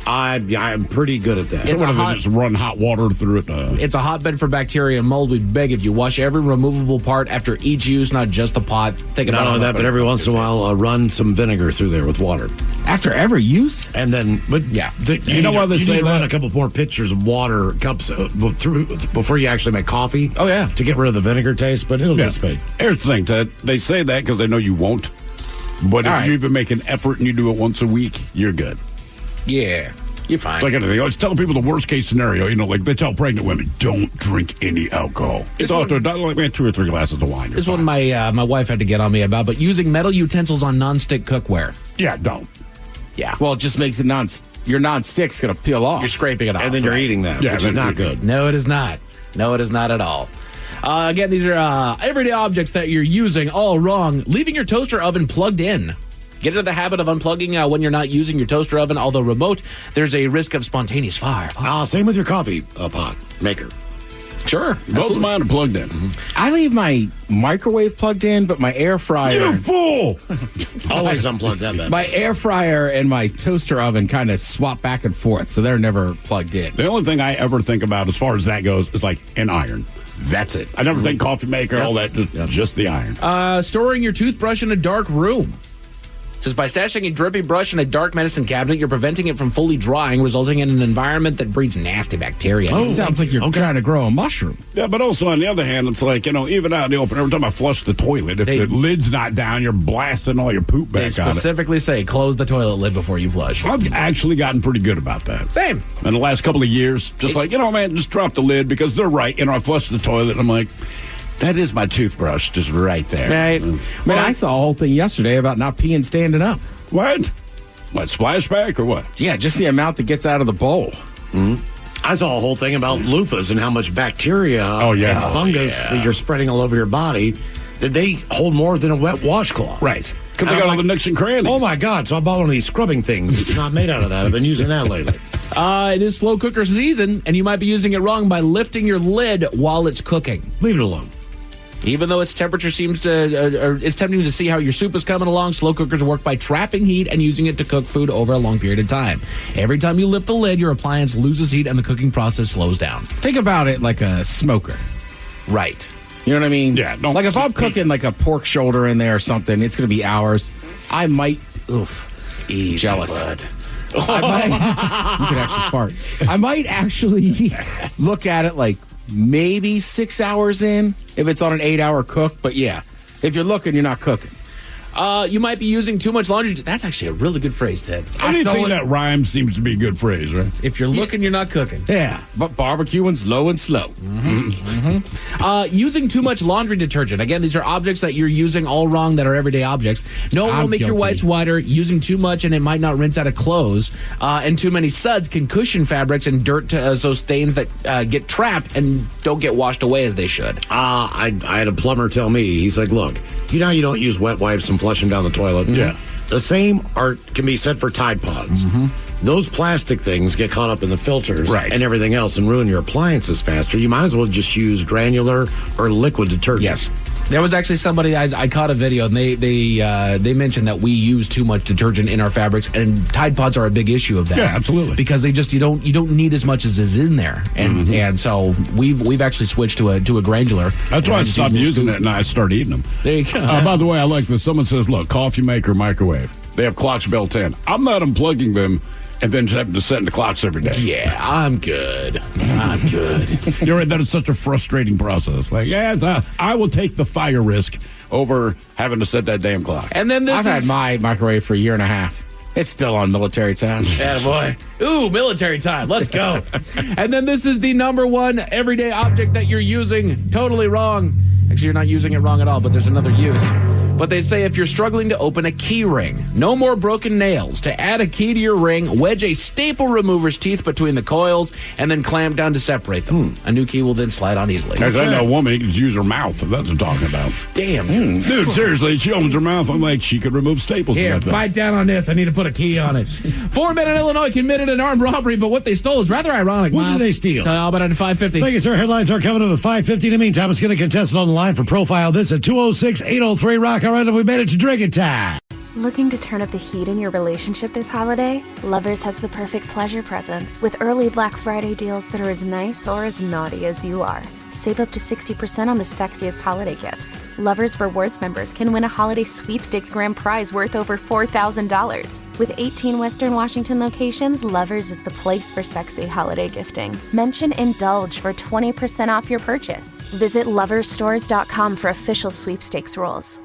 I'm pretty good at that. It's So a what, hot- they just run hot water through it. It's a hotbed for bacteria and mold. We beg of you, wash every removable part after each use, not just the pot. Think Not about only that, but every once in a while, run some vinegar through there with water. After every use? And then, yeah. You know why they you say need to run that? a couple more pitchers of water cups through before you actually make coffee. Oh yeah, to get rid of the vinegar taste, but it'll Yeah. dissipate. Here's the thing, Ted. They say that because they know you won't. But if you even make an effort and you do it once a week, you're good. Yeah. You're fine. Like anything, I always tell people the worst case scenario. You know, like they tell pregnant women, don't drink any alcohol. It's all like man, 2 or 3 glasses of wine. This is what my wife had to get on me about, but using metal utensils on nonstick cookware. Yeah, don't. Yeah. Well, it just makes it your nonstick's going to peel off. You're scraping it off. And then you're eating that, which is not good. No, it is not. No, it is not at all. Again, these are everyday objects that you're using all wrong. Leaving your toaster oven plugged in. Get into the habit of unplugging when you're not using your toaster oven. Although remote, there's a risk of spontaneous fire. Same with your coffee pot maker. Sure. Both of mine are plugged in. I leave my microwave plugged in, but my air fryer. You fool! Always unplug that bad. My air fryer and my toaster oven kind of swap back and forth, so they're never plugged in. The only thing I ever think about as far as that goes is like an iron. That's it. I never think coffee maker, all that, just the iron. Storing your toothbrush in a dark room. It says by stashing a drippy brush in a dark medicine cabinet, you're preventing it from fully drying, resulting in an environment that breeds nasty bacteria. Oh, sounds like you're trying to grow a mushroom. Yeah, but also on the other hand, it's like, even out in the open, every time I flush the toilet, if the lid's not down, you're blasting all your poop back They on it. specifically say close the toilet lid before you flush. I've actually gotten pretty good about that. Same. In the last couple of years, just like, man, just drop the lid because they're right. I flush the toilet and I'm like, that is my toothbrush just right there. Right. Man, I saw a whole thing yesterday about not peeing standing up. What? What, splashback or what? Yeah, just the amount that gets out of the bowl. Mm-hmm. I saw a whole thing about loofahs and how much bacteria and fungus that you're spreading all over your body, that they hold more than a wet washcloth. Right. Because they got all the nooks and crannies. Oh, my God. So I bought one of these scrubbing things. It's not made out of that. I've been using that lately. It is slow cooker season, and you might be using it wrong by lifting your lid while it's cooking. Leave it alone. Even though its temperature seems to, it's tempting to see how your soup is coming along, slow cookers work by trapping heat and using it to cook food over a long period of time. Every time you lift the lid, your appliance loses heat and the cooking process slows down. Think about it like a smoker. Right. You know what I mean? Yeah. Like if I'm cooking like a pork shoulder in there or something, it's going to be hours. I might, Easy, jealous. Bud. I might, you could actually fart. I might actually look at it like maybe 6 hours in if it's on an 8-hour cook. But yeah, if you're looking, you're not cooking. You might be using too much laundry. That's actually a really good phrase, Ted. Anything that rhymes seems to be a good phrase, right? If you're looking, you're not cooking. Yeah, but barbecuing's low and slow. Using too much laundry detergent. Again, these are objects that you're using all wrong that are everyday objects. No, it will make your whites whiter. Using too much and it might not rinse out of clothes. And too many suds can cushion fabrics and dirt so stains that get trapped and don't get washed away as they should. I had a plumber tell me, he's like, look, you know how you don't use wet wipes and flush them down the toilet? Yeah. The same can be said for Tide Pods. Those plastic things get caught up in the filters and everything else and ruin your appliances faster. You might as well just use granular or liquid detergent. Yes. There was actually somebody I caught a video and they mentioned that we use too much detergent in our fabrics, and Tide Pods are a big issue of that. Yeah, absolutely. Because they just you don't need as much as is in there, and so we've actually switched to a granular. That's why I stopped using it and I started eating them. There you go. By the way, I like this. Someone says, "Look, coffee maker, microwave. They have clocks built in. I'm not unplugging them." And then just having to set the clocks every day. Yeah, I'm good. I'm good. You're right. That is such a frustrating process. Like, yes, I will take the fire risk over having to set that damn clock. And then I've had my microwave for a year and a half. It's still on military time. Attaboy. Ooh, military time. Let's go. And then this is the number one everyday object that you're using totally wrong. Actually, you're not using it wrong at all, but there's another use. But they say if you're struggling to open a key ring, no more broken nails. To add a key to your ring, wedge a staple remover's teeth between the coils and then clamp down to separate them. A new key will then slide on easily. As I know a woman, you can just use her mouth, if that's what I'm talking about. Damn. Dude, seriously, she opens her mouth. I'm like, she could remove staples. Here, bite down on this. I need to put a key on it. 4 men in Illinois committed an armed robbery, but what they stole is rather ironic. What did they steal? Tell you all about it at 5:50. Thank you, sir. Headlines are coming up at 5:50. In the meantime, let's get a contestant on the line for Profile This at 206-803-ROCK. All right, have we made it to drinking time? Looking to turn up the heat in your relationship this holiday? Lovers has the perfect pleasure presents with early Black Friday deals that are as nice or as naughty as you are. Save up to 60% on the sexiest holiday gifts. Lovers Rewards members can win a holiday sweepstakes grand prize worth over $4,000. With 18 Western Washington locations, Lovers is the place for sexy holiday gifting. Mention Indulge for 20% off your purchase. Visit loversstores.com for official sweepstakes rules.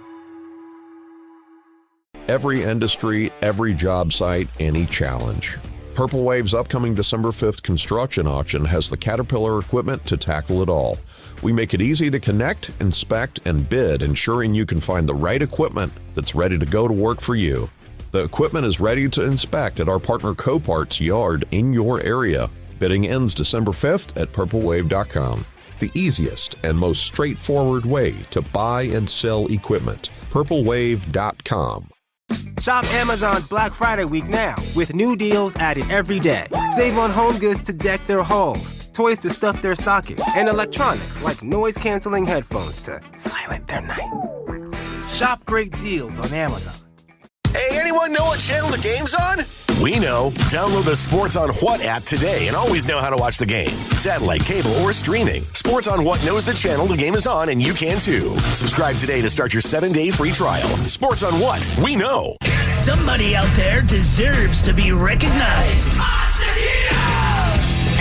Every industry, every job site, any challenge. Purple Wave's upcoming December 5th construction auction has the Caterpillar equipment to tackle it all. We make it easy to connect, inspect, and bid, ensuring you can find the right equipment that's ready to go to work for you. The equipment is ready to inspect at our partner Copart's yard in your area. Bidding ends December 5th at purplewave.com. The easiest and most straightforward way to buy and sell equipment. purplewave.com. Shop Amazon's Black Friday week now with new deals added every day. Save on home goods to deck their halls, toys to stuff their stockings, and electronics like noise-canceling headphones to silent their night. Shop great deals on Amazon. Hey, anyone know what channel the game's on? We know. Download the Sports on What app today and always know how to watch the game. Satellite, cable, or streaming. Sports on What knows the channel the game is on, and you can too. Subscribe today to start your 7-day free trial. Sports on What? We know. Somebody out there deserves to be recognized.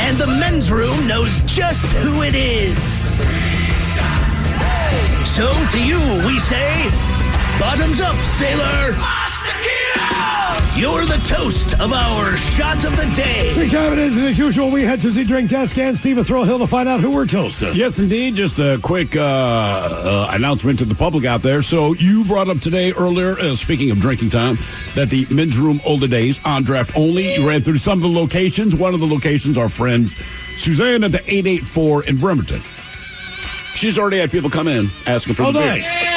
And the men's room knows just who it is. So to you, we say, bottoms up, sailor. You're the toast of our shot of the day. Big time it is, and as usual, we head to the drink desk and Steve Throwhill to find out who we're toasting. Yes, indeed. Just a quick announcement to the public out there. So you brought up today earlier, speaking of drinking time, that the men's room older days on draft only. You ran through some of the locations. One of the locations, our friend Suzanne at the 884 in Bremerton. She's already had people come in asking for the nice. beers.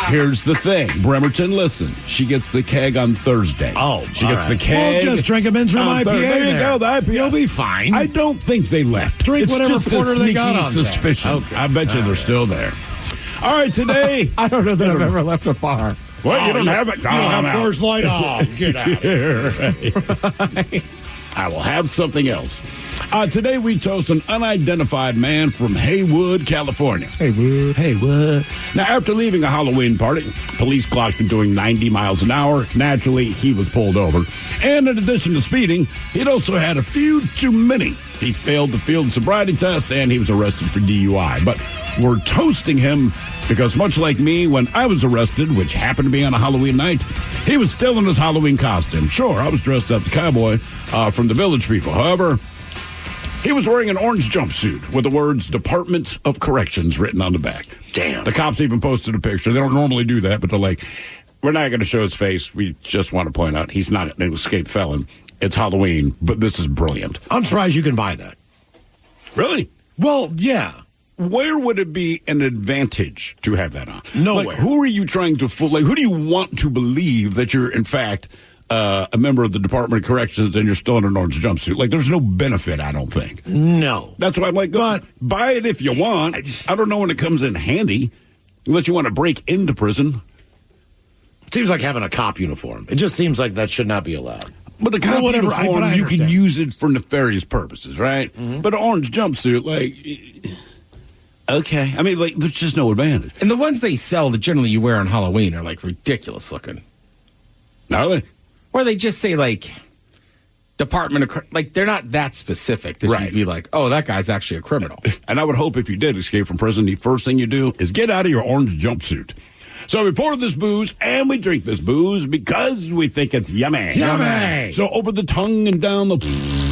Here's the thing. Bremerton, listen. She gets the keg on Thursday. Oh, she gets the keg. Well, just drink a men's room IPA. There you go, the IPA. You'll be fine. I don't think they left. Drink it's whatever just porter they got on suspicion. Okay. I bet you they're still there. All right, today. I don't know that I've ever left a bar. What? You don't have it? You don't have Coors Light? Oh, get out of here. Right. I will have something else. Today we toast an unidentified man from Haywood, California. Haywood. Now, after leaving a Halloween party, police clocked him doing 90 miles an hour. Naturally, he was pulled over. And in addition to speeding, he'd also had a few too many. He failed the field sobriety test, and he was arrested for DUI. But we're toasting him because much like me, when I was arrested, which happened to be on a Halloween night, he was still in his Halloween costume. Sure, I was dressed as the cowboy from the Village People. However, he was wearing an orange jumpsuit with the words Department of Corrections written on the back. Damn. The cops even posted a picture. They don't normally do that, but they're like, we're not going to show his face. We just want to point out he's not an escaped felon. It's Halloween, but this is brilliant. I'm surprised you can buy that. Really? Well, yeah. Where would it be an advantage to have that on? Nowhere. Like, who are you trying to fool? Like, who do you want to believe that you're, in fact, a member of the Department of Corrections and you're still in an orange jumpsuit? Like, there's no benefit, I don't think. No. That's why I'm like, but buy it if you want. I don't know when it comes in handy, unless you want to break into prison. It seems like having a cop uniform. It just seems like that should not be allowed. But the cop uniform, you can use it for nefarious purposes, right? Mm-hmm. But an orange jumpsuit, like, okay. I mean, like, there's just no advantage. And the ones they sell that generally you wear on Halloween are, like, ridiculous looking. Are they? Or they just say, like, Department of... Like, they're not that specific that Right. you'd be like, oh, that guy's actually a criminal. And I would hope if you did escape from prison, the first thing you do is get out of your orange jumpsuit. So we pour this booze and we drink this booze because we think it's yummy. Yummy. So over the tongue and down the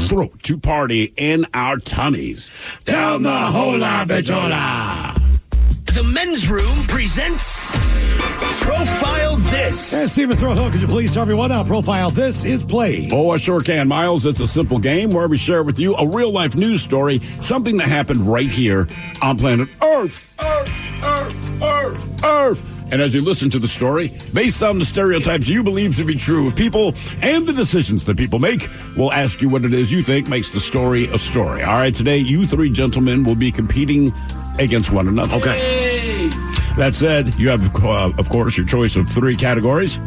throat to party in our tummies. Down the hola bichola. The men's room presents Profile This. And Stephen Throwhill, could you please tell everyone how Profile This is played? Oh, I sure can, Miles. It's a simple game where we share with you a real-life news story, something that happened right here on planet Earth. Earth. And as you listen to the story, based on the stereotypes you believe to be true of people and the decisions that people make, we'll ask you what it is you think makes the story a story. All right, today you three gentlemen will be competing against one another. Okay. That said, you have, of course, your choice of three categories.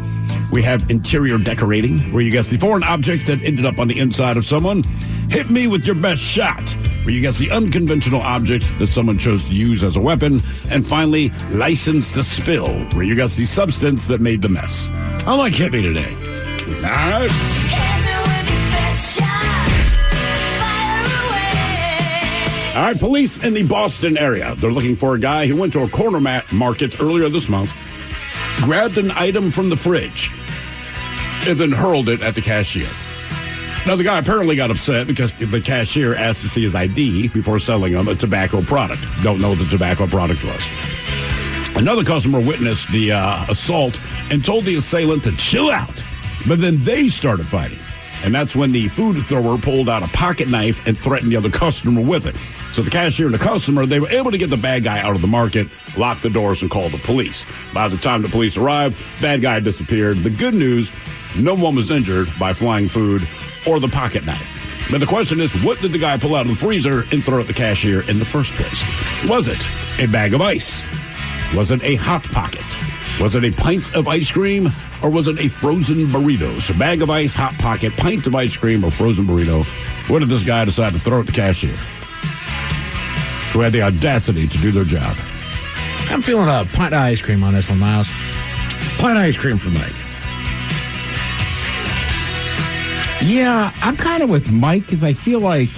We have interior decorating, where you guess the foreign object that ended up on the inside of someone. Hit me with your best shot, where you guess the unconventional object that someone chose to use as a weapon. And finally, license to spill, where you guess the substance that made the mess. I like Hit Me today. All right. All right, police in the Boston area. They're looking for a guy who went to a corner market earlier this month, grabbed an item from the fridge, and then hurled it at the cashier. Now, the guy apparently got upset because the cashier asked to see his ID before selling him a tobacco product. Don't know what the tobacco product was. Another customer witnessed the assault and told the assailant to chill out. But then they started fighting. And that's when the food thrower pulled out a pocket knife and threatened the other customer with it. So the cashier and the customer, they were able to get the bad guy out of the market, lock the doors, and call the police. By the time the police arrived, bad guy disappeared. The good news, no one was injured by flying food or the pocket knife. But the question is, what did the guy pull out of the freezer and throw at the cashier in the first place? Was it a bag of ice? Was it a Hot Pocket? Was it a pint of ice cream or was it a frozen burrito? So bag of ice, Hot Pocket, pint of ice cream, or frozen burrito. What did this guy decide to throw at the cashier? Who had the audacity to do their job? I'm feeling a pint of ice cream on this one, Miles. Pint of ice cream for Mike. Yeah, I'm kind of with Mike because I feel like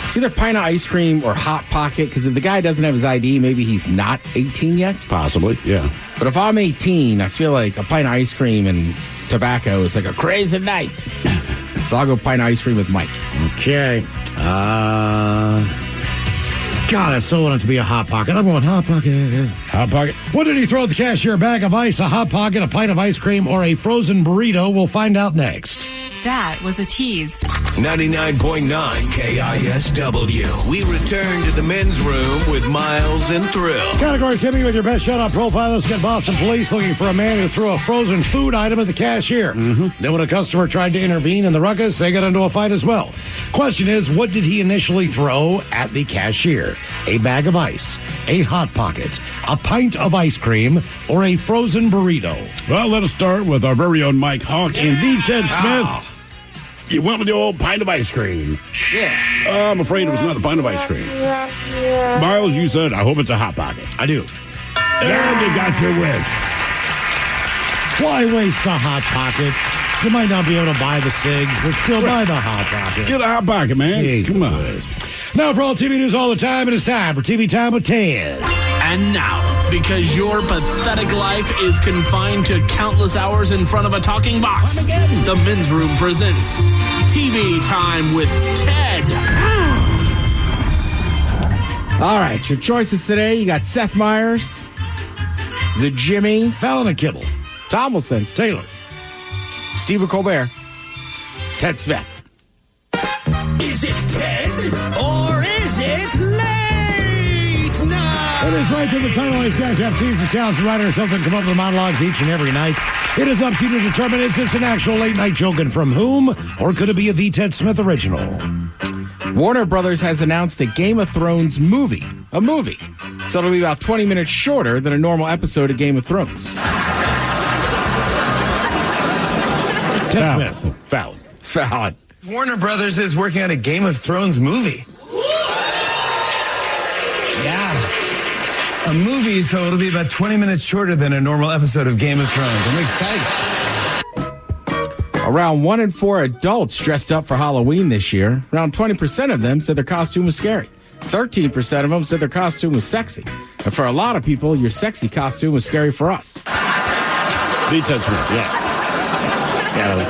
it's either pint of ice cream or Hot Pocket, because if the guy doesn't have his ID, maybe he's not 18 yet. Possibly, yeah. But if I'm 18, I feel like a pint of ice cream and tobacco is like a crazy night. So I'll go pint of ice cream with Mike. Okay. God, I so want it to be a Hot Pocket. I'm going Hot Pocket. Hot Pocket. What did he throw at the cashier? A bag of ice, a Hot Pocket, a pint of ice cream, or a frozen burrito? We'll find out next. That was a tease. 99.9 KISW. We return to the men's room with Miles and Thrill. Categories, hit me with your best shut-up profile. Let's get Boston police looking for a man who threw a frozen food item at the cashier. Then when a customer tried to intervene in the ruckus, they got into a fight as well. Question is, what did he initially throw at the cashier? A bag of ice, a Hot Pocket, a pint of ice cream, or a frozen burrito? Well, let us start with our very own Mike Hawk and D. Ted Smith. You went with the old pint of ice cream. Yeah. I'm afraid it was not a pint of ice cream. Miles, you said, I hope it's a Hot Pocket. I do. And you got your wish. Why waste the Hot Pocket? You might not be able to buy the cigs, but still buy the Hot Pocket. Get a Hot Pocket, man. Jesus. Come on. Now for all TV news all the time, it is time for TV Time with Ted. And now, because your pathetic life is confined to countless hours in front of a talking box, the Men's Room presents TV Time with Ted. All right, your choices today. You got Seth Meyers, the Jimmys, Fallon and Kibble, Tomlinson, Taylor, Stephen Colbert, Ted Smith. Is it Ted or is it late night? It is right to the title. These guys have teams of talents and writers something come up with monologues each and every night. It is up to you to determine, is this an actual late night joke and from whom, or could it be a The Ted Smith original? Warner Brothers has announced a Game of Thrones movie. A movie. So it'll be about 20 minutes shorter than a normal episode of Game of Thrones. Ted Smith. Fallon. Warner Brothers is working on a Game of Thrones movie. Yeah. A movie, so it'll be about 20 minutes shorter than a normal episode of Game of Thrones. I'm excited. Around 1 in 4 adults dressed up for Halloween this year. Around 20% of them said their costume was scary. 13% of them said their costume was sexy. And for a lot of people, your sexy costume was scary for us. The Ted Smith, yes. Yeah,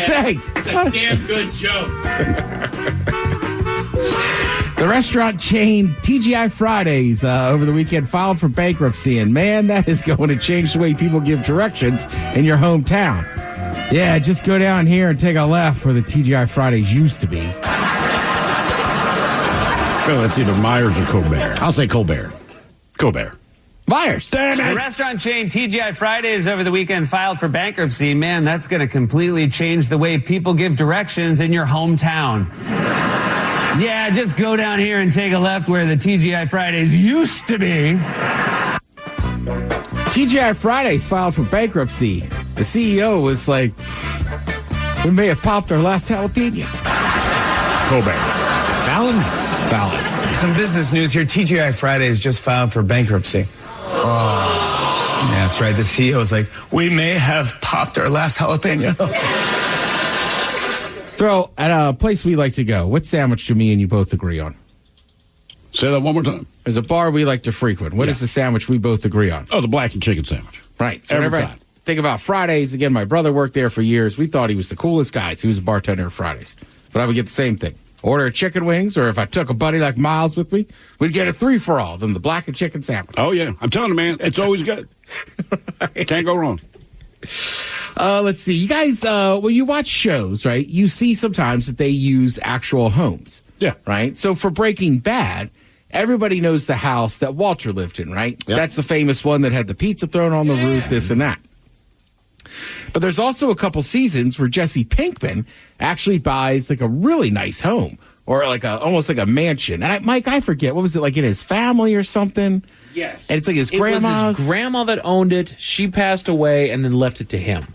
thanks. It's a damn good joke. The restaurant chain TGI Fridays over the weekend filed for bankruptcy, and man, that is going to change the way people give directions in your hometown. Yeah, just go down here and take a left where the TGI Fridays used to be. Well, that's either Myers or Colbert. I'll say Colbert. Colbert. Myers. Damn it. The restaurant chain TGI Fridays over the weekend filed for bankruptcy. Man, that's going to completely change the way people give directions in your hometown. Yeah, just go down here and take a left where the TGI Fridays used to be. TGI Fridays filed for bankruptcy. The CEO was like, we may have popped our last jalapeno. Colbert. Fallon? Fallon. Some business news here. TGI Fridays just filed for bankruptcy. Oh. Yeah, that's right. The CEO is like, we may have popped our last jalapeno. Phil, at a place we like to go, what sandwich do me and you both agree on? Say that one more time. There's a bar we like to frequent. What is the sandwich we both agree on? Oh, the blackened chicken sandwich. Right. So Every whenever time. I think about Fridays, again, my brother worked there for years. We thought he was the coolest guy. He was a bartender at Fridays. But I would get the same thing. Order chicken wings, or if I took a buddy like Miles with me, we'd get a 3-for-all, then the blackened chicken sandwich. Oh, yeah. I'm telling you, man, it's always good. Can't go wrong. Let's see. You guys, when you watch shows, right, you see sometimes that they use actual homes. Yeah. Right? So for Breaking Bad, everybody knows the house that Walter lived in, right? Yep. That's the famous one that had the pizza thrown on the roof, this and that. But there's also a couple seasons where Jesse Pinkman actually buys like a really nice home or like almost like a mansion. And Mike, I forget, what was it, like in his family or something? Yes. And it's like his It was grandma's. his grandma that owned it. She passed away and then left it to him.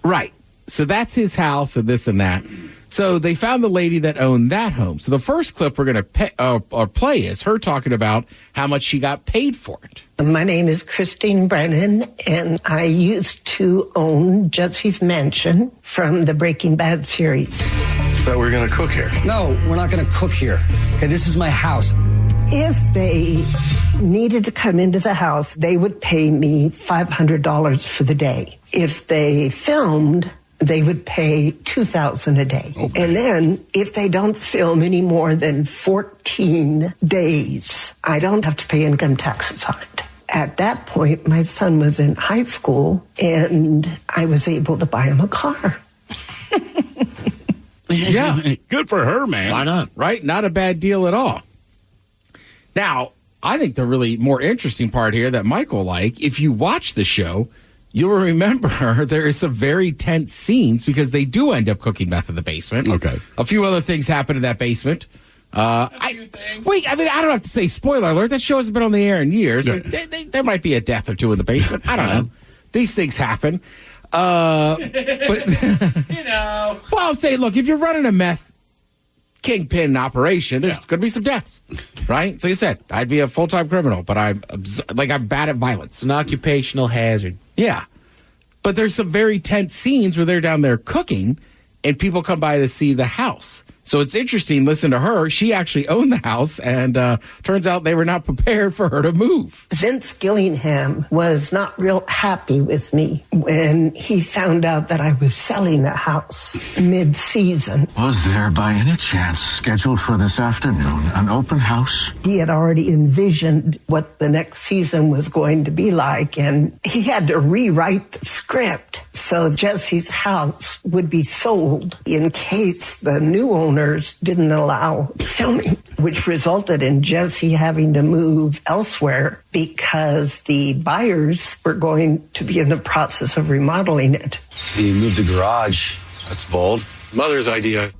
Right. So that's his house and this and that. So they found the lady that owned that home. So the first clip we're going to play is her talking about how much she got paid for it. My name is Christine Brennan, and I used to own Jesse's Mansion from the Breaking Bad series. Thought we were going to cook here. No, we're not going to cook here. Okay, this is my house. If they needed to come into the house, they would pay me $500 for the day. If they filmed, they would pay $2,000 a day. Okay. And then if they don't film any more than 14 days, I don't have to pay income taxes on it. At that point, my son was in high school, and I was able to buy him a car. Yeah. Good for her, man. Why not? Right? Not a bad deal at all. Now, I think the really more interesting part here that Michael like, if you watch the show, you'll remember there is some very tense scenes because they do end up cooking meth in the basement. Okay. A few other things happen in that basement. I don't have to say spoiler alert. That show hasn't been on the air in years. Yeah. There might be a death or two in the basement. I don't know. These things happen. But well, I'm saying, look, if you're running a meth kingpin operation, there's going to be some deaths, right? So you said, I'd be a full-time criminal, but I'm bad at violence. It's an occupational hazard. Yeah. But there's some very tense scenes where they're down there cooking and people come by to see the house. So it's interesting, listen to her. She actually owned the house, and turns out they were not prepared for her to move. Vince Gillingham was not real happy with me when he found out that I was selling the house mid-season. Was there, by any chance, scheduled for this afternoon, an open house? He had already envisioned what the next season was going to be like, and he had to rewrite the script so Jesse's house would be sold in case the new owner didn't allow filming, which resulted in Jesse having to move elsewhere because the buyers were going to be in the process of remodeling it. So you moved the garage. That's bold. Mother's idea.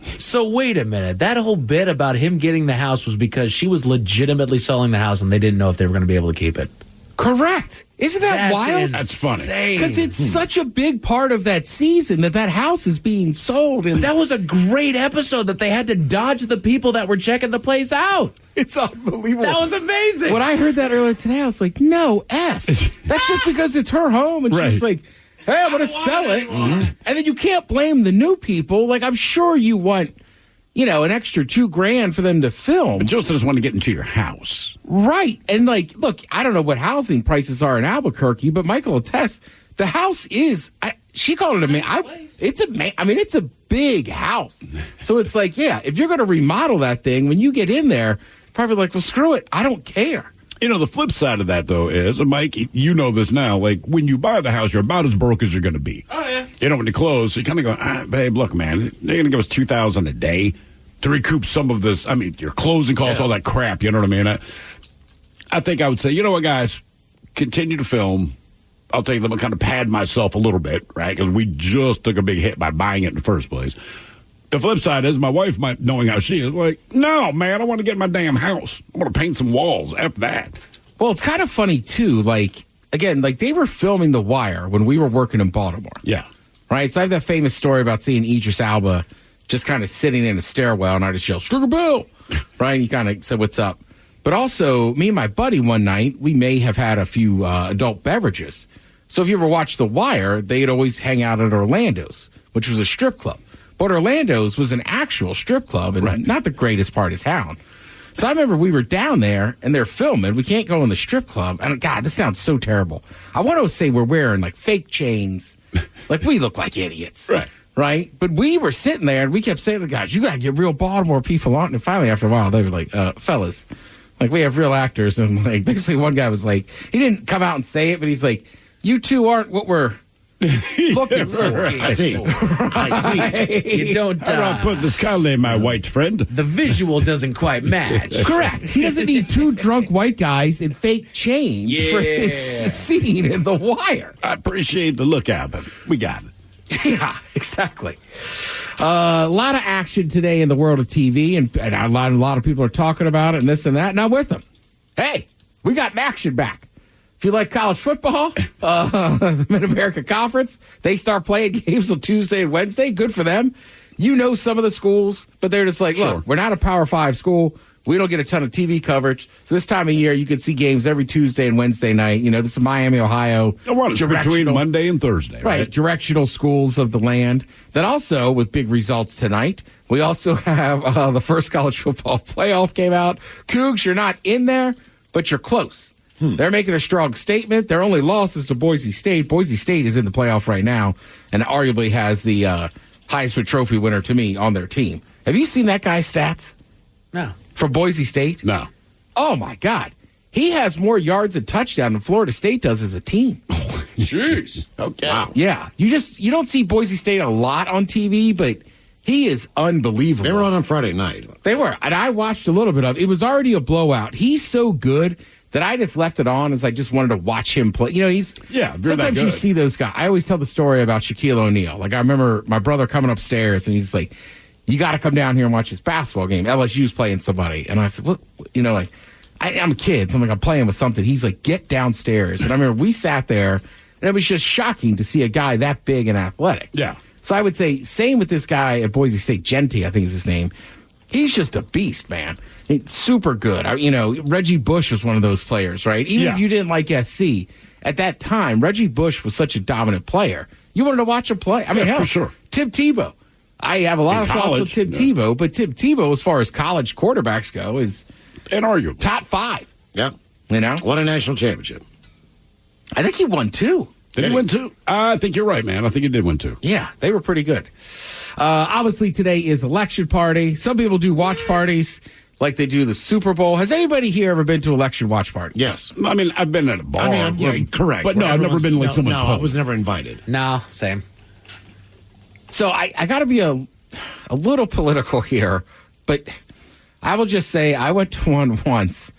So wait a minute. That whole bit about him getting the house was because she was legitimately selling the house and they didn't know if they were going to be able to keep it. Correct. Isn't that That's wild? insane. That's funny. Because it's such a big part of that season that house is being sold. And that was a great episode that they had to dodge the people that were checking the place out. It's unbelievable. That was amazing. When I heard that earlier today, I was like, no, S. That's just because it's her home. And she's like, hey, I'm going to sell it. And then you can't blame the new people. Like, I'm sure you want, an extra $2,000 for them to film. But Justin just want to get into your house. Right. And look, I don't know what housing prices are in Albuquerque, but Michael attests the house is, she called it it's a big house. So it's like, yeah, if you're going to remodel that thing, when you get in there, probably like, well, screw it. I don't care. The flip side of that, though, is, and Mike, you know this now, like, when you buy the house, you're about as broke as you're going to be. Oh, yeah. When you close, you kind of go, babe, look, man, they're going to give us $2,000 a day to recoup some of this. I mean, your closing costs, all that crap, you know what I mean? I think I would say, you know what, guys, continue to film. I'll take them and kind of pad myself a little bit, right? Because we just took a big hit by buying it in the first place. The flip side is my wife, knowing how she is, like, no, man, I want to get my damn house. I want to paint some walls after that. Well, it's kind of funny, too. Like, again, they were filming The Wire when we were working in Baltimore. Yeah. Right? So I have that famous story about seeing Idris Elba just kind of sitting in a stairwell, and I just yelled, Sugar Bill! Right? And he kind of said, what's up? But also, me and my buddy one night, we may have had a few adult beverages. So if you ever watched The Wire, they'd always hang out at Orlando's, which was a strip club. But Orlando's was an actual strip club and not the greatest part of town. So I remember we were down there and they're filming. We can't go in the strip club. And God, this sounds so terrible. I want to say we're wearing fake chains. We look like idiots. Right? But we were sitting there and we kept saying to the guys, you got to get real Baltimore people on. And finally, after a while, they were like, fellas, we have real actors. And basically one guy was like, he didn't come out and say it, but he's like, you two aren't what we're looking for. I see. You don't. I don't put this kindly, my white friend. The visual doesn't quite match. Correct. He doesn't need two drunk white guys in fake chains for his scene in The Wire. I appreciate the look out, but we got it. Yeah, exactly. A lot of action today in the world of TV, and a lot of people are talking about it and this and that. Now with them, hey, we got action back. If you like college football, the Mid-America Conference, they start playing games on Tuesday and Wednesday. Good for them. You know some of the schools, but they're just like, look, we're not a Power 5 school. We don't get a ton of TV coverage. So this time of year, you can see games every Tuesday and Wednesday night. You know, this is Miami, Ohio. It's between Monday and Thursday, right? Directional schools of the land. Then also, with big results tonight, we also have the first college football playoff game out. Cougs, you're not in there, but you're close. They're making a strong statement. Their only loss is to Boise State. Boise State is in the playoff right now and arguably has the Heisman Trophy winner to me on their team. Have you seen that guy's stats? No. For Boise State? No. Oh, my God. He has more yards and touchdown than Florida State does as a team. Jeez. Okay. Wow. Yeah. You don't see Boise State a lot on TV, but he is unbelievable. They were on Friday night. They were. And I watched a little bit of it. It was already a blowout. He's so good that I just left it on as I just wanted to watch him play. You know, sometimes you see those guys. I always tell the story about Shaquille O'Neal. Like, I remember my brother coming upstairs, and he's like, you got to come down here and watch this basketball game. LSU's playing somebody. And I said, what? You know, like, I'm a kid, so I'm playing with something. He's like, get downstairs. And I remember we sat there, and it was just shocking to see a guy that big and athletic. Yeah. So I would say, same with this guy at Boise State, Genty, I think is his name. He's just a beast, man. He's super good. Reggie Bush was one of those players, right? Even if you didn't like SC, at that time, Reggie Bush was such a dominant player. You wanted to watch him play. I mean, hell, for sure. Tim Tebow. I have a lot of thoughts on Tim Tebow, but Tim Tebow, as far as college quarterbacks go, is inarguable. Top 5. Yeah. You know? Won a national championship. I think he won 2. Did he win 2? I think you're right, man. I think he did win 2. Yeah, they were pretty good. Obviously, today is election party. Some people do watch parties like they do the Super Bowl. Has anybody here ever been to election watch party? Yes. I mean, I've been at a bar. Correct. But no, I've never been like someone's home. I was never invited. No, same. So I got to be a little political here, but I will just say I went to one once.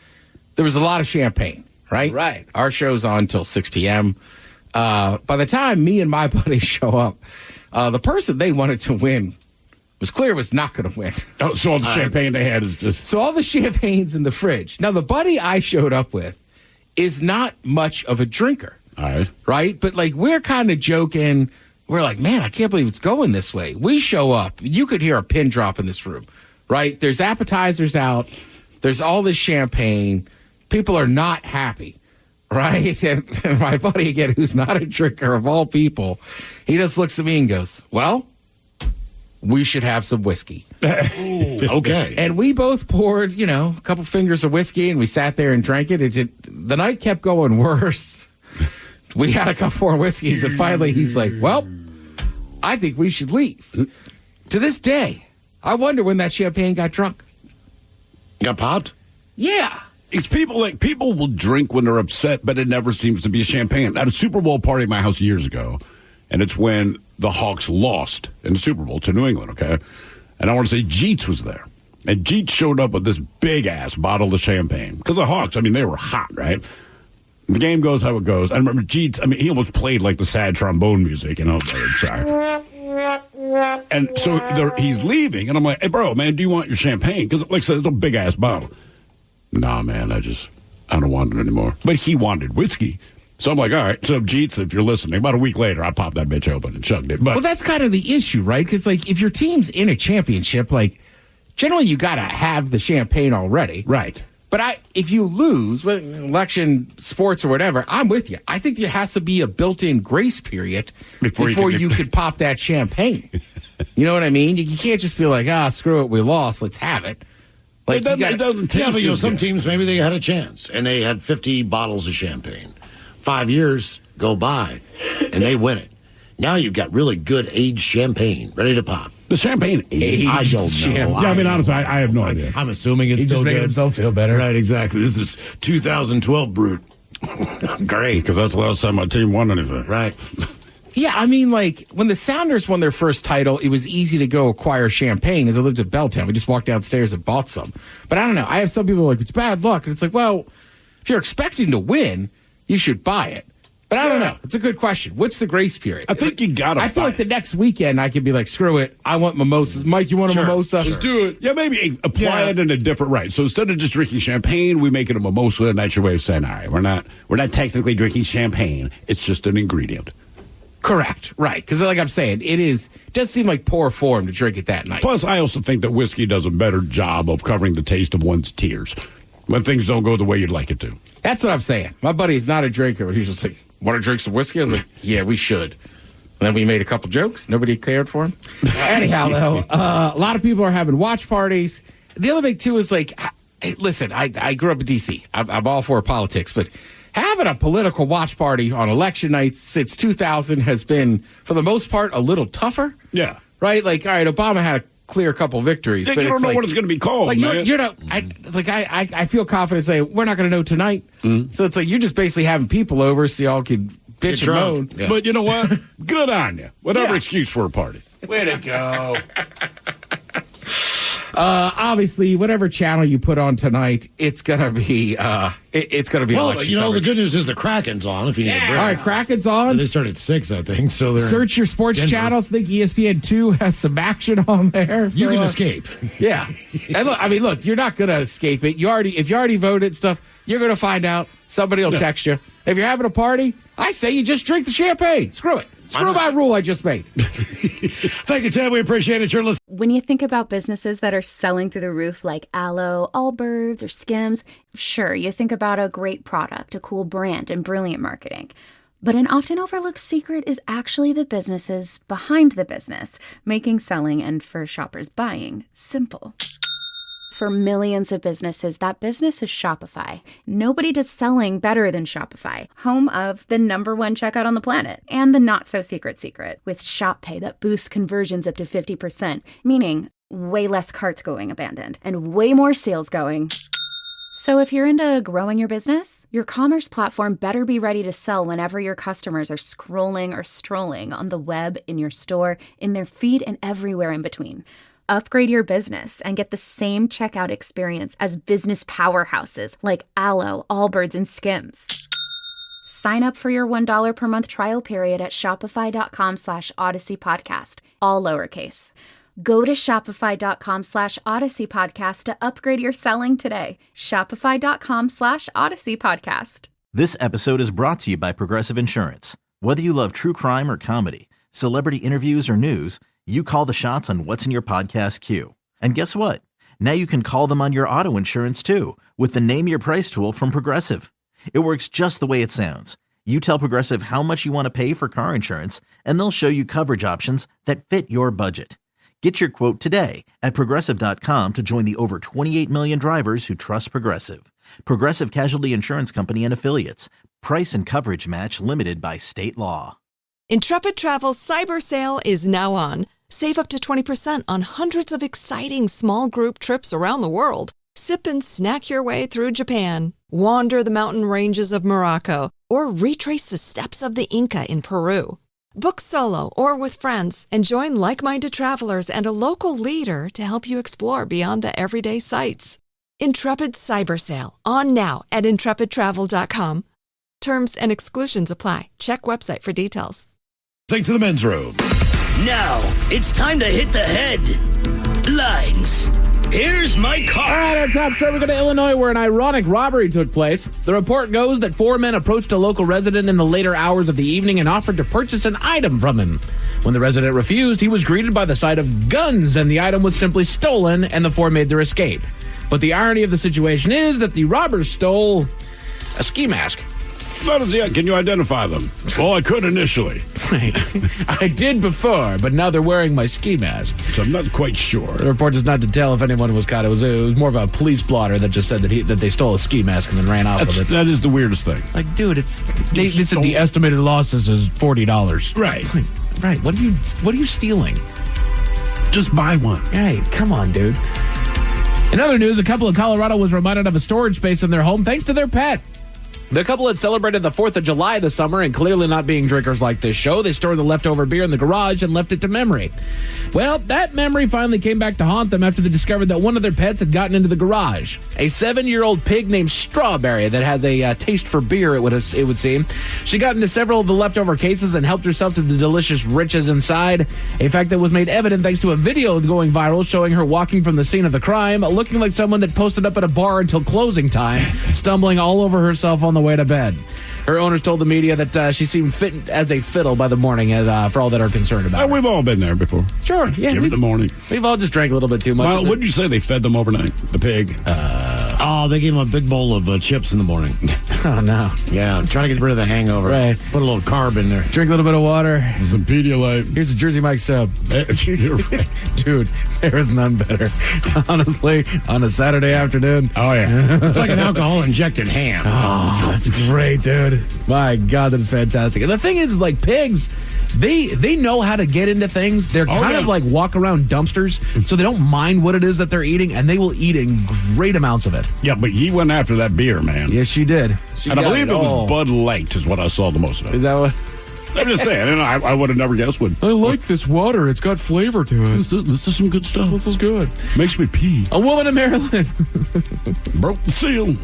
There was a lot of champagne, right? Right. Our show's on until 6 p.m. By the time me and my buddies show up, the person they wanted to win was clear was not going to win. Oh, so all the champagne they had is just... So all the champagne's in the fridge. Now, the buddy I showed up with is not much of a drinker. All right. Right? But, like, we're kind of joking. We're like, man, I can't believe it's going this way. We show up. You could hear a pin drop in this room, right? There's appetizers out. There's all this champagne. People are not happy. Right? And my buddy, again, who's not a drinker of all people, he just looks at me and goes, well, we should have some whiskey. Okay. And we both poured, a couple fingers of whiskey, and we sat there and drank it. The night kept going worse. We had a couple more whiskeys, and finally he's like, well, I think we should leave. To this day, I wonder when that champagne got drunk. Got popped? Yeah. It's people will drink when they're upset, but it never seems to be champagne. At a Super Bowl party at my house years ago, and it's when the Hawks lost in the Super Bowl to New England, okay? And I want to say Jeets was there. And Jeets showed up with this big-ass bottle of champagne. Because the Hawks, they were hot, right? The game goes how it goes. I remember Jeets, he almost played like the sad trombone music, sorry. And so he's leaving, and I'm like, hey, bro, man, do you want your champagne? Because, like I said, it's a big-ass bottle. Nah, man, I don't want it anymore. But he wanted whiskey. So I'm like, all right, so Jeets, if you're listening, about a week later, I popped that bitch open and chugged it. But well, that's kind of the issue, right? Because, if your team's in a championship, generally you got to have the champagne already. Right. But if you lose, whether election, sports, or whatever, I'm with you. I think there has to be a built-in grace period before you could pop that champagne. You know what I mean? You can't just be like, screw it, we lost, let's have it. It doesn't taste but some teams, maybe they had a chance, and they had 50 bottles of champagne. 5 years go by, and they win it. Now you've got really good aged champagne ready to pop. The champagne aged? I don't know. Yeah, honestly, I have no idea. I'm assuming it's still just making good. himself feel better. Right, exactly. This is 2012 Brute. Great, because that's the last time my team won anything. Right. Yeah, when the Sounders won their first title, it was easy to go acquire champagne. As I lived at Belltown, we just walked downstairs and bought some. But I don't know. I have some people like, it's bad luck. And it's like, well, if you're expecting to win, you should buy it. But I don't know. It's a good question. What's the grace period? I think you got to. I feel like the next weekend I could be like, screw it. I want mimosas. Mike, you want a mimosa? Let's do it. Yeah, maybe apply it in a different right. So instead of just drinking champagne, we make it a mimosa, and that's your way of saying, all right, we're not technically drinking champagne. It's just an ingredient. Correct. Right. Because like I'm saying, it does seem like poor form to drink it that night. Plus, I also think that whiskey does a better job of covering the taste of one's tears when things don't go the way you'd like it to. That's what I'm saying. My buddy is not a drinker, but he's just like, want to drink some whiskey? I was like, yeah, we should. And then we made a couple jokes. Nobody cared for him. Anyhow, though, a lot of people are having watch parties. The other thing, too, is like, listen, I grew up in D.C. I'm all for politics, but having a political watch party on election nights since 2000 has been, for the most part, a little tougher. Yeah. Right? Like, all right, Obama had a clear couple victories. Yeah, but you don't know like, what it's going to be called, like, man. You're not, I feel confident saying, we're not going to know tonight. So it's like you're just basically having people over so y'all can bitch and moan. Yeah. But you know what? Good on you. Whatever excuse for a party. Way to go. Obviously, whatever channel you put on tonight, it's gonna be it's gonna be. Well, you know, coverage. the good news is the Kraken's on. If you need a break. All right, Kraken's on. They start at 6, I think. So they're search your sports channels. I think ESPN2 has some action on there. You can escape. Yeah, and look, you're not gonna escape it. If you already voted stuff, you're gonna find out. Somebody will text you. If you're having a party, I say you just drink the champagne. Screw it. Screw my rule I just made. Thank you, Ted. We appreciate it. You're listening. When you think about businesses that are selling through the roof like Aloe, Allbirds, or Skims, sure, you think about a great product, a cool brand, and brilliant marketing. But an often overlooked secret is actually the businesses behind the business, making selling and for shoppers buying simple. For millions of businesses, that business is Shopify. Nobody does selling better than Shopify, home of the #1 checkout on the planet and the not-so-secret secret with Shop Pay that boosts conversions up to 50%, meaning way less carts going abandoned and way more sales going. So if you're into growing your business, your commerce platform better be ready to sell whenever your customers are scrolling or strolling on the web, in your store, in their feed, and everywhere in between. Upgrade your business and get the same checkout experience as business powerhouses like Aloe, Allbirds, and Skims. Sign up for your $1 per month trial period at shopify.com/Odyssey Podcast, all lowercase. Go to shopify.com/Odyssey Podcast to upgrade your selling today. Shopify.com/Odyssey Podcast. This episode is brought to you by Progressive Insurance. Whether you love true crime or comedy, celebrity interviews or news, you call the shots on what's in your podcast queue. And guess what? Now you can call them on your auto insurance too with the Name Your Price tool from Progressive. It works just the way it sounds. You tell Progressive how much you want to pay for car insurance, and they'll show you coverage options that fit your budget. Get your quote today at Progressive.com to join the over 28 million drivers who trust Progressive. Progressive Casualty Insurance Company and Affiliates. Price and coverage match limited by state law. Intrepid Travel's Cyber Sale is now on. Save up to 20% on hundreds of exciting small group trips around the world. Sip and snack your way through Japan. Wander the mountain ranges of Morocco. Or retrace the steps of the Inca in Peru. Book solo or with friends and join like-minded travelers and a local leader to help you explore beyond the everyday sights. Intrepid Cyber Sale, on now at intrepidtravel.com. Terms and exclusions apply. Check website for details. Take to the men's room. Now, it's time to hit the headlines. Here's my car. All right, our top story, we go to Illinois, where an ironic robbery took place. The report goes that 4 men approached a local resident in the later hours of the evening and offered to purchase an item from him. When the resident refused, he was greeted by the sight of guns, and the item was simply stolen, and the 4 made their escape. But the irony of the situation is that the robbers stole a ski mask. Can you identify them? Well, I could initially. I did before, but now they're wearing my ski mask. So I'm not quite sure. The report does not detail if anyone was caught. It was more of a police blotter that just said that they stole a ski mask and then ran off with it. That is the weirdest thing. Like, dude, they said the estimated losses is $40. Right. Right. What are you stealing? Just buy one. Right. Come on, dude. In other news, a couple in Colorado was reminded of a storage space in their home thanks to their pet. The couple had celebrated the 4th of July this summer, and clearly not being drinkers like this show, they stored the leftover beer in the garage and left it to memory. Well, that memory finally came back to haunt them after they discovered that one of their pets had gotten into the garage. A 7-year-old pig named Strawberry that has a taste for beer, it would seem. She got into several of the leftover cases and helped herself to the delicious riches inside, a fact that was made evident thanks to a video going viral showing her walking from the scene of the crime, looking like someone that posted up at a bar until closing time, stumbling all over herself on the way to bed. Her owners told the media that she seemed fit as a fiddle by the morning, for all that are concerned about her. We've all been there before. Sure, yeah. Give it the morning. We've all just drank a little bit too much. Well, what did you say they fed them overnight? The pig? They gave him a big bowl of chips in the morning. Oh, no. Yeah, trying to get rid of the hangover. Right. Put a little carb in there. Drink a little bit of water. Some Pedialyte. Here's a Jersey Mike sub. You're right. Dude, there is none better. Honestly, on a Saturday afternoon. Oh, yeah. It's like an alcohol-injected ham. Oh, that's great, dude. My God, that is fantastic. And the thing is like pigs, they know how to get into things. They're kind of like walk around dumpsters, so they don't mind what it is that they're eating, and they will eat in great amounts of it. Yeah, but he went after that beer, man. Yes, she did. And I believe it was Bud Light is what I saw the most of. Is that what? I'm just saying, and I would have never guessed what. I like this water. It's got flavor to it. This is some good stuff. This is good. Makes me pee. A woman in Maryland broke the seal.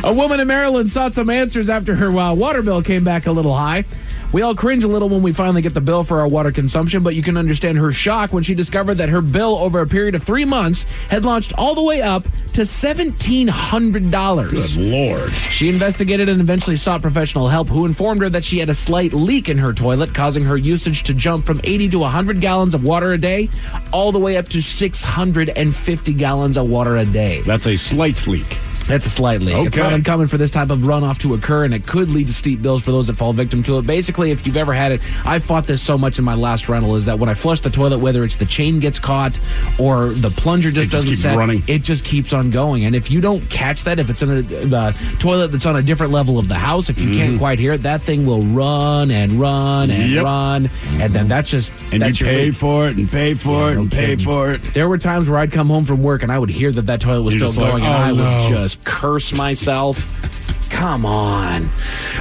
A woman in Maryland sought some answers after her water bill came back a little high. We all cringe a little when we finally get the bill for our water consumption, but you can understand her shock when she discovered that her bill over a period of 3 months had launched all the way up to $1,700. Good Lord. She investigated and eventually sought professional help, who informed her that she had a slight leak in her toilet, causing her usage to jump from 80 to 100 gallons of water a day, all the way up to 650 gallons of water a day. That's a slight leak. That's a slight leak. Okay. It's not uncommon for this type of runoff to occur, and it could lead to steep bills for those that fall victim to it. Basically, if you've ever had it, I fought this so much in my last rental, is that when I flush the toilet, whether it's the chain gets caught or the plunger just doesn't set, running. It just keeps on going. And if you don't catch that, if it's in the toilet that's on a different level of the house, if you can't quite hear it, that thing will run and run and run, and then that's just... And that's you pay for it and pay for it and pay for it. There were times where I'd come home from work and I would hear that toilet was still going, and I would just curse myself. Come on.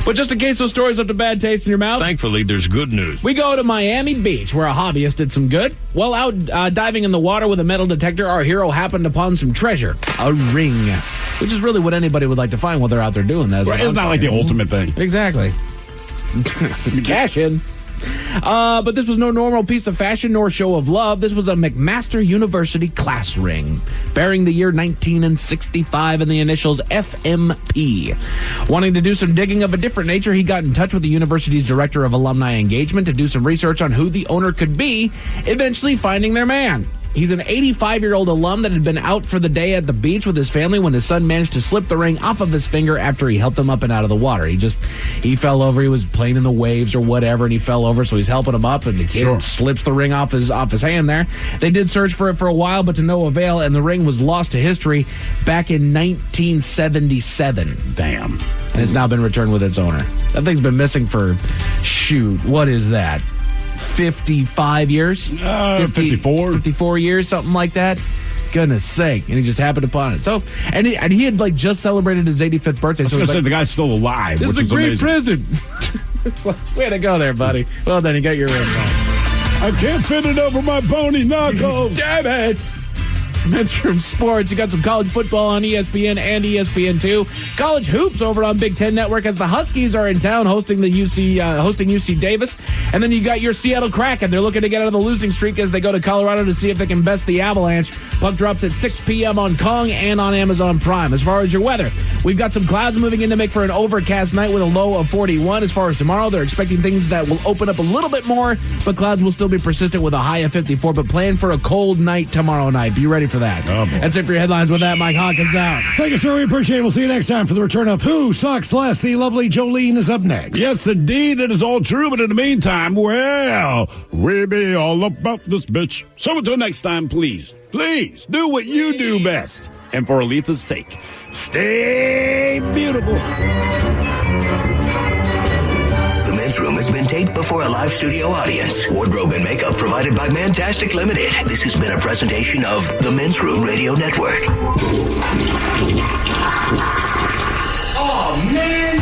But just in case those stories left a bad taste in your mouth, Thankfully, there's good news. we go to Miami Beach, where a hobbyist did some good. While out diving in the water with a metal detector, our hero happened upon some treasure, a ring, which is really what anybody would like to find while they're out there doing that. Right, it's not like the ultimate thing. Exactly. Cash in. But this was no normal piece of fashion nor show of love. This was a McMaster University class ring, bearing the year 1965 and the initials FMP. Wanting to do some digging of a different nature, he got in touch with the university's director of alumni engagement to do some research on who the owner could be, eventually finding their man. He's an 85-year-old alum that had been out for the day at the beach with his family when his son managed to slip the ring off of his finger after he helped him up and out of the water. He fell over. He was playing in the waves or whatever, and he fell over, so he's helping him up, and the kid slips the ring off his hand there. They did search for it for a while, but to no avail, and the ring was lost to history back in 1977. Damn. And it's now been returned with its owner. That thing's been missing for, what is that? 55 years? 54 years, something like that. Goodness sake. And he just happened upon it. So, and he had just celebrated his 85th birthday. I was going to say, the guy's still alive. This is a great present. Way to go there, buddy. Well done, you got your ring back. I can't fit it over my bony knuckles. Damn it. Men's Room Sports. You got some college football on ESPN and ESPN2. College hoops over on Big Ten Network as the Huskies are in town hosting UC Davis. And then you got your Seattle Kraken. They're looking to get out of the losing streak as they go to Colorado to see if they can best the Avalanche. Puck drops at 6 p.m. on Kong and on Amazon Prime. As far as your weather, we've got some clouds moving in to make for an overcast night with a low of 41. As far as tomorrow, they're expecting things that will open up a little bit more, but clouds will still be persistent with a high of 54. But plan for a cold night tomorrow night. Be ready for that. That's it for your headlines. With that, Mike Hawkins out. Thank you, sir. We appreciate it. We'll see you next time for the return of Who Sucks Less. The lovely Jolene is up next. Yes, indeed. It is all true. But in the meantime, well, we be all about this bitch. So until next time, please do what you do best. And for Aletha's sake, stay beautiful. The Men's Room has been taped before a live studio audience. Wardrobe and makeup provided by Mantastic Limited. This has been a presentation of the Men's Room Radio Network. Oh, man!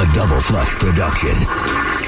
A Double Flush production.